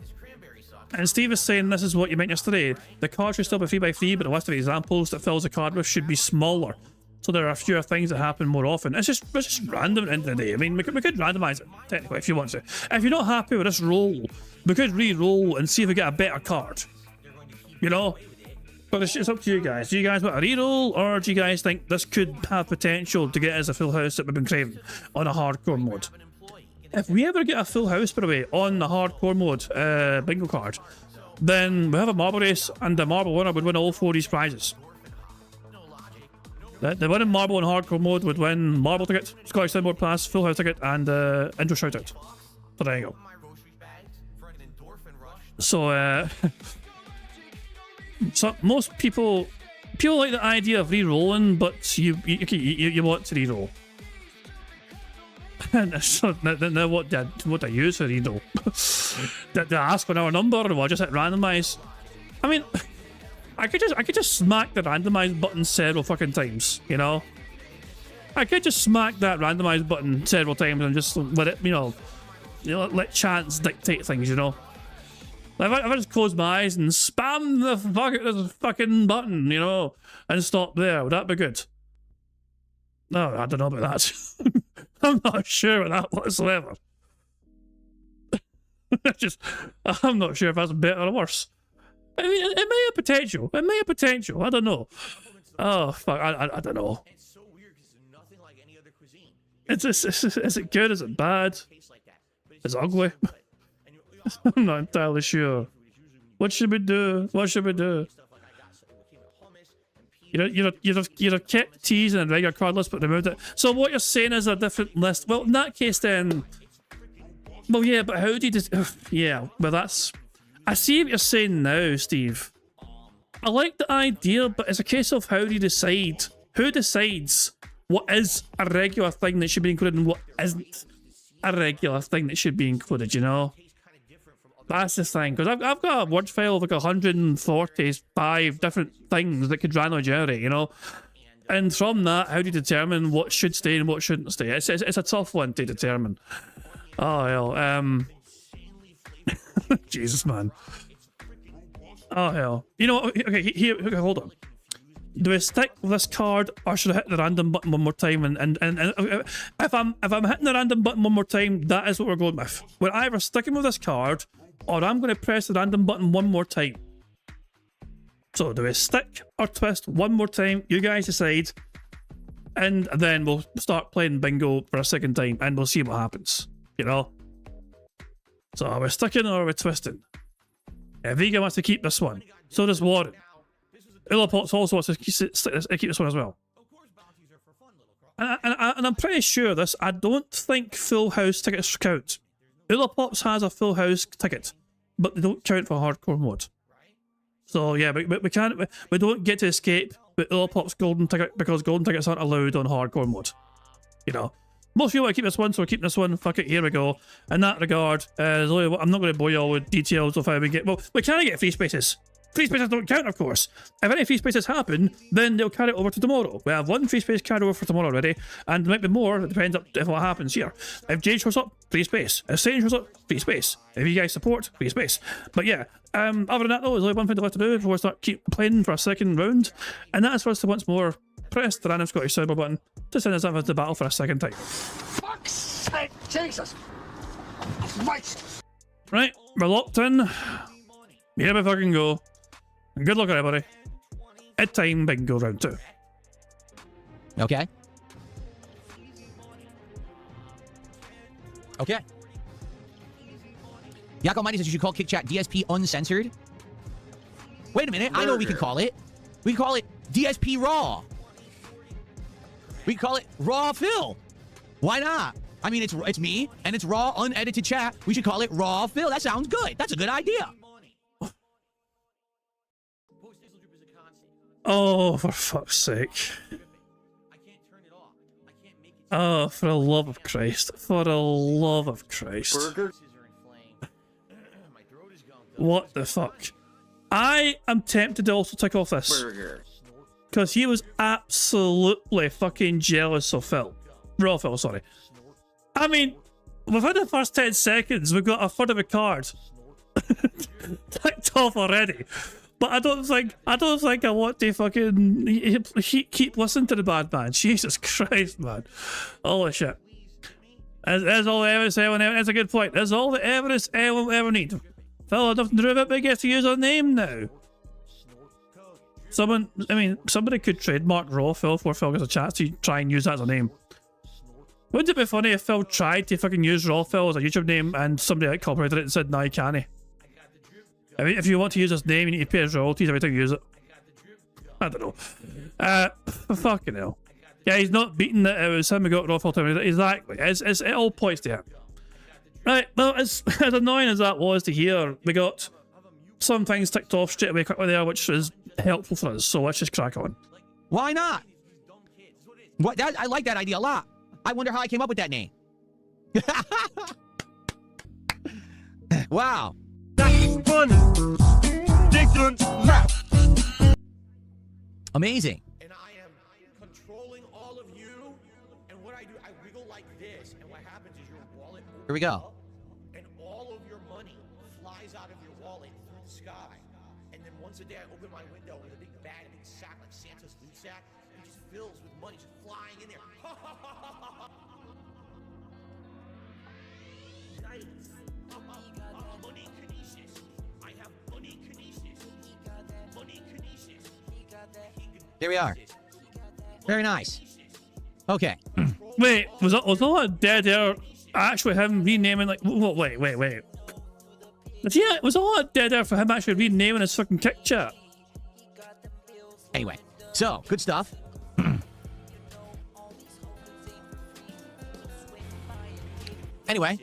And Steve is saying this is what you meant yesterday. The card should still be 3x3, but the list of examples that fills the card with should be smaller. So there are fewer things that happen more often. It's just random at the end of the day. I mean, we could randomise it, technically, if you want to. If you're not happy with this roll, we could re-roll and see if we get a better card. You know? But it's up to you guys. Do you guys want a re-roll, or do you guys think this could have potential to get us a full house that we've been craving on a hardcore mode? If we ever get a full house, by the way, on the hardcore mode bingo card, then we have a marble race, and the marble winner would win all 4 of these prizes. The winning marble in hardcore mode would win marble ticket, Scottish Soundboard Pass, full house ticket, and intro shoutout. So there you go. So, so most people like the idea of re-rolling, but you want to re-roll. So now what do I use for re-roll? Did I ask for another number, or will I just hit randomize? I mean, I could just smack the randomize button several fucking times, you know? I could just smack that randomize button several times and just let it, you know, let chance dictate things, you know? If I just close my eyes and spam the fucking button, you know, and stop there, would that be good? No, I don't know about that. I'm not sure about that whatsoever. I'm not sure if that's better or worse. I mean, it may have potential. It may have potential. I don't know. Oh, fuck. I don't know. Is it good? Is it bad? Is it ugly? I'm not entirely sure. What should we do? What should we do? You'd have kept teas in a regular card list but removed it. So what you're saying is a different list. Well, in that case then... Well, yeah, but how do you... Yeah, well that's... I see what you're saying now, Steve. I like the idea, but it's a case of how do you decide? Who decides what is a regular thing that should be included and what isn't a regular thing that should be included, you know? That's the thing, because I've got a word file of like 145 different things that could randomly generate, you know? And from that, how do you determine what should stay and what shouldn't stay? It's a tough one to determine. Oh, hell. Jesus, man. Oh, hell. You know what? Okay, here, hold on. Do I stick with this card or should I hit the random button one more time? And if I'm hitting the random button one more time, that is what we're going with. We're either sticking with this card or I'm going to press the random button one more time. So do I stick or twist one more time? You guys decide. And then we'll start playing bingo for a second time and we'll see what happens. You know? So are we sticking or are we twisting? Vega wants to keep this one. So does Warren. Illipot's also wants to keep this one as well. And I'm pretty sure this, I don't think full house tickets count. Illipops has a full house ticket, but they don't count for hardcore mode. So yeah, we don't get to escape with Illipop's golden ticket because golden tickets aren't allowed on hardcore mode. You know. Most people want to keep this one, so we're keeping this one. Fuck it, here we go. In that regard, I'm not going to bore you all with details of how we get... Well, we can get free spaces. Free spaces don't count, of course. If any free spaces happen, then they'll carry it over to tomorrow. We have one free space carried over for tomorrow already, and there might be more. It depends on what happens here. If Jade shows up, free space. If Satan shows up, free space. If you guys support, free space. But yeah, other than that though, there's only one thing left to do before we start keep playing for a second round, and that is for us to once more press the random Scottish cyber button to send us into battle for a second time. Fuck's sake, Jesus! Right, we're locked in. Here we fucking go. Good luck, everybody. It's time bingo round 2. Okay. Okay. Yak Almighty says you should call Kick Chat DSP Uncensored. Wait a minute, I know what we can call it. We can call it DSP Raw. We can call it Raw Phil. Why not? I mean, it's me, and it's raw, unedited chat. We should call it Raw Phil. That sounds good. That's a good idea. Oh, for fuck's sake. Oh, for the love of Christ. For the love of Christ. What the fuck? I am tempted to also tick off this. Because he was absolutely fucking jealous of Phil. Raw Phil, sorry. I mean, within the first 10 seconds, we've got a third of a card ticked off already. But I don't think I want to fucking keep listening to the bad man. Jesus Christ, man. Holy shit. That's all the evidence anyone ever... That's a good point. That's all the evidence anyone will ever need. Phil had nothing to do with it, but he gets to use our name now. Somebody could trademark Raw Phil before Phil gets a chance to try and use that as a name. Wouldn't it be funny if Phil tried to fucking use Raw Phil as a YouTube name and somebody like copyrighted it and said, "No, you can't." I mean, if you want to use his name, you need to pay his royalties every time you use it. I don't know. Fucking hell. Yeah, he's not beating that it was him who got Raw Phil time. Exactly. It all points to him. Right, well, as annoying as that was to hear, we got some things ticked off straight away quickly there, which is helpful for us, so let's just crack on. Why not? I like that idea a lot. I wonder how I came up with that name. Wow. That's funny. Amazing. And I am controlling all of you, and what I do, I wiggle like this, and what happens is your wallet Here we go. and all of your money flies out of your wallet through the sky. And then once a day I open my window with a big bag, a big sack like Santa's loot sack. It just fills with money just flying in there. Nice. Money kinesis. I have money kinesis. Money kinesis. There we are. Very nice. Okay. Wait, was all that dead air actually him renaming, like, wait. Yeah, was all that dead air for him actually renaming his fucking kick chat? Anyway, so good stuff. Anyway,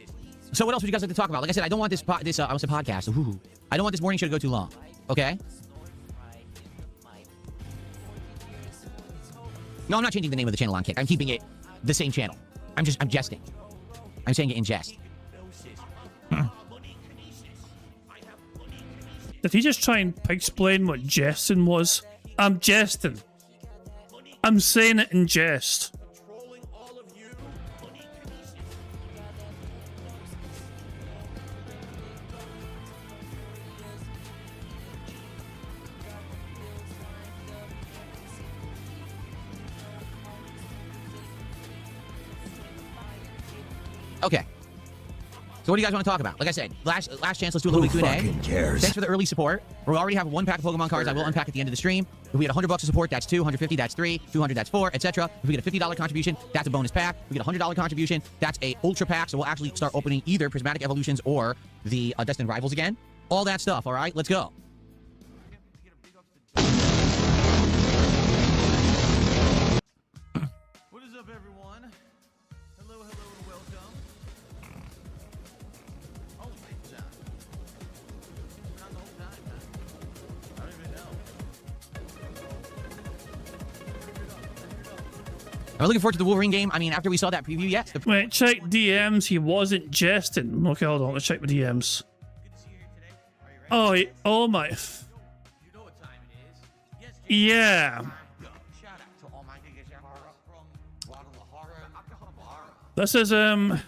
so what else would you guys like to talk about? Like I said, I don't want this I was a podcast. Ooh. I don't want this morning show to go too long. Okay? No, I'm not changing the name of the channel on Kick. I'm keeping it the same channel. I'm jesting. I'm saying it in jest. Did he just try and explain what jesting was? I'm jesting. I'm saying it in jest. Okay. So what do you guys want to talk about? Like I said, last chance, let's do a little bit of Q&A. Thanks for the early support. We already have one pack of Pokemon cards I will unpack at the end of the stream. If we get $100 of support, that's 2, 150, that's 3, 200, that's 4, etc. If we get a $50 contribution, that's a bonus pack. If we get a $100 contribution, that's a ultra pack. So we'll actually start opening either Prismatic Evolutions or the Destined Rivals again. All that stuff, all right? Let's go. What is up, everyone? Hello, and welcome. Oh, wait, not the whole time, man. I don't even know. I'm looking forward to the Wolverine game. I mean, after we saw that preview, yes. Wait, check DMs. He wasn't jesting. Okay, hold on. Let's check my DMs. Oh, oh my. Yeah. This is on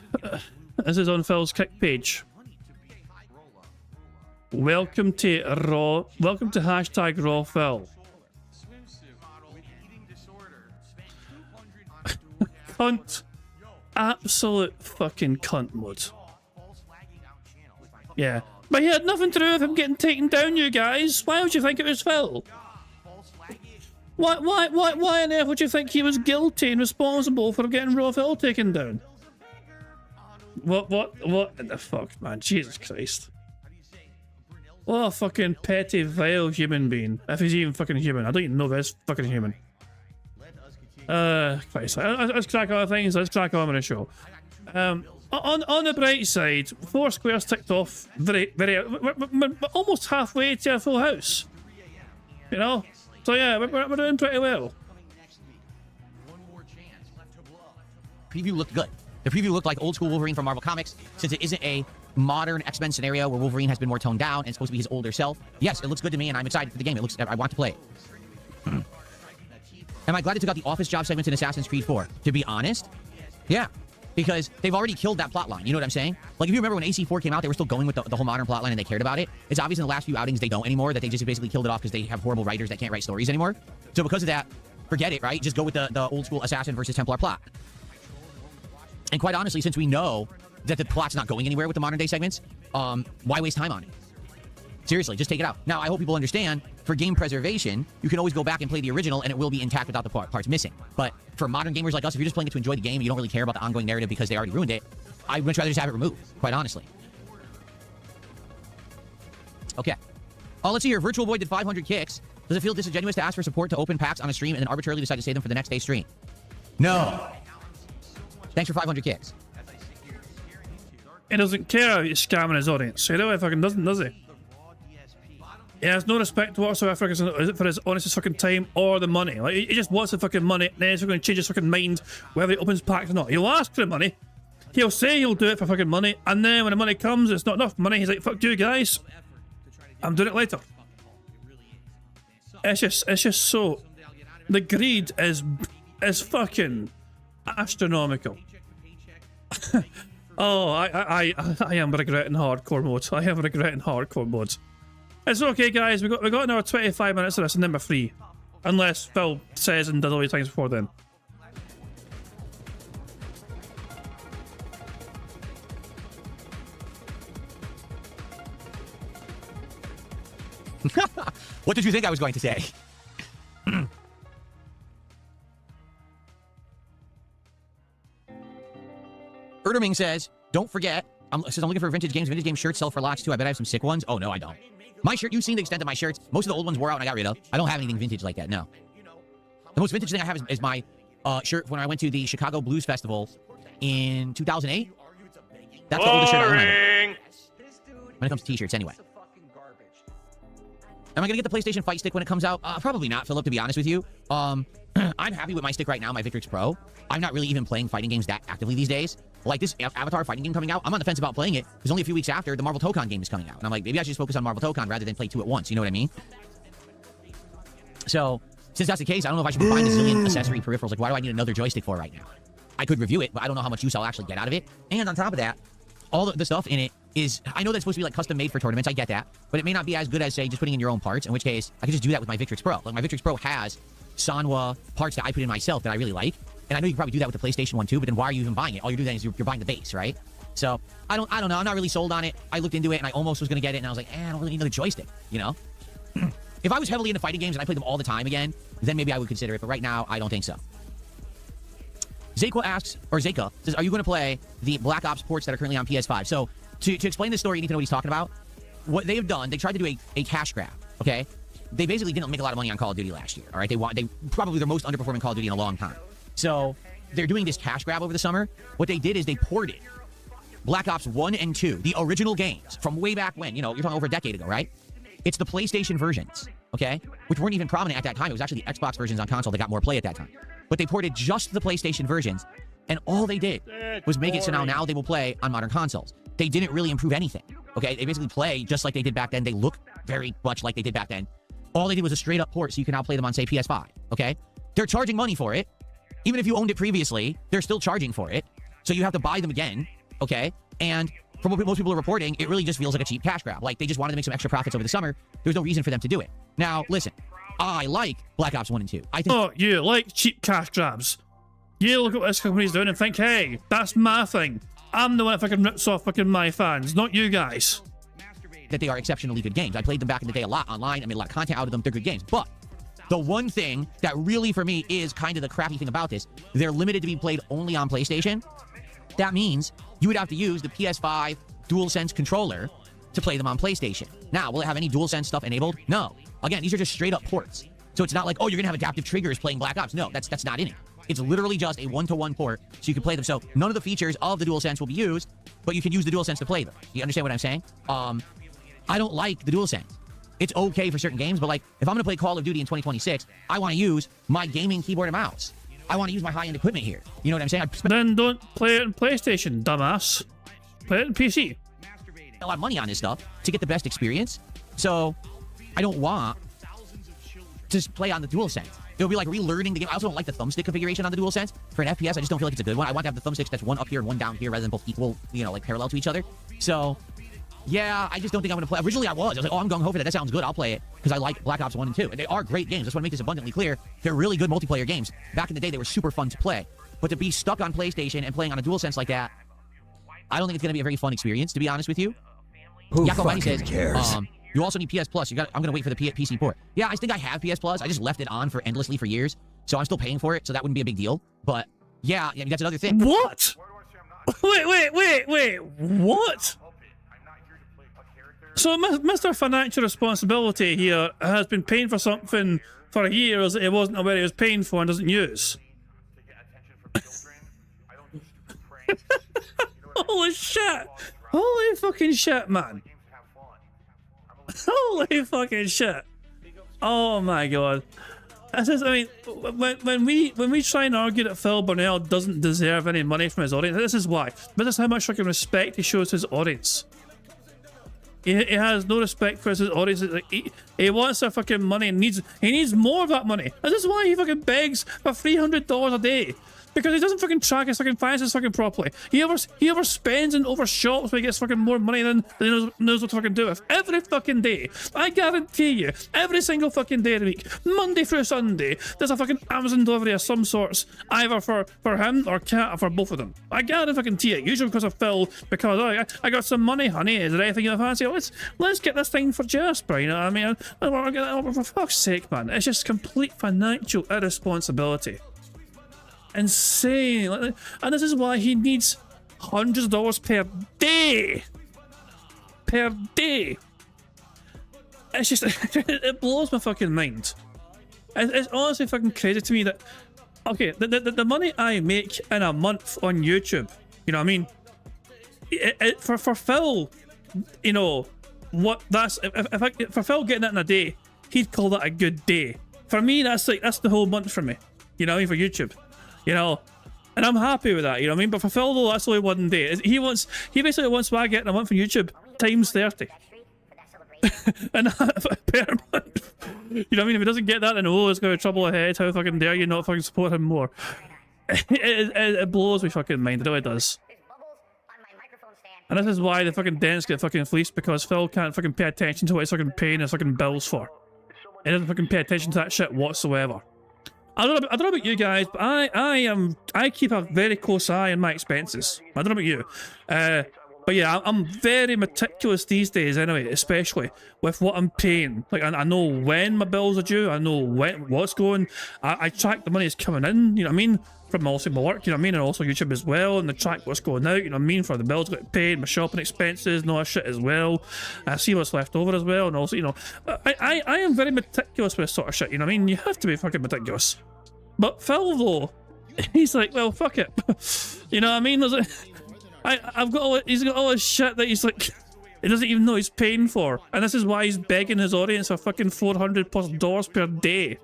Phil's Kick page. Welcome to hashtag Raw Phil. Cunt. Absolute fucking cunt mode. Yeah. But he had nothing to do with him getting taken down, you guys. Why would you think it was Phil? Why on earth would you think he was guilty and responsible for getting Raw Phil taken down? What in the fuck, man? Jesus Christ. What a fucking petty, vile human being. If he's even fucking human. I don't even know if he's fucking human. Christ. Let's crack on things. Let's crack on with the show. On the bright side, 4 squares ticked off we're almost halfway to a full house. You know? So yeah, we're doing pretty well. Preview looked good. The preview looked like old school Wolverine from Marvel Comics, since it isn't a modern X-Men scenario where Wolverine has been more toned down and it's supposed to be his older self. Yes, it looks good to me and I'm excited for the game. I want to play it. Am I glad they took out the office job segments in Assassin's Creed 4? To be honest, yeah. Because they've already killed that plot line. You know what I'm saying? Like, if you remember when AC4 came out, they were still going with the whole modern plot line and they cared about it. It's obvious in the last few outings they don't anymore, that they just basically killed it off because they have horrible writers that can't write stories anymore. So because of that, forget it, right? Just go with the old school Assassin versus Templar plot. And quite honestly, since we know that the plot's not going anywhere with the modern day segments, why waste time on it? Seriously, just take it out. Now, I hope people understand, for game preservation, you can always go back and play the original and it will be intact without the parts missing. But for modern gamers like us, if you're just playing it to enjoy the game and you don't really care about the ongoing narrative because they already ruined it, I'd much rather just have it removed, quite honestly. Okay. Let's see here. Virtual Void did 500 kicks. Does it feel disingenuous to ask for support to open packs on a stream and then arbitrarily decide to save them for the next day's stream? No. Thanks for 500 kicks. He doesn't care if he's scamming his audience. He really fucking doesn't, does he? He has no respect whatsoever for his honest fucking time or the money. Like, he just wants the fucking money, and then he's going to change his fucking mind whether he opens packs or not. He'll ask for the money. He'll say he'll do it for fucking money, and then when the money comes, it's not enough money. He's like, fuck you guys. I'm doing it later. It's just so... The greed is fucking astronomical. Oh, I am regretting hardcore mode. I am regretting hardcore mode. It's okay, guys. We got another 25 minutes of this, and then we're free, unless Phil says and does all these things before then. What did you think I was going to say? Erderming says, don't forget, I'm looking for vintage games. Vintage game shirts sell for lots too. I bet I have some sick ones. Oh, no, I don't. My shirt, you've seen the extent of my shirts. Most of the old ones wore out and I got rid of. I don't have anything vintage like that, no. The most vintage thing I have is my shirt when I went to the Chicago Blues Festival in 2008. That's the oldest shirt I own. When it comes to t-shirts, anyway. Am I going to get the PlayStation Fight Stick when it comes out? Probably not, Philip, to be honest with you. I'm happy with my stick right now, my Victrix Pro. I'm not really even playing fighting games that actively these days. Like this Avatar fighting game coming out, I'm on the fence about playing it. Because only a few weeks after, the Marvel Tokon game is coming out. And I'm like, maybe I should just focus on Marvel Tokon rather than play two at once. You know what I mean? So, since that's the case, I don't know if I should be buying a zillion accessory peripherals. Like, why do I need another joystick for right now? I could review it, but I don't know how much use I'll actually get out of it. And on top of that, all the stuff in it is, I know that's supposed to be like custom made for tournaments, I get that, but it may not be as good as, say, just putting in your own parts, in which case, I could just do that with my Victrix Pro. Like, my Victrix Pro has Sanwa parts that I put in myself that I really like, and I know you can probably do that with the PlayStation 1 too, but then why are you even buying it? All you're doing then is you're buying the base, right? So, I don't know, I'm not really sold on it. I looked into it, and I almost was gonna get it, and I was like, I don't really need another joystick, you know? If I was heavily into fighting games and I played them all the time again, then maybe I would consider it, but right now, I don't think so. Zeka asks, are you going to play the Black Ops ports that are currently on PS5? So, to explain this story, you need to know what he's talking about. What they have done, they tried to do a cash grab, okay? They basically didn't make a lot of money on Call of Duty last year, all right? They probably their most underperforming Call of Duty in a long time. So, they're doing this cash grab over the summer. What they did is they ported Black Ops 1 and 2, the original games from way back when, you know, you're talking over a decade ago, right? It's the PlayStation versions, okay? Which weren't even prominent at that time. It was actually the Xbox versions on console that got more play at that time. But they ported just the PlayStation versions, and all they did was make it so now they will play on modern consoles. They didn't really improve anything, okay? They basically play just like they did back then. They look very much like they did back then. All they did was a straight-up port, so you can now play them on, say, PS5, okay? They're charging money for it. Even if you owned it previously, they're still charging for it. So you have to buy them again, okay? And from what most people are reporting, it really just feels like a cheap cash grab. Like, they just wanted to make some extra profits over the summer. There's no reason for them to do it. Now, listen, I like Black Ops 1 and 2. I think. Oh, you like cheap cash grabs. You look at what this company's doing and think, hey, that's my thing. I'm the one that fucking rips off fucking my fans, not you guys. That they are exceptionally good games. I played them back in the day a lot online. I made a lot of content out of them. They're good games. But the one thing that really, for me, is kind of the crappy thing about this, they're limited to be played only on PlayStation. That means you would have to use the PS5 DualSense controller to play them on PlayStation. Now, will it have any DualSense stuff enabled? No. Again, these are just straight up ports. So it's not like, oh, you're going to have adaptive triggers playing Black Ops. No, that's not in it. It's literally just a one-to-one port, so you can play them. So none of the features of the DualSense will be used, but you can use the DualSense to play them. You understand what I'm saying? I don't like the DualSense. It's okay for certain games, but like, if I'm going to play Call of Duty in 2026, I want to use my gaming keyboard and mouse. I want to use my high-end equipment here. You know what I'm saying? Then don't play it on PlayStation, dumbass. Play it on PC. A lot of money on this stuff to get the best experience, so I don't want to play on the DualSense. It'll be like relearning the game. I also don't like the thumbstick configuration on the DualSense. For an FPS, I just don't feel like it's a good one. I want to have the thumbsticks that's one up here and one down here rather than both equal, you know, like parallel to each other. So, yeah, I just don't think I'm going to play. Originally, I was like, oh, I'm gung-ho for that. That sounds good. I'll play it because I like Black Ops 1 and 2. And they are great games. I just want to make this abundantly clear. They're really good multiplayer games. Back in the day, they were super fun to play. But to be stuck on PlayStation and playing on a DualSense like that, I don't think it's going to be a very fun experience, to be honest with you. Who Yakko fucking says, cares? You also need PS Plus. I'm going to wait for the PC port. Yeah, I think I have PS Plus. I just left it on for endlessly for years. So I'm still paying for it. So that wouldn't be a big deal. But yeah, that's another thing. What? Wait. What? So Mr. Financial Responsibility here has been paying for something for years that he wasn't aware he was paying for and doesn't use. Holy shit. Holy fucking shit, man. Holy fucking shit. Oh my god. I mean, when we try and argue that Phil Burnell doesn't deserve any money from his audience, this is why. But this is how much fucking respect he shows his audience. He has no respect for his audience. He wants their fucking money and he needs more of that money. This is why he fucking begs for $300 a day Because he doesn't fucking track his fucking finances fucking properly. He ever spends and overshops where he gets fucking more money than he knows what to fucking do with. Every fucking day. I guarantee you, every single fucking day of the week, Monday through Sunday, there's a fucking Amazon delivery of some sorts, either for him or Kat or for both of them. I guarantee it. Usually because of Phil, because I got some money, honey. Is there anything you fancy? Let's get this thing for Jasper. You know what I mean? For fuck's sake, man. It's just complete financial irresponsibility. Insane. And this is why he needs hundreds of dollars per day. Per day. It's just, it blows my fucking mind. It's honestly fucking crazy to me that, okay, the money I make in a month on YouTube, you know what I mean? For Phil, you know, for Phil getting it in a day, he'd call that a good day. For me, that's the whole month for me. You know what I mean? For YouTube. You know, and I'm happy with that, you know what I mean? But for Phil, though, that's only one day. He basically wants what I get in a month from YouTube times 30. And per month. You know what I mean? If he doesn't get that, then it's going to be trouble ahead. How fucking dare you not fucking support him more? It blows me fucking mind. It really does. And this is why the fucking dents get fucking fleeced, because Phil can't fucking pay attention to what he's fucking paying his fucking bills for. He doesn't fucking pay attention to that shit whatsoever. I don't know about you guys, but I keep a very close eye on my expenses. I don't know about you. But yeah, I'm very meticulous these days anyway, especially with what I'm paying. Like, I know when my bills are due, I know what's going. I track the money that's coming in, you know what I mean? From also my work, you know what I mean? And also YouTube as well, and I track what's going out, you know what I mean? For the bills to get paid, my shopping expenses, and all that shit as well. I see what's left over as well, and also, you know, I am very meticulous with this sort of shit, you know what I mean? You have to be fucking meticulous. But Phil, though, he's like, well, fuck it. You know what I mean? There's he's got all this shit that he's like, he doesn't even know he's paying for. And this is why he's begging his audience for fucking $400+ per day.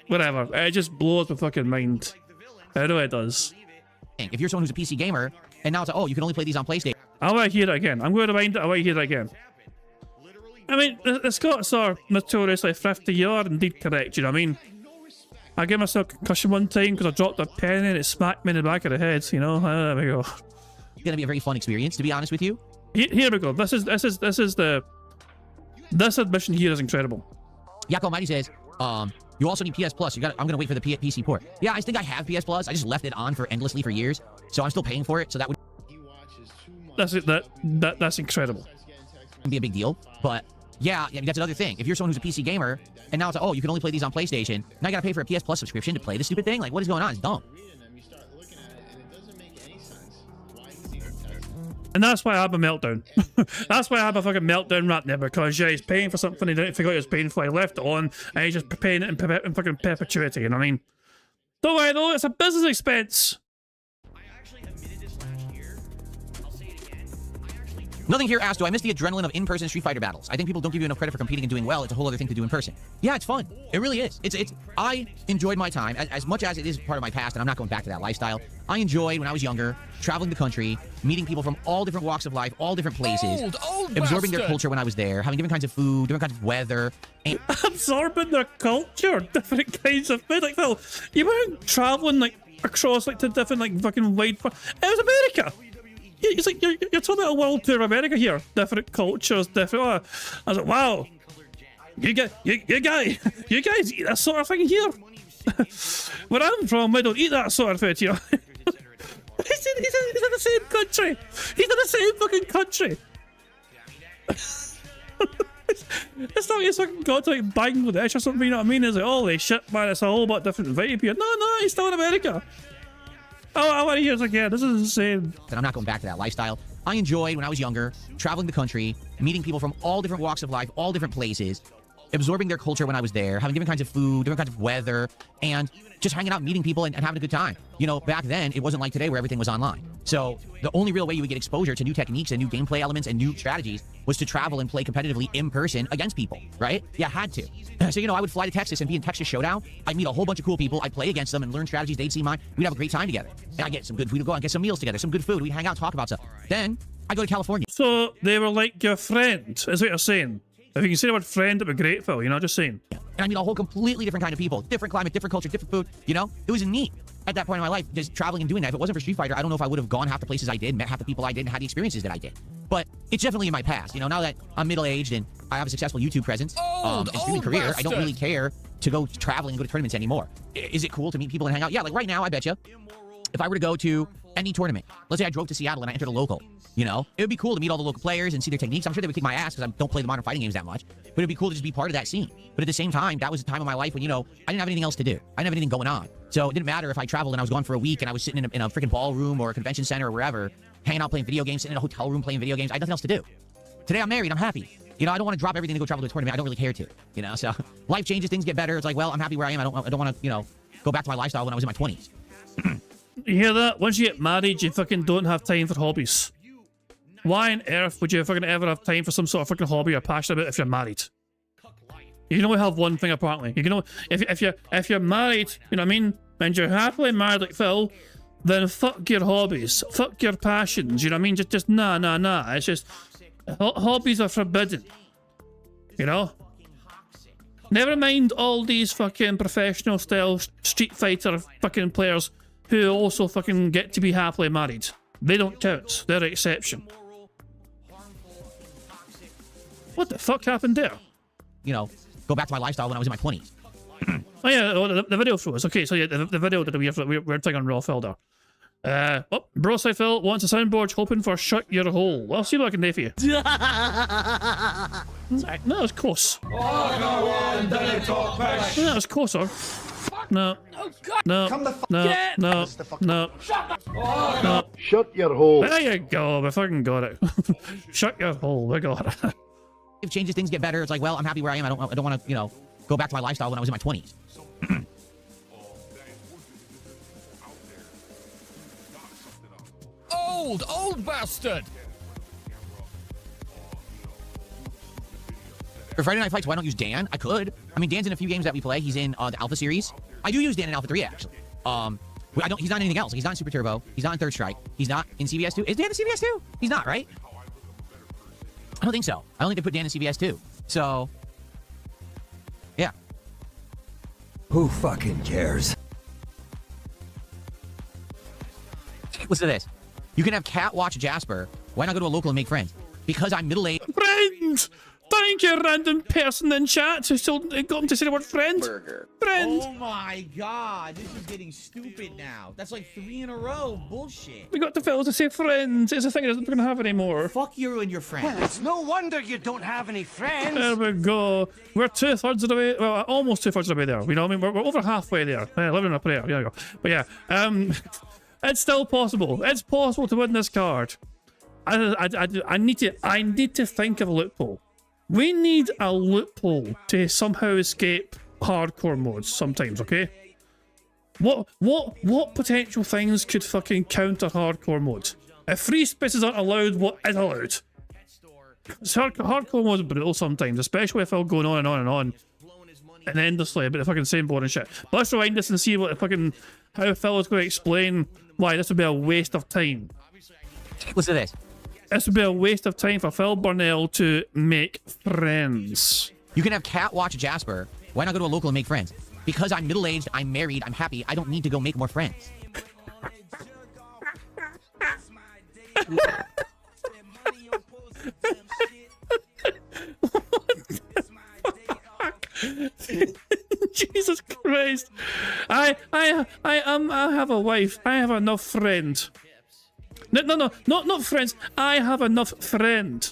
Whatever. It just blows my fucking mind. I know it does. If you're someone who's a PC gamer, and now it's like, oh, you can only play these on PlayStation. I want to hear it again. I'm going to rewind it. I want to hear it again. I mean, the Scots are notoriously thrifty. You are indeed correct, you know what I mean? I gave myself a concussion one time because I dropped a pen and it smacked me in the back of the head, you know? There we go. It's gonna be a very fun experience, to be honest with you. Here we go. This admission here is incredible. Yako Mighty says, you also need PS Plus. I'm gonna wait for the PC port. Yeah, I think I have PS Plus. I just left it on for endlessly for years, so I'm still paying for it. So that would that's incredible. Be a big deal, but yeah, that's another thing. If you're someone who's a PC gamer, and now it's like, oh, you can only play these on PlayStation. Now you gotta pay for a PS Plus subscription to play this stupid thing. Like, what is going on? It's dumb. And that's why I have a meltdown. That's why I have a fucking meltdown right there, because yeah, he's paying for something he didn't figure out he was paying for. He left it on, and he's just paying it in fucking perpetuity, you know what I mean? Don't worry though, it's a business expense. Nothing here asked, do I miss the adrenaline of in-person Street Fighter battles? I think people don't give you enough credit for competing and doing well. It's a whole other thing to do in person. Yeah, it's fun. It really is. I enjoyed my time, as much as it is part of my past, and I'm not going back to that lifestyle. I enjoyed, when I was younger, traveling the country, meeting people from all different walks of life, all different places, absorbing their culture when I was there, having different kinds of food, different kinds of weather. And absorbing their culture, different kinds of food. Like, Phil, you weren't traveling, like, across, like, to different, like, fucking wide... It was America! It's like, you're talking about a world tour of America here. Different cultures, different... I was like, wow. You guys eat that sort of thing here? Where I'm from, I don't eat that sort of food, you know? He's in the same country. He's in the same fucking country. It's not like he's fucking got to like Bangladesh or something, you know what I mean? It's like, holy shit, man, it's a whole lot different vibe here. No, he's still in America. Oh, I want to hear it's like, yeah, this is insane. And I'm not going back to that lifestyle. I enjoyed, when I was younger, traveling the country, meeting people from all different walks of life, all different places, absorbing their culture when I was there, having different kinds of food, different kinds of weather, and just hanging out, meeting people, and having a good time. You know, back then, it wasn't like today where everything was online. So the only real way you would get exposure to new techniques and new gameplay elements and new strategies was to travel and play competitively in person against people, right? Yeah, had to. So, you know, I would fly to Texas and be in Texas Showdown. I'd meet a whole bunch of cool people. I'd play against them and learn strategies. They'd see mine. We'd have a great time together. And I'd get some good food. We'd go out and get some meals together, some good food. We'd hang out, talk about stuff. Then I'd go to California. So they were like your friend, is what you're saying? If you can say the word friend, it'd be great, Phil. You know, just saying. And I meet a whole completely different kind of people, different climate, different culture, different food. You know, it was neat at that point in my life, just traveling and doing that. If it wasn't for Street Fighter, I don't know if I would have gone half the places I did, met half the people I did, and had the experiences that I did. But it's definitely in my past. You know, now that I'm middle-aged and I have a successful YouTube presence and streaming career, I don't really care to go traveling and go to tournaments anymore. Is it cool to meet people and hang out? Yeah, like right now, I bet you, if I were to go to any tournament, let's say I drove to Seattle and I entered a local, you know, it would be cool to meet all the local players and see their techniques. I'm sure they would kick my ass because I don't play the modern fighting games that much, but it'd be cool to just be part of that scene. But at the same time, that was a time of my life when, you know, I didn't have anything else to do. I didn't have anything going on. So it didn't matter if I traveled and I was gone for a week and I was sitting in a freaking ballroom or a convention center or wherever, hanging out playing video games, sitting in a hotel room playing video games. I had nothing else to do. Today I'm married, I'm happy. You know, I don't want to drop everything to go travel to a tournament. I don't really care to, you know, so life changes, things get better. It's like, well, I'm happy where I am. I don't want to, you know, go back to my lifestyle when I was in my 20s. You hear that? Once you get married, you fucking don't have time for hobbies. Why on earth would you fucking ever have time for some sort of fucking hobby you're passionate about if you're married? You can only have one thing apparently. You can only, if you're married, you know what I mean, and you're happily married like Phil, then fuck your hobbies, fuck your passions. You know what I mean? Just nah. It's just hobbies are forbidden. You know. Never mind all these fucking professional style Street Fighter fucking players who also fucking get to be happily married. They don't count. They're an exception. What the fuck happened there? You know, go back to my lifestyle when I was in my 20s. Oh yeah, the video froze. Okay, so yeah, the video did a weird thing on Raw Filter. Broside Phil wants a soundboard hoping for shut your hole. I'll see what I can do for you. No, it's close. That was closer. No. No. No. Shut your hole. There you go. We fucking got it. Shut your hole. We got it. If changes, things get better. It's like, well, I'm happy where I am. I don't want to, you know, go back to my lifestyle when I was in my 20s. Old bastard. For Friday Night Fights, why don't use Dan? I could. I mean, Dan's in a few games that we play. He's in the Alpha series. I do use Dan in Alpha 3, actually. He's not in anything else. He's not in Super Turbo. He's not in Third Strike. He's not in CVS 2. Is Dan in CVS 2? He's not, right? I don't think so. I don't think they put Dan in CVS 2. So, yeah. Who fucking cares? Listen to this. You can have Cat watch Jasper. Why not go to a local and make friends? Because I'm middle-aged. Friends! Thank you, random person in chat who still got him to say the word friend. Friend. Oh my god, this is getting stupid now. That's like 3 in a row. Bullshit. We got the fellas to say friends. It's a thing that doesn't fucking have anymore. Fuck you and your friends. Well, it's no wonder you don't have any friends. There we go. We're 2/3 of the way. Well, almost 2/3 of the way there. You know what I mean? We're over halfway there. Living in a prayer. There you go. But yeah, it's still possible. It's possible to win this card. I need to think of a loophole. We need a loophole to somehow escape hardcore modes sometimes, okay? What potential things could fucking counter hardcore modes? If free spaces aren't allowed, what is allowed? Hardcore modes are brutal sometimes, especially if they're going on and on and on and endlessly about the fucking same boring shit. But let's rewind this and see what the fucking how Phil is going to explain why this would be a waste of time. Listen to this. This would be a waste of time for Phil Burnell to make friends. You can have Cat watch Jasper. Why not go to a local and make friends? Because I'm middle-aged, I'm married, I'm happy. I don't need to go make more friends. Jesus Christ! I have a wife. I have enough friend. No, not friends. I have enough friend.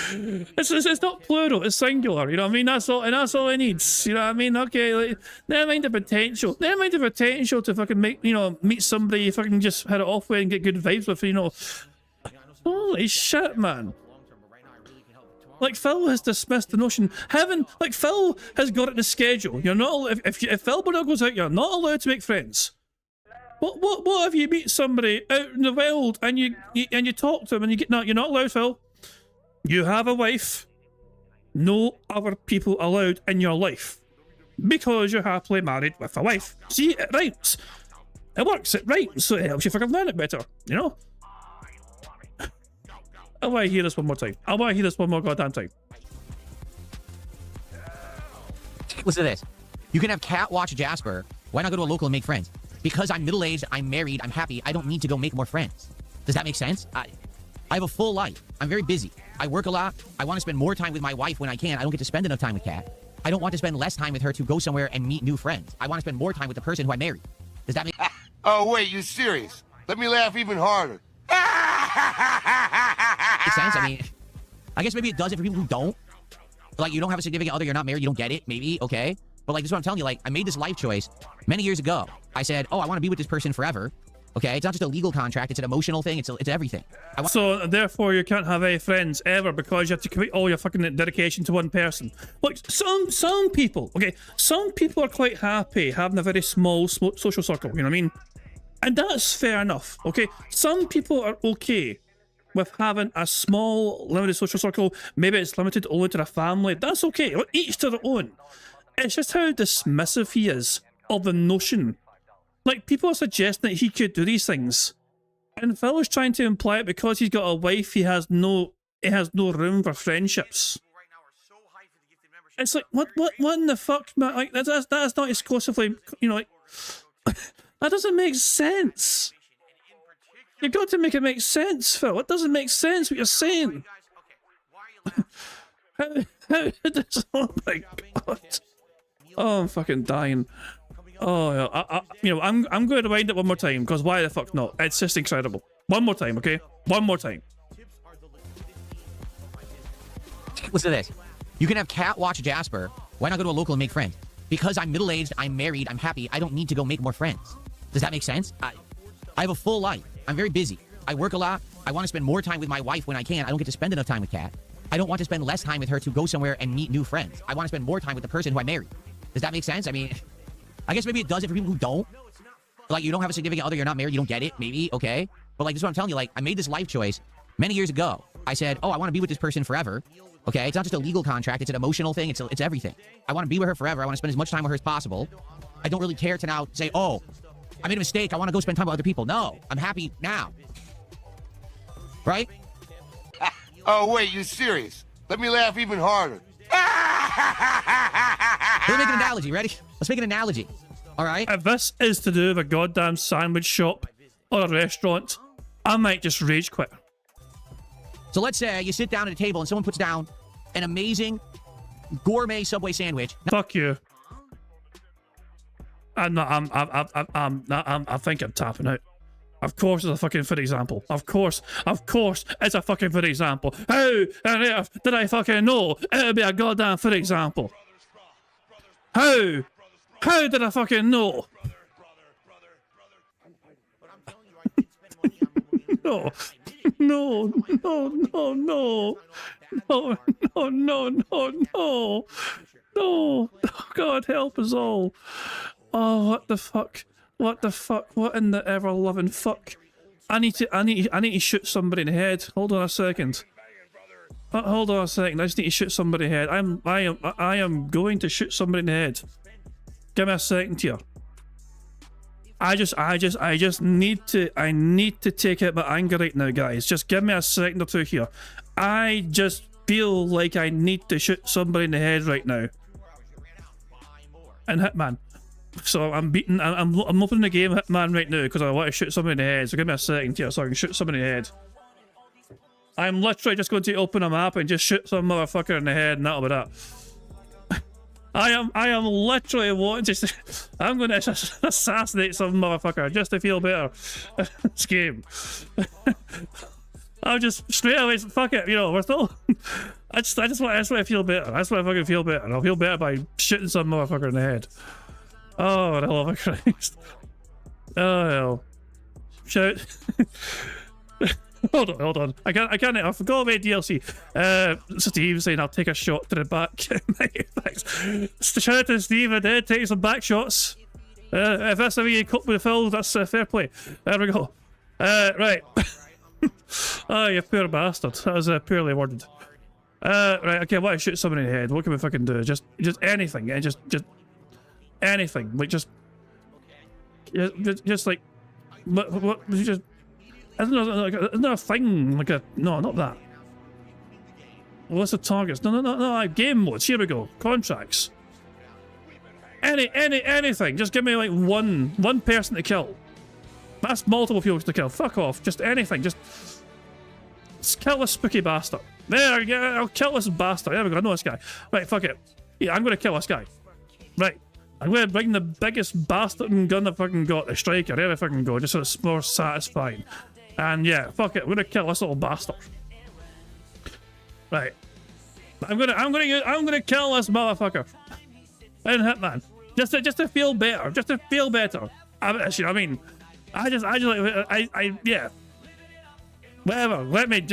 it's not plural. It's singular. You know what I mean? That's all, and that's all it needs. You know what I mean? Okay, like, never mind the potential. Never mind the potential to fucking meet somebody you fucking just hit it off with and get good vibes with. You know. Holy shit, man. Like, Phil has dismissed the notion. Like, Phil has got it in the schedule. You're not, if Phil Burnell goes out, you're not allowed to make friends. What if you meet somebody out in the wild and you talk to them and you're not allowed, Phil. You have a wife. No other people allowed in your life. Because you're happily married with a wife. See, it rhymes. It works, it rhymes, so it helps you fucking learn it better, you know? I want to hear this one more time. I want to hear this one more goddamn time. Listen to this. You can have Cat watch Jasper. Why not go to a local and make friends? Because I'm middle-aged, I'm married, I'm happy, I don't need to go make more friends. Does that make sense? I have a full life. I'm very busy. I work a lot. I want to spend more time with my wife when I can. I don't get to spend enough time with Cat. I don't want to spend less time with her to go somewhere and meet new friends. I want to spend more time with the person who I married. Does that make Oh, wait, you serious? Let me laugh even harder. sense? I mean, I guess maybe it does it for people who don't. Like, you don't have a significant other, you're not married, you don't get it, maybe, okay. But like, this is what I'm telling you, like, I made this life choice many years ago. I said, oh, I want to be with this person forever. Okay, it's not just a legal contract, it's an emotional thing, it's everything. So, therefore, you can't have any friends ever because you have to commit all your fucking dedication to one person. Look, some people, okay, some people are quite happy having a very small social circle, you know what I mean? And that's fair enough, okay? Some people are okay with having a small, limited social circle. Maybe it's limited only to their family. That's okay, each to their own. It's just how dismissive he is of the notion. Like, people are suggesting that he could do these things. And Phil is trying to imply it because he's got a wife, he has no room for friendships. It's like, what in the fuck, man? Like, that's not exclusively, you know, like, that doesn't make sense. You've got to make it make sense, Phil. It doesn't make sense what you're saying. Oh my god. Oh, I'm fucking dying. Oh, yeah. You know, I'm going to rewind it one more time because why the fuck not? It's just incredible. One more time, okay? One more time. Listen to this. You can have Cat watch Jasper. Why not go to a local and make friends? Because I'm middle-aged, I'm married, I'm happy, I don't need to go make more friends. Does that make sense? I have a full life. I'm very busy. I work a lot. I want to spend more time with my wife when I can. I don't get to spend enough time with Cat. I don't want to spend less time with her to go somewhere and meet new friends. I want to spend more time with the person who I married. Does that make sense? I mean, I guess maybe it does it for people who don't. Like, you don't have a significant other, you're not married, you don't get it, maybe, okay. But like, this is what I'm telling you, like, I made this life choice many years ago. I said, oh, I want to be with this person forever. Okay, it's not just a legal contract, it's an emotional thing, it's everything. I want to be with her forever, I want to spend as much time with her as possible. I don't really care to now say, oh, I made a mistake, I want to go spend time with other people. No, I'm happy now. Right? Oh, wait, you serious? Let me laugh even harder. We'll make an analogy, ready? Let's make an analogy, all right? If this is to do with a goddamn sandwich shop or a restaurant, I might just rage quit. So let's say you sit down at a table and someone puts down an amazing gourmet Subway sandwich. Fuck you. I think I'm tapping out. Of course it's a fucking good example. Of course it's a fucking good example. How on earth did I fucking know it would be a goddamn good example? How did I fucking know? No. No. God help us all. Oh, what the fuck? What the fuck? What in the ever-loving fuck? I need to shoot somebody in the head. Hold on a second. Hold on a second. I just need to shoot somebody in the head. I am going to shoot somebody in the head. Give me a second here. I just need to take out my anger right now, guys. Just give me a second or two here. I just feel like I need to shoot somebody in the head right now. And Hitman. So I'm opening the game Hitman right now because I want to shoot somebody in the head. So give me a second here so I can shoot somebody in the head. I'm literally just going to open a map and just shoot some motherfucker in the head and that'll be that. I am literally wanting to. I'm going to assassinate some motherfucker just to feel better. This game. I'll just straight away fuck it. You know, we're still. I just want to feel better. I just want to fucking feel better. I'll feel better by shooting some motherfucker in the head. Oh, the love of Christ. Oh hell. Shout. Hold on. I can't. I forgot about DLC. Steve saying I'll take a shot to the back. Thanks. Shout out to Steve. I did take some back shots. If that's the way you cope with Phil, that's fair play. There we go. Right. Oh, you poor bastard. That was poorly worded. Right. Okay. What? I shoot somebody in the head. What can we fucking do? Just anything. Yeah. Just anything. Like just like what? Just. Isn't there a thing like a no, not that. What's the targets? No. Game modes. Here we go. Contracts. Anything. Just give me like one person to kill. That's multiple people to kill. Fuck off. Just anything. Just kill this spooky bastard. There, yeah, I'll kill this bastard. There we go. I know this guy. Right, fuck it. Yeah, I'm gonna kill this guy. Right. I'm gonna bring the biggest bastard gun I fucking got, the striker. There we fucking go. Just so it's more satisfying. And yeah, fuck it. I'm gonna kill this little bastard. Right. I'm gonna kill this motherfucker. And Hitman. Just to feel better. Just to feel better. You know what I mean? Yeah. Whatever. Let me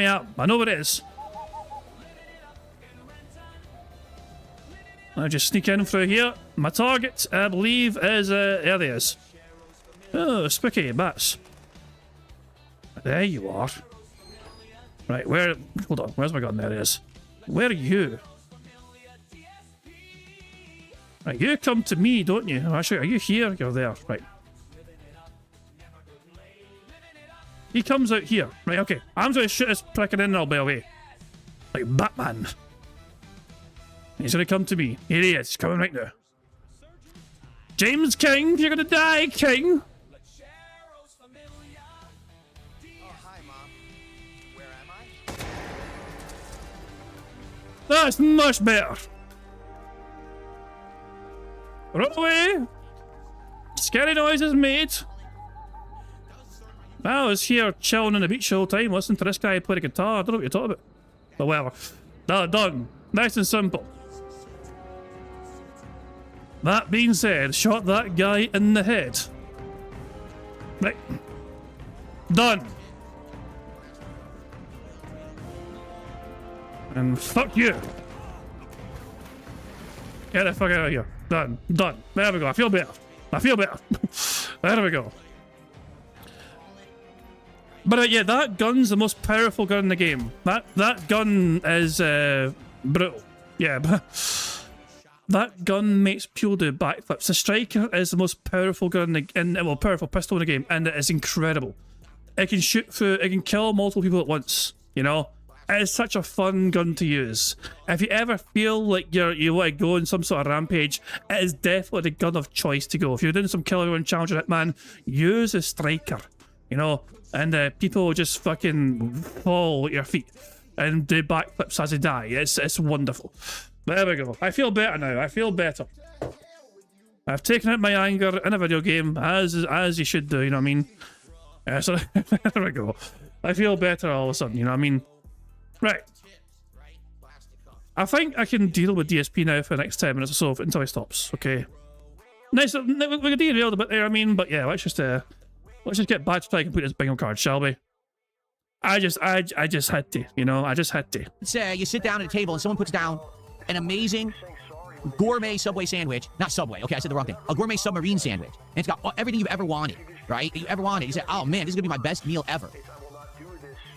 out. I know what it is. I'll just sneak in through here. My target, I believe, is there he is. Oh, spooky bats. There you are. Right, hold on, where's my gun? There it is. Where are you? Right, you come to me, don't you? Actually, are you here? You're there. Right. He comes out here. Right, okay. I'm going to shoot his prick and then I'll be away. Like Batman. He's going to come to me. Here he is. He's coming right now. James King, you're going to die, King. That's much better. Run away. Scary noises made. I was here chilling on the beach the whole time, listening to this guy play the guitar. I don't know what you're talking about. But whatever. Done. Nice and simple. That being said, shot that guy in the head. Right. Done. And fuck you. Get the fuck out of here. Done. Done. There we go. I feel better. There we go. But yeah, that gun's the most powerful gun in the game. That gun is brutal. Yeah, but that gun makes people do backflips. The striker is the most powerful gun powerful pistol in the game, and it is incredible. It can shoot through. It can kill multiple people at once. You know. It is such a fun gun to use. If you ever feel like you want to go on some sort of rampage, it is definitely the gun of choice to go. If you're doing some kill everyone challenge with Hitman, use a striker, you know, and people will just fucking fall at your feet and do backflips as they die. It's wonderful. There we go. I feel better now. I feel better. I've taken out my anger in a video game, as you should do, you know what I mean? So there we go. I feel better all of a sudden, you know what I mean? Right. I think I can deal with DSP now for the next 10 minutes or so until he stops. Okay. Nice. We can derailed a bit there, I mean, but yeah, let's just get back to playing complete this bingo card, shall we? I just had to, you know, I just had to. Say you sit down at a table and someone puts down an amazing gourmet Subway sandwich. Not Subway, okay, I said the wrong thing. A gourmet submarine sandwich. And it's got everything you've ever wanted, right? That you ever wanted. You say, oh man, this is gonna be my best meal ever.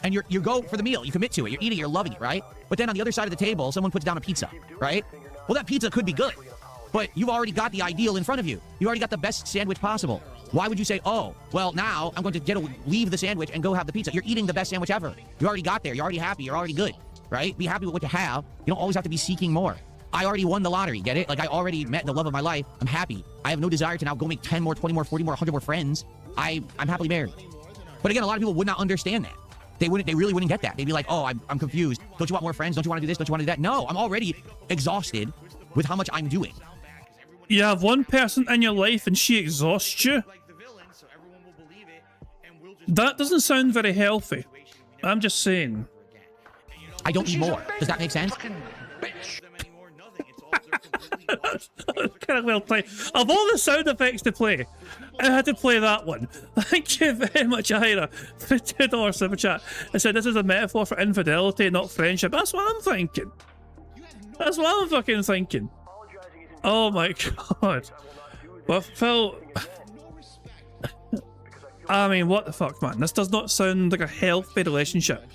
And you go for the meal, you commit to it, you're eating, you're loving it, right? But then on the other side of the table, someone puts down a pizza, right? Well, that pizza could be good, but you've already got the ideal in front of you. You already got the best sandwich possible. Why would you say, oh, well, now I'm going to leave the sandwich and go have the pizza? You're eating the best sandwich ever. You already got there, you're already happy, you're already good, right? Be happy with what you have. You don't always have to be seeking more. I already won the lottery, get it? Like, I already met the love of my life. I'm happy. I have no desire to now go make 10 more, 20 more, 40 more, 100 more friends. I'm happily married. But again, a lot of people would not understand that. They really wouldn't get that. They'd be like, oh, I'm confused. Don't you want more friends? Don't you want to do this? Don't you want to do that? No, I'm already exhausted with how much I'm doing. You have one person in your life and she exhausts you? That doesn't sound very healthy. I'm just saying. I don't need more. Does that make sense? Kind of well played. Of all the sound effects to play, I had to play that one. Thank you very much, Ira, for the $2 super chat. I said this is a metaphor for infidelity, not friendship. That's what I'm thinking. That's what I'm fucking thinking. Oh my god. Well, Phil, I mean, what the fuck, man? This does not sound like a healthy relationship.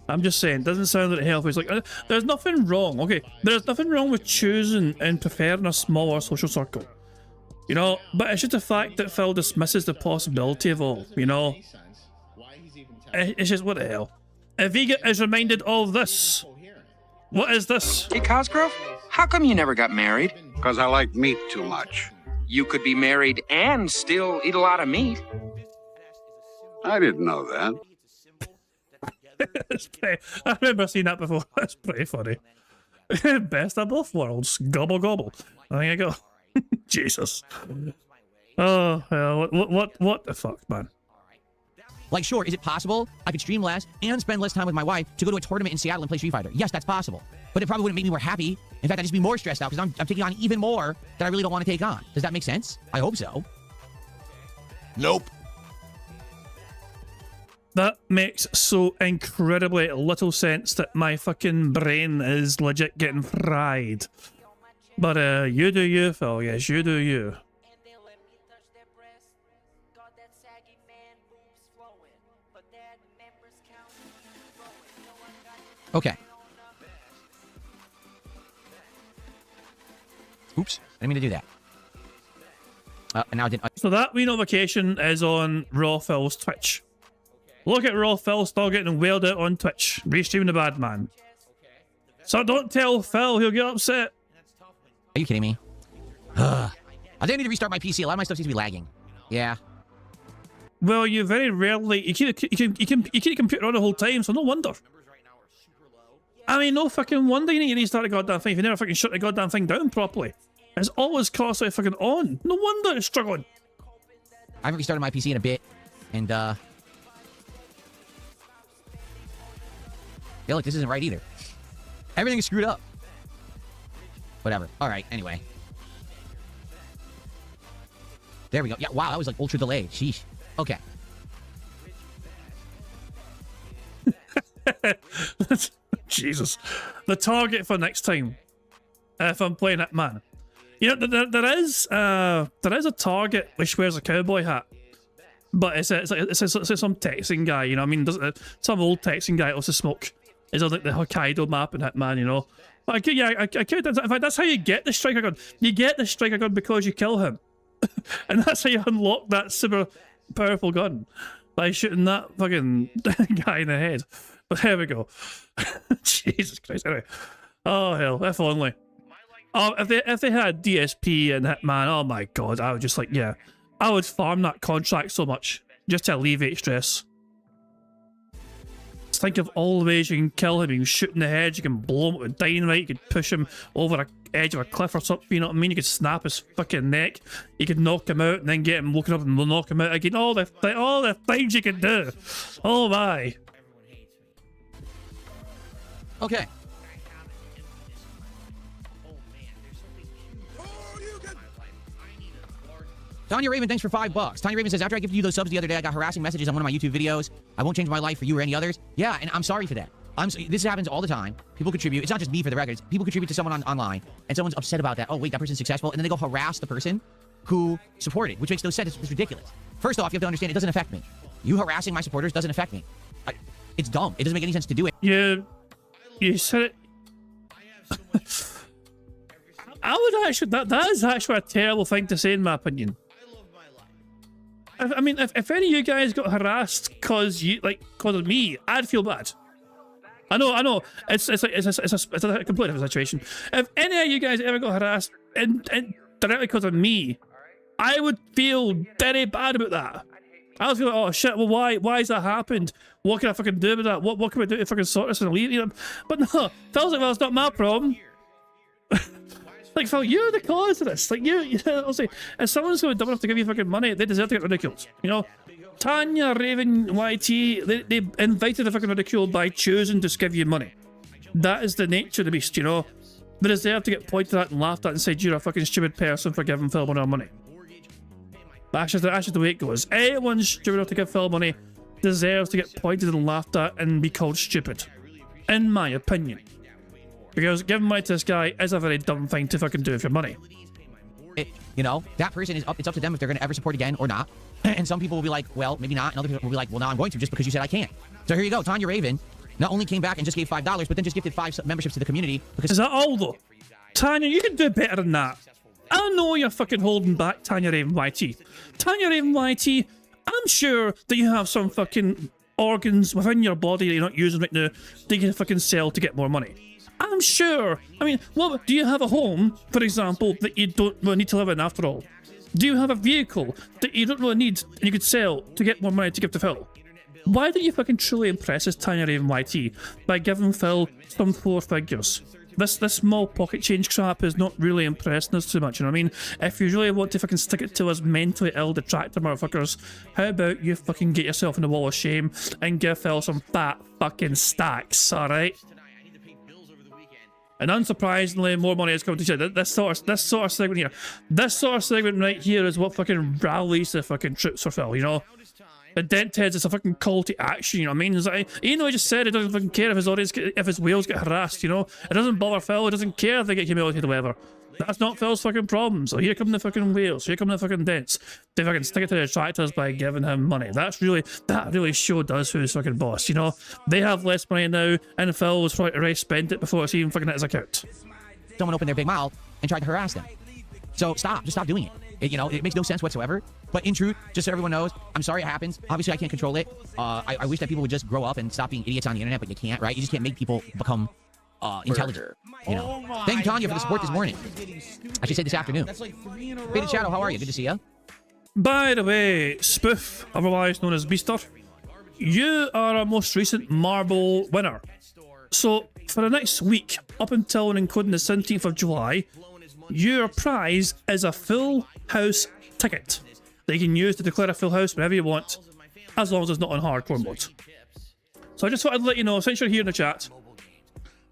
I'm just saying, it doesn't sound like a healthy. It's like, there's nothing wrong, okay? There's nothing wrong with choosing and preferring a smaller social circle. You know, but it's just the fact that Phil dismisses the possibility of all, you know? It's just, what the hell? If he is reminded of this, What is this? Hey, Cosgrove, how come you never got married? Because I like meat too much. You could be married and still eat a lot of meat. I didn't know that. I remember seeing that before. That's pretty funny. Best of both worlds. Gobble gobble. There you go. Jesus. Oh, hell. What the fuck, man? Like, sure, is it possible I could stream less and spend less time with my wife to go to a tournament in Seattle and play Street Fighter? Yes, that's possible. But it probably wouldn't make me more happy. In fact, I'd just be more stressed out because I'm taking on even more that I really don't want to take on. Does that make sense? I hope so. Nope. That makes so incredibly little sense that my fucking brain is legit getting fried. But you do you, Phil. Yes, you do you. Okay. Oops, I didn't mean to do that. And now I didn't. So that wee notification is on Raw Phil's Twitch. Look at Raw Phil still getting wailed out on Twitch, restreaming the bad man. So don't tell Phil, he'll get upset. Are you kidding me? I didn't need to restart my PC. A lot of my stuff seems to be lagging. Yeah. Well, you very rarely you keep a computer on the whole time, so no wonder. I mean, no fucking wonder you need to restart the goddamn thing if you never fucking shut the goddamn thing down properly. It's always constantly fucking on. No wonder it's struggling. I haven't restarted my PC in a bit, and yeah, look, this isn't right either. Everything is screwed up. Whatever. All right. Anyway. There we go. Yeah. Wow. That was like ultra delayed. Sheesh. Okay. Jesus. The target for next time, if I'm playing Hitman. You know, there is a target which wears a cowboy hat, but it's some Texan guy. You know, I mean, some old Texan guy also smoke. It's on like the Hokkaido map in Hitman. You know, but I could. In fact, that's how you get the striker gun. You get the striker gun because you kill him, and that's how you unlock that super powerful gun, by shooting that fucking guy in the head. But there we go. Jesus Christ. Anyway. Oh hell, if only. Oh, if they had DSP and Hitman, oh my god, I would just like, yeah. I would farm that contract so much, just to alleviate stress. Just think of all the ways you can kill him. You can shoot in the head, you can blow him with dynamite, you could push him over an edge of a cliff or something, you know what I mean? You could snap his fucking neck, you could knock him out and then get him woken up and knock him out again. All the things you can do. Oh my. Okay. Tanya Raven, thanks for $5. Tanya Raven says, after I gifted you those subs the other day, I got harassing messages on one of my YouTube videos. I won't change my life for you or any others. Yeah, and I'm sorry for that. This happens all the time. People contribute. It's not just me, for the record. People contribute to someone online, and someone's upset about that. Oh, wait, that person's successful. And then they go harass the person who supported, which makes no sense. It's ridiculous. First off, you have to understand, it doesn't affect me. You harassing my supporters doesn't affect me. It's dumb. It doesn't make any sense to do it. You said it. I would actually, that is actually a terrible thing to say in my opinion. I mean, if any of you guys got harassed cause of me, I'd feel bad. I know. It's a completely different situation. If any of you guys ever got harassed and directly because of me, I would feel very bad about that. I would feel like, oh shit, well why has that happened? What can I fucking do with that? What can we do to fucking sort this and leave? You know? But no, Phil's like, well, it's not my problem. Like, Phil, you're the cause of this. Like, you know, I'll say, if someone's going to be dumb enough to give you fucking money, they deserve to get ridiculed. You know, Tanya, Raven, YT, they invited the fucking ridicule by choosing to give you money. That is the nature of the beast, you know. They deserve to get pointed at and laughed at and said, you're a fucking stupid person for giving Phil money. That's just the way it goes. Anyone stupid enough to give Phil money deserves to get pointed and laughed at and be called stupid. In my opinion. Because giving money to this guy is a very dumb thing to fucking do for money. You know, that person is it's up to them if they're going to ever support again or not. And some people will be like, well, maybe not. And other people will be like, well, now I'm going to just because you said I can't. So here you go. Tanya Raven not only came back and just gave $5, but then just gifted 5 memberships to the community. Because is that all though? Tanya, you can do better than that. I know you're fucking holding back, Tanya Raven YT. Tanya Raven YT, I'm sure that you have some fucking organs within your body that you're not using right now that you can fucking sell to get more money. I'm sure. I mean, what do you have a home, for example, that you don't really need to live in after all? Do you have a vehicle that you don't really need and you could sell to get more money to give to Phil? Why don't you fucking truly impress us, Tanya Raven YT, by giving Phil some 4 figures? This small pocket change crap is not really impressing us too much, you know what I mean? If you really want to fucking stick it to us mentally ill detractor motherfuckers, how about you fucking get yourself in the wall of shame and give Phil some fat fucking stacks, alright? And unsurprisingly, more money is coming to you. This sort of segment here, this sort of segment right here is what fucking rallies the fucking troops for Phil, you know? The Dent Heads is a fucking call to action, you know what I mean? It's like, he just said he doesn't fucking care if his audience, if his whales get harassed, you know? It doesn't bother Phil, it doesn't care if they get humiliated or whatever. That's not Phil's fucking problem. So here come the fucking whales, here come the fucking Dents. They fucking stick it to the detractors by giving him money. That really showed us who's fucking boss, you know? They have less money now, and Phil was probably already spent it before it's even fucking hit his account. Someone opened their big mouth and tried to harass them. So just stop doing it. You know, it makes no sense whatsoever. But in truth, just so everyone knows, I'm sorry it happens. Obviously, I can't control it. I wish that people would just grow up and stop being idiots on the internet, but you can't, right? You just can't make people become intelligent. You know. Thank you, Tanya, for the support this morning. I should say this afternoon. Faded Shadow, how are you? Good to see you. By the way, Spoof, otherwise known as Beaster, you are our most recent marble winner. So, for the next week, up until and including the 17th of July, your prize is a full house ticket that you can use to declare a full house whenever you want, as long as it's not on hardcore mode. So I just thought I'd let you know, since you're here in the chat,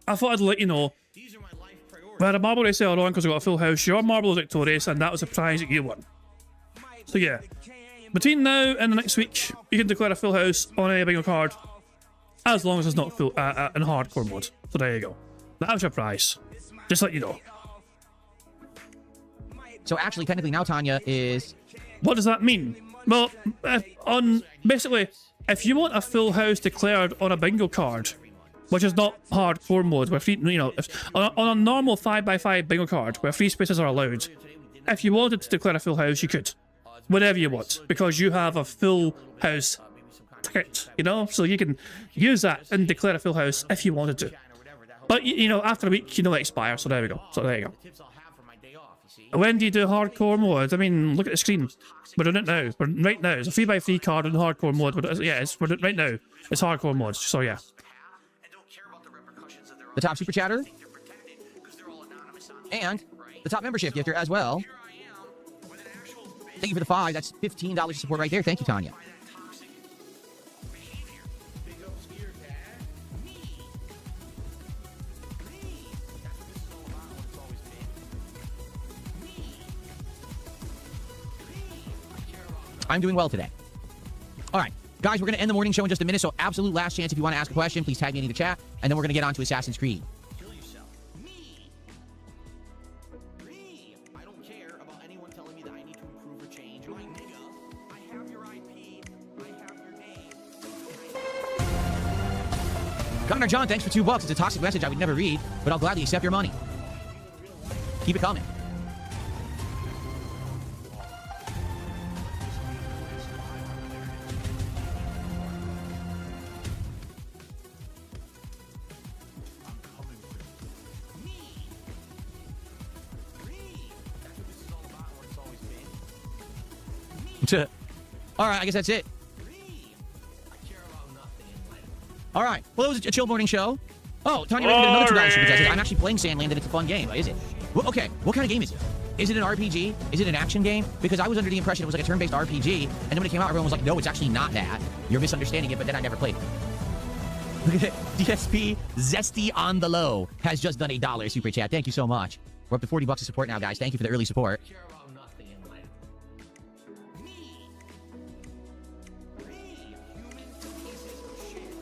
I thought I'd let you know, we had a marble race earlier on because we got a full house, your marble was victorious, and that was the prize that you won. So yeah, between now and the next week, you can declare a full house on any bingo card, as long as it's not full in hardcore mode. So there you go. That was your prize. Just let you know. So actually, technically now Tanya is... What does that mean? Well, basically, if you want a full house declared on a bingo card, which is not hardcore mode, where free, you know, on a normal 5x5 bingo card where free spaces are allowed, if you wanted to declare a full house, you could, whatever you want, because you have a full house ticket, you know, so you can use that and declare a full house if you wanted to. But you know, after a week, you know, it expires. So there we go. So there you go. When do you do hardcore mode? I mean, look at the screen. We're doing it now. Right now. It's a 3x3 card in hardcore mode. Right now. It's hardcore mode. So yeah. The top super chatter. And the top membership gifter as well. Thank you for the 5. That's $15 support right there. Thank you, Tanya. I'm doing well today. All right, guys, we're going to end the morning show in just a minute, so absolute last chance if you want to ask a question, please tag me in the chat, and then we're going to get on to Assassin's Creed. Connor John, thanks for $2. It's a toxic message I would never read, but I'll gladly accept your money. Keep it coming. All right, I guess that's it. All right. Well, it was a chill morning show. Oh, Tanya, another $2 I'm actually playing Sandland, and it's a fun game. Is it? Well, okay. What kind of game is it? Is it an RPG? Is it an action game? Because I was under the impression it was like a turn-based RPG, and then when it came out, everyone was like, no, it's actually not that. You're misunderstanding it, but then I never played it. Look at it. DSP Zesty on the Low has just done $1 super chat. Thank you so much. We're up to $40 of support now, guys. Thank you for the early support.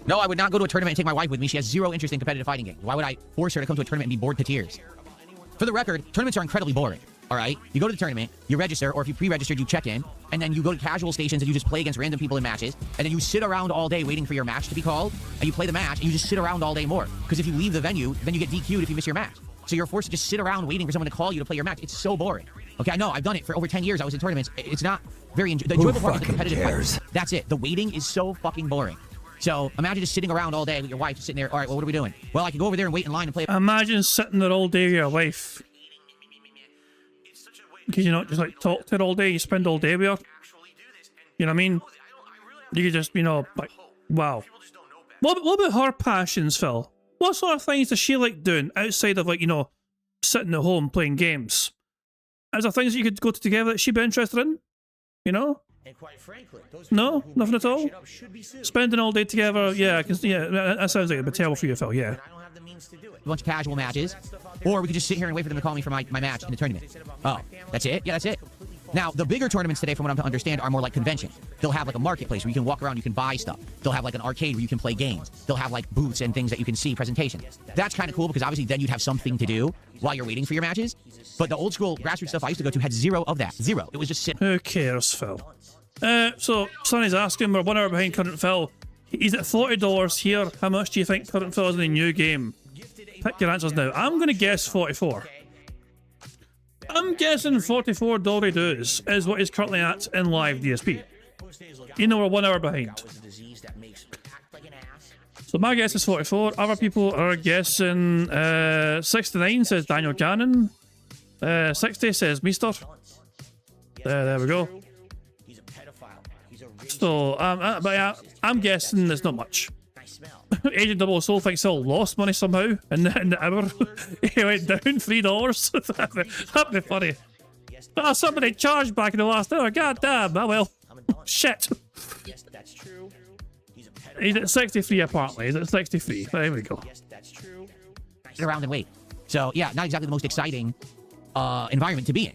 No, I would not go to a tournament and take my wife with me. She has zero interest in competitive fighting games. Why would I force her to come to a tournament and be bored to tears? For the record, tournaments are incredibly boring. All right? You go to the tournament, you register, or if you pre-registered, you check in, and then you go to casual stations and you just play against random people in matches, and then you sit around all day waiting for your match to be called, and you play the match, and you just sit around all day more. Because if you leave the venue, then you get DQ'd if you miss your match. So you're forced to just sit around waiting for someone to call you to play your match. It's so boring. Okay, I know, I've done it for over 10 years. I was in tournaments. It's not very... The enjoyable part is the competitive fight. That's it. The waiting is so fucking boring. So imagine just sitting around all day with your wife, just sitting there. All right, well, what are we doing? Well, I can go over there and wait in line and play. Imagine sitting there all day with your wife. Could you not just like talk to her all day? You spend all day with her. You know what I mean? You could just, you know, like, wow. What about her passions, Phil? What sort of things does she like doing outside of, like, you know, sitting at home playing games? Is there things that you could go together that she'd be interested in? You know? And quite frankly, No, nothing at all. Spending all day together, yeah, I can, yeah, that sounds like a bit terrible for you, Phil. Yeah. A bunch of casual matches, or we could just sit here and wait for them to call me for my match in the tournament. Oh, that's it? Yeah, that's it. Now, the bigger tournaments today, from what I'm to understand, are more like conventions. They'll have like a marketplace where you can walk around, you can buy stuff. They'll have like an arcade where you can play games. They'll have like booths and things that you can see, presentations. That's kind of cool because obviously then you'd have something to do while you're waiting for your matches. But the old school grassroots stuff I used to go to had zero of that. Zero. It was just sitting. Who cares, Phil? So, Sonny's asking, we're 1 hour behind current Phil. He's at $40 here. How much do you think current Phil is in the new game? Pick your answers now. I'm going to guess 44. I'm guessing 44 Dory Doos is what he's currently at in live DSP. You know, we're 1 hour behind. So my guess is 44. Other people are guessing 69 says Daniel Cannon. 60 says Meester. There we go. So, but yeah, I'm guessing there's not much. Agent Double Soul thinks he'll lost money somehow in the hour. He went down $3. That'd be funny. Oh, somebody charged back in the last hour. God damn. Oh well. Shit. He's at 63 apparently. He's at 63. There we go. Sit around and wait. So yeah, not exactly the most exciting environment to be in.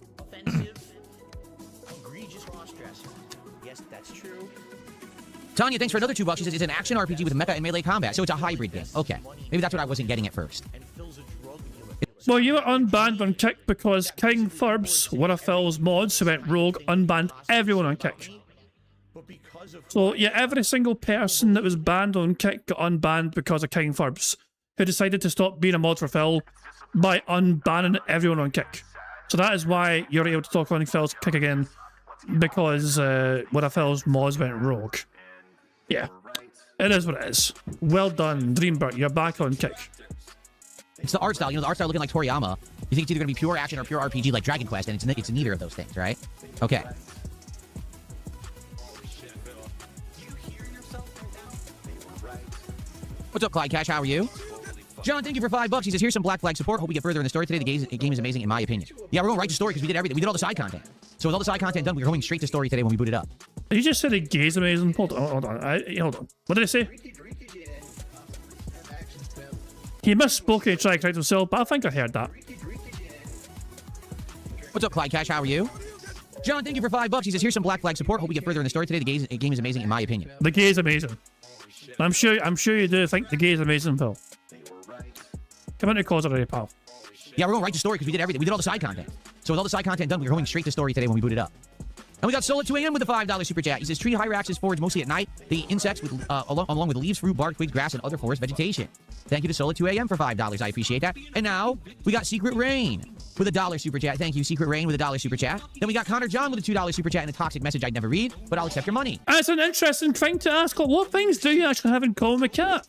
Tanya, thanks for another $2. She says it's an action RPG with mecha and melee combat, so it's a hybrid game. Okay, maybe that's what I wasn't getting at first. Well, you were unbanned on Kick because King Thurbs, one of Phil's mods who went rogue, unbanned everyone on Kick. So yeah, every single person that was banned on Kick got unbanned because of King Thurbs, who decided to stop being a mod for Phil by unbanning everyone on Kick. So that is why you're able to talk on Phil's Kick again, because one of Phil's mods went rogue. Yeah, it is what it is. Well done, Dreambird. You're back on Kick. It's the art style. You know, the art style looking like Toriyama. You think it's either going to be pure action or pure RPG like Dragon Quest, and it's neither of those things, right? Okay. What's up, Clyde Cash? How are you? John, thank you for $5. He says, here's some Black Flag support. Hope we get further in the story today. The game is amazing, in my opinion. Yeah, we're going right to story because we did everything. We did all the side content. So with all the side content done, we're going straight to story today when we boot it up. You just said the game's amazing. Hold on. Hold on. What did I say? He misspoke and tried to correct himself, but I think I heard that. What's up, Clyde Cash? How are you? John, thank you for $5. He says, here's some Black Flag support. Hope we get further in the story today. The game is amazing, in my opinion. The game is amazing. I'm sure you do think the game is amazing, Phil. Come into cause already, pal. Yeah, we're going right to story because we did everything. We did all the side content. So with all the side content done, we're going straight to story today when we boot it up. And we got Soul at 2 a.m. with a $5 super chat. He says, tree hyraxes forage mostly at night. The insects with along with leaves, fruit, bark, twigs, grass, and other forest vegetation. Thank you to Soul at 2 a.m. for $5. I appreciate that. And now we got Secret Rain with a $1 super chat. Thank you, Secret Rain, with a $1 super chat. Then we got Connor John with a $2 super chat and a toxic message I'd never read, but I'll accept your money. That's an interesting thing to ask. What things do you actually have in common with Cat?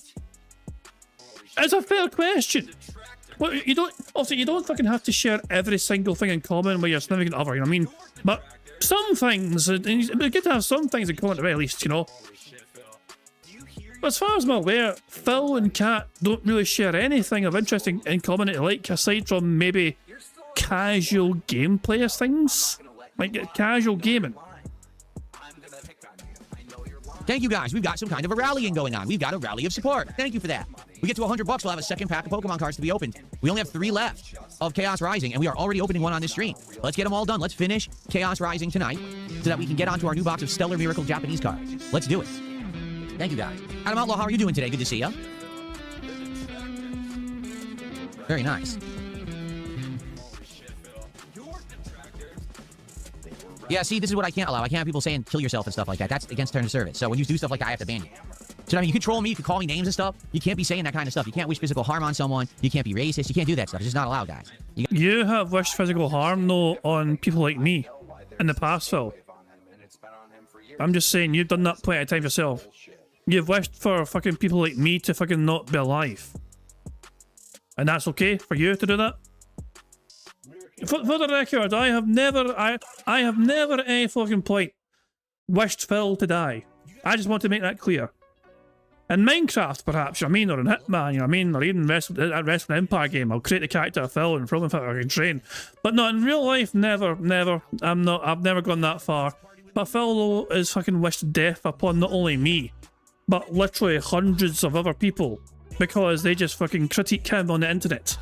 It's a fair question. Well, you don't fucking have to share every single thing in common with your significant other, you know what I mean? But some things, it's good to have some things in common at the very least, you know? But as far as I'm aware, Phil and Kat don't really share anything of interest in common that they like, aside from maybe casual gameplay things. Like casual gaming. Thank you, guys. We've got some kind of a rallying going on. We've got a rally of support. Thank you for that. We get to $100, we'll have a second pack of Pokemon cards to be opened. We only have 3 left of Chaos Rising, and we are already opening one on this stream. Let's get them all done. Let's finish Chaos Rising tonight so that we can get onto our new box of Stellar Miracle Japanese cards. Let's do it. Thank you, guys. Adam Outlaw, how are you doing today? Good to see ya. Very nice. Yeah, see, this is what I can't allow. I can't have people saying kill yourself and stuff like that. That's against terms of service. So when you do stuff like that, I have to ban you. So I mean, you can troll me, you can call me names and stuff. You can't be saying that kind of stuff. You can't wish physical harm on someone. You can't be racist. You can't do that stuff. It's just not allowed, guys. You have wished physical harm, though, on people like me in the past, Phil. I'm just saying, you've done that plenty of times yourself. You've wished for fucking people like me to fucking not be alive. And that's okay for you to do that? For the record, I have never at any fucking point wished Phil to die. I just want to make that clear. In Minecraft, perhaps, you know what I mean, or in Hitman, you know what I mean, or even that Wrestling Empire game, I'll create the character of Phil and throw him if I can train. But no, in real life, never. I've never gone that far. But Phil, though, is fucking wished death upon not only me, but literally hundreds of other people, because they just fucking critique him on the internet.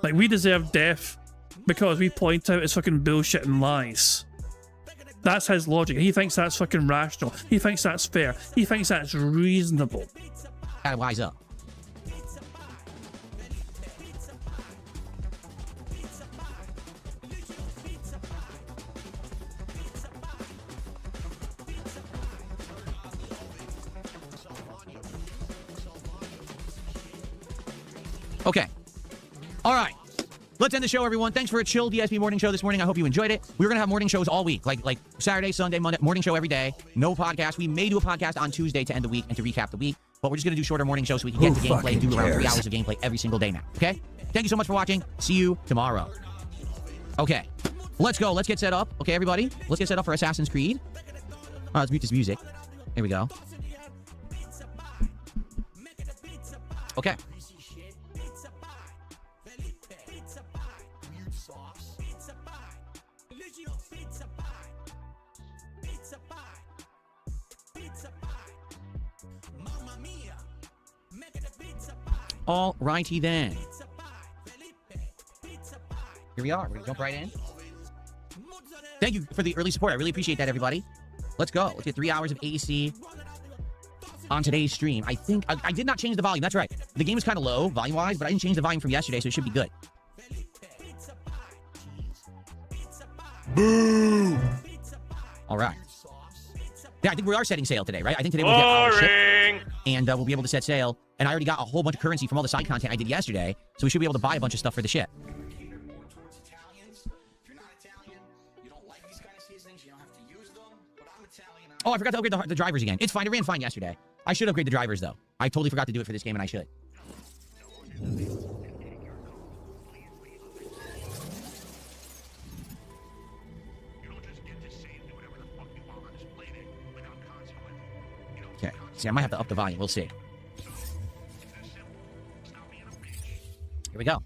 Like, we deserve death because we point out his fucking bullshit and lies. That's his logic. He thinks that's fucking rational. He thinks that's fair. He thinks that's reasonable. Gotta wise up. Okay. All right. Let's end the show, everyone. Thanks for a chill DSP morning show this morning. I hope you enjoyed it. We're going to have morning shows all week, like Saturday, Sunday, Monday, morning show every day. No podcast. We may do a podcast on Tuesday to end the week and to recap the week, but we're just going to do shorter morning shows so we can get to gameplay and do around 3 hours of gameplay every single day now, okay? Thank you so much for watching. See you tomorrow. Okay. Let's go. Let's get set up. Okay, everybody? Let's get set up for Assassin's Creed. Oh, let's mute this music. Here we go. Okay. All righty then. Here we are. We're gonna jump right in. Thank you for the early support. I really appreciate that, everybody. Let's go. Let's get 3 hours of AC on today's stream. I think I did not change the volume. That's right. The game is kind of low volume-wise, but I didn't change the volume from yesterday, so it should be good. Boo! All right. Yeah, I think we are setting sail today, right? I think today we'll get our ship, and we'll be able to set sail. And I already got a whole bunch of currency from all the side content I did yesterday, so we should be able to buy a bunch of stuff for the ship. Oh, I forgot to upgrade the drivers again. It's fine. It ran fine yesterday. I should upgrade the drivers, though. I totally forgot to do it for this game, and I should. Okay. See, I might have to up the volume. We'll see. Here we go.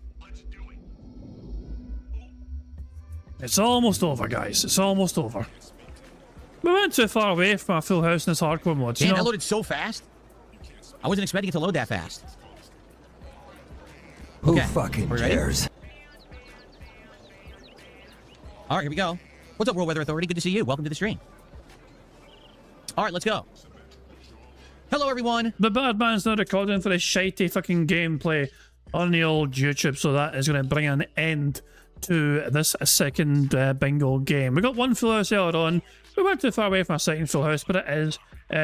It's almost over, guys. It's almost over. We went too far away from our full house in this hardcore mod. Damn, that loaded so fast. I wasn't expecting it to load that fast. Who fucking cares? All right, here we go. What's up, World Weather Authority? Good to see you. Welcome to the stream. All right, let's go. Hello, everyone. The bad man's not recording for this shitey fucking gameplay on the old YouTube, so that is going to bring an end to this second bingo game. We got one full house earlier on. We weren't too far away from our second full house, but it is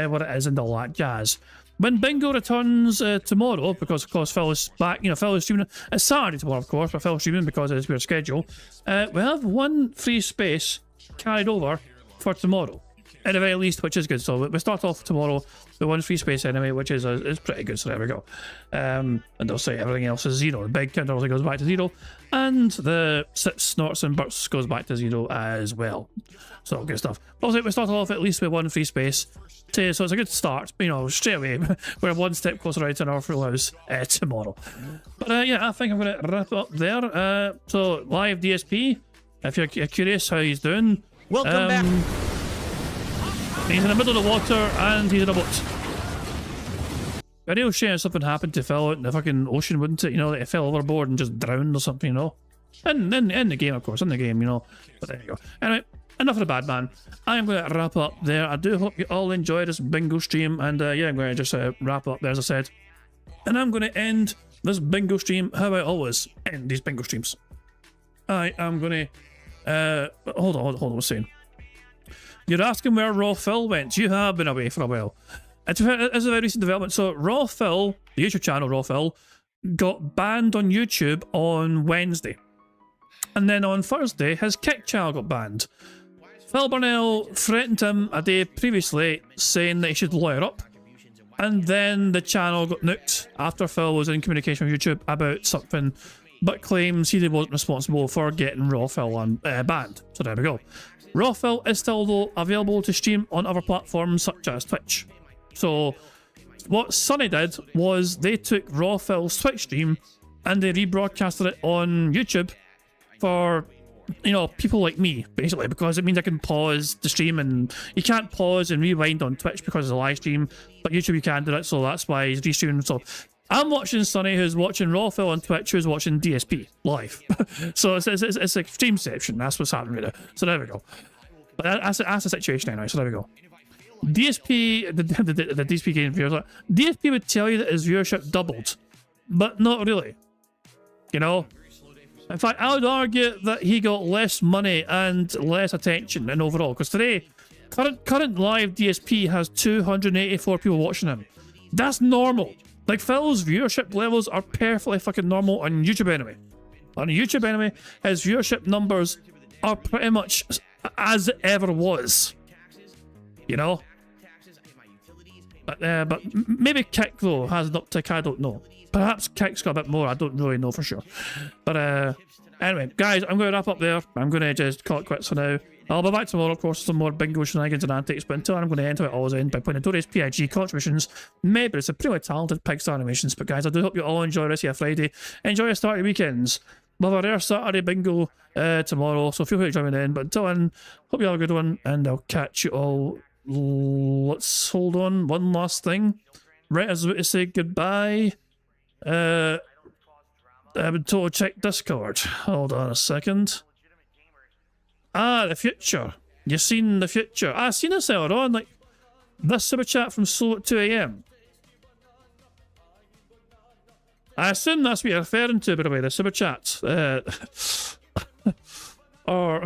what it is and all that jazz. When bingo returns tomorrow, because of course Phil is back, you know, Phil is streaming. It's Saturday tomorrow, of course, but Phil's streaming because it is weird schedule. We have one free space carried over for tomorrow, at the very least, which is good. So we start off tomorrow with one free space anyway, which is pretty good. So there we go. And they'll say everything else is 0. The big counter also goes back to 0, and the sits, snorts, and bursts goes back to 0 as well. So good stuff. Also, we start off at least with one free space. So it's a good start, you know, straight away. We're one step closer to our full house tomorrow. But yeah, I think I'm going to wrap up there. So live DSP, if you're curious how he's doing. Welcome back. He's in the middle of the water and he's in a boat. A real shame if something happened to Phil out in the fucking ocean, wouldn't it? You know, that he fell overboard and just drowned or something, you know? In the game, of course, in the game, you know. But there you go. Anyway, enough of the bad man. I am going to wrap up there. I do hope you all enjoyed this bingo stream. And yeah, I'm going to just wrap up there, as I said. And I'm going to end this bingo stream how I always end these bingo streams. I am going to... hold on, what's saying? You're asking where Raw Phil went. You have been away for a while. It's a very recent development. So Raw Phil, the YouTube channel Raw Phil, got banned on YouTube on Wednesday. And then on Thursday, his Kick channel got banned. Phil Burnell threatened him a day previously, saying that he should lawyer up. And then the channel got nuked after Phil was in communication with YouTube about something, but claims he wasn't responsible for getting Raw Phil banned. So there we go. Raw Phil is still though available to stream on other platforms such as Twitch. So what Sonny did was they took Raw Phil's Twitch stream and they rebroadcasted it on YouTube for, you know, people like me, basically, because it means I can pause the stream, and you can't pause and rewind on Twitch because it's a live stream, but YouTube you can do it, so that's why he's restreaming. So I'm watching Sonny, who's watching Raw Phil on Twitch, who's watching DSP live. So it's like streamception, that's what's happening right now. So there we go. But that's the situation anyway, so there we go. DSP, the DSP game viewers, DSP would tell you that his viewership doubled, but not really. You know? In fact, I would argue that he got less money and less attention in overall, because today, current live DSP has 284 people watching him. That's normal. Like, Phil's viewership levels are perfectly fucking normal on YouTube anyway. On YouTube anyway, his viewership numbers are pretty much as it ever was. You know? But maybe Kick, though, has an uptick, I don't know. Perhaps Kick's got a bit more, I don't really know for sure. But anyway, guys, I'm going to wrap up there. I'm going to just call it quits for now. I'll be back tomorrow, of course, with some more bingo shenanigans and antics, but until then, I'm going to enter it all in by putting Notorious PIG contributions. Maybe it's a pretty talented Pigstar animations, but guys, I do hope you all enjoy the rest of your Friday. Enjoy your Saturday weekends. We'll have a rare Saturday bingo tomorrow, so feel free to join me then. But until then, hope you have a good one, and I'll catch you all. Let's hold on, one last thing. Right as we say goodbye. I've been told to check Discord. Hold on a second. Ah, the future. You've seen the future. I seen this earlier on, like this super chat from Slow at 2 AM. I assume that's what you're referring to, by the way, the super chat. Or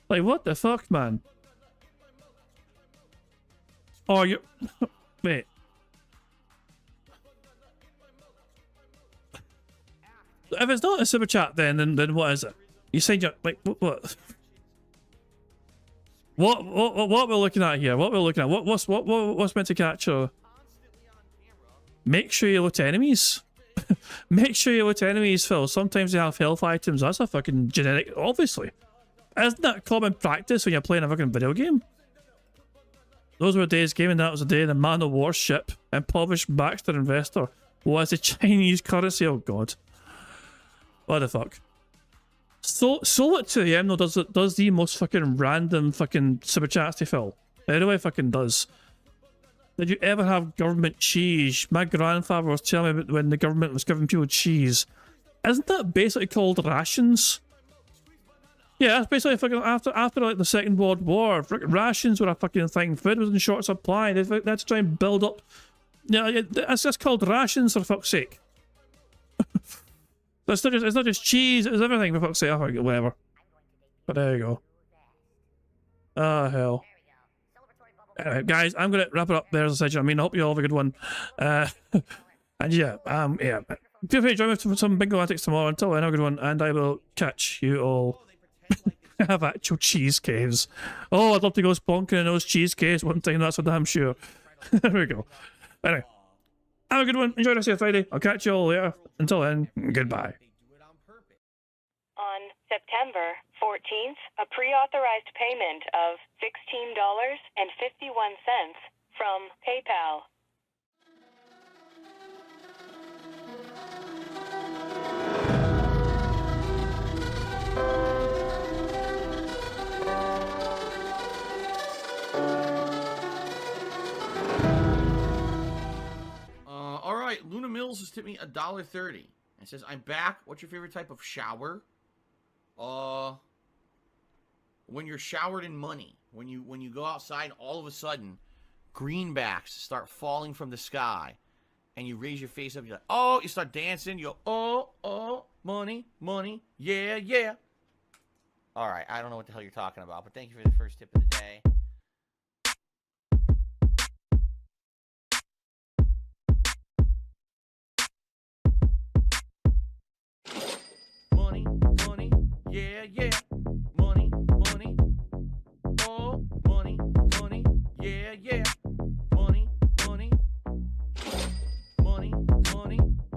like, what the fuck, man? Oh, you wait. If it's not a super chat, then what is it? You said you're like what? What we're looking at here? What we're looking at? What's meant to capture? Make sure you look to enemies. Make sure you look to enemies, Phil. Sometimes they have health items. That's a fucking generic. Obviously, isn't that common practice when you're playing a fucking video game? Those were days gaming. That was the day the Man of War ship impoverished Baxter investor was the Chinese currency. Oh god. What the fuck? So at 2 AM though does the most fucking random fucking super chats to Phil. It really fucking does. Did you ever have government cheese? My grandfather was telling me about when the government was giving people cheese. Isn't that basically called rations? Yeah, that's basically fucking after like the Second World War. Rations were a fucking thing. Food was in short supply. They had to try and build up. Yeah, that's called rations for fuck's sake. It's not just cheese, it's everything for fuck's sake. Oh, whatever. But there you go. Oh, hell. Anyway, guys, I'm gonna wrap it up there as I said. I mean, I hope you all have a good one. And yeah, yeah. Feel free to join me for some bingo antics tomorrow. Until then, have a good one, and I will catch you all. Have actual cheese caves. Oh, I'd love to go spelunking in those cheese caves one time, that's for damn sure. There we go. Anyway. Have a good one. Enjoy the rest of your Friday. I'll catch you all later. Until then, goodbye. On September 14th, a pre-authorized payment of $16.51 from PayPal. All right, Luna Mills has tipped me $1.30. It says, "I'm back. What's your favorite type of shower?" When you're showered in money. When you go outside, all of a sudden, greenbacks start falling from the sky, and you raise your face up. You're like, oh, you start dancing. You go, oh, money, money, yeah, yeah. All right, I don't know what the hell you're talking about, but thank you for the first tip of the day. Money, money, yeah, yeah. Money, money, oh, money, money, yeah, yeah. Money, money,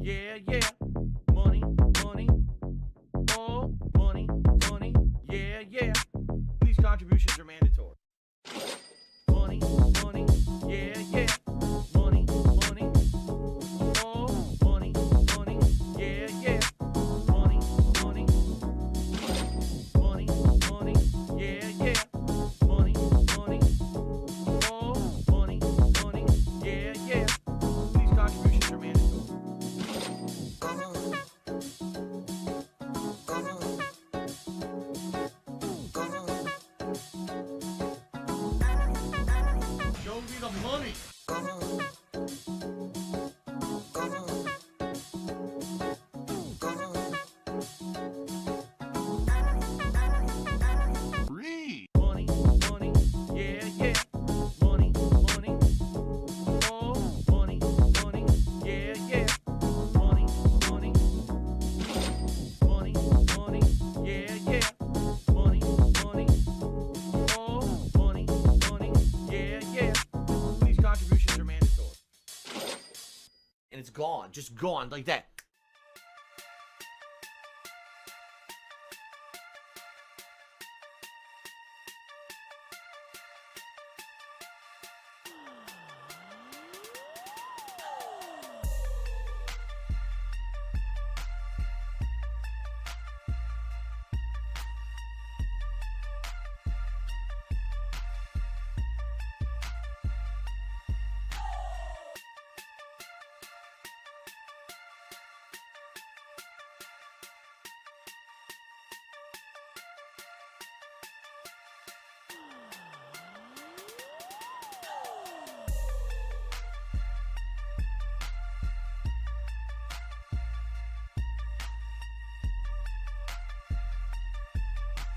Yeah, yeah. Money, money. Oh, money, money. Yeah, yeah. These contributions are mandatory. Money, money. Yeah, yeah. Money, money. Oh, money, money. Yeah, yeah. Money, money. Money, money. Yeah, yeah. Money, money. Oh, money, money. Yeah, yeah. These contributions are mandatory. Show me the money. Money, money, yeah, yeah. Money, money. Oh, money, money, yeah, yeah. Money, money. Money, money, yeah, yeah. Money, money. Oh, money, money, yeah, yeah. These contributions are mandatory. And it's gone, just gone like that.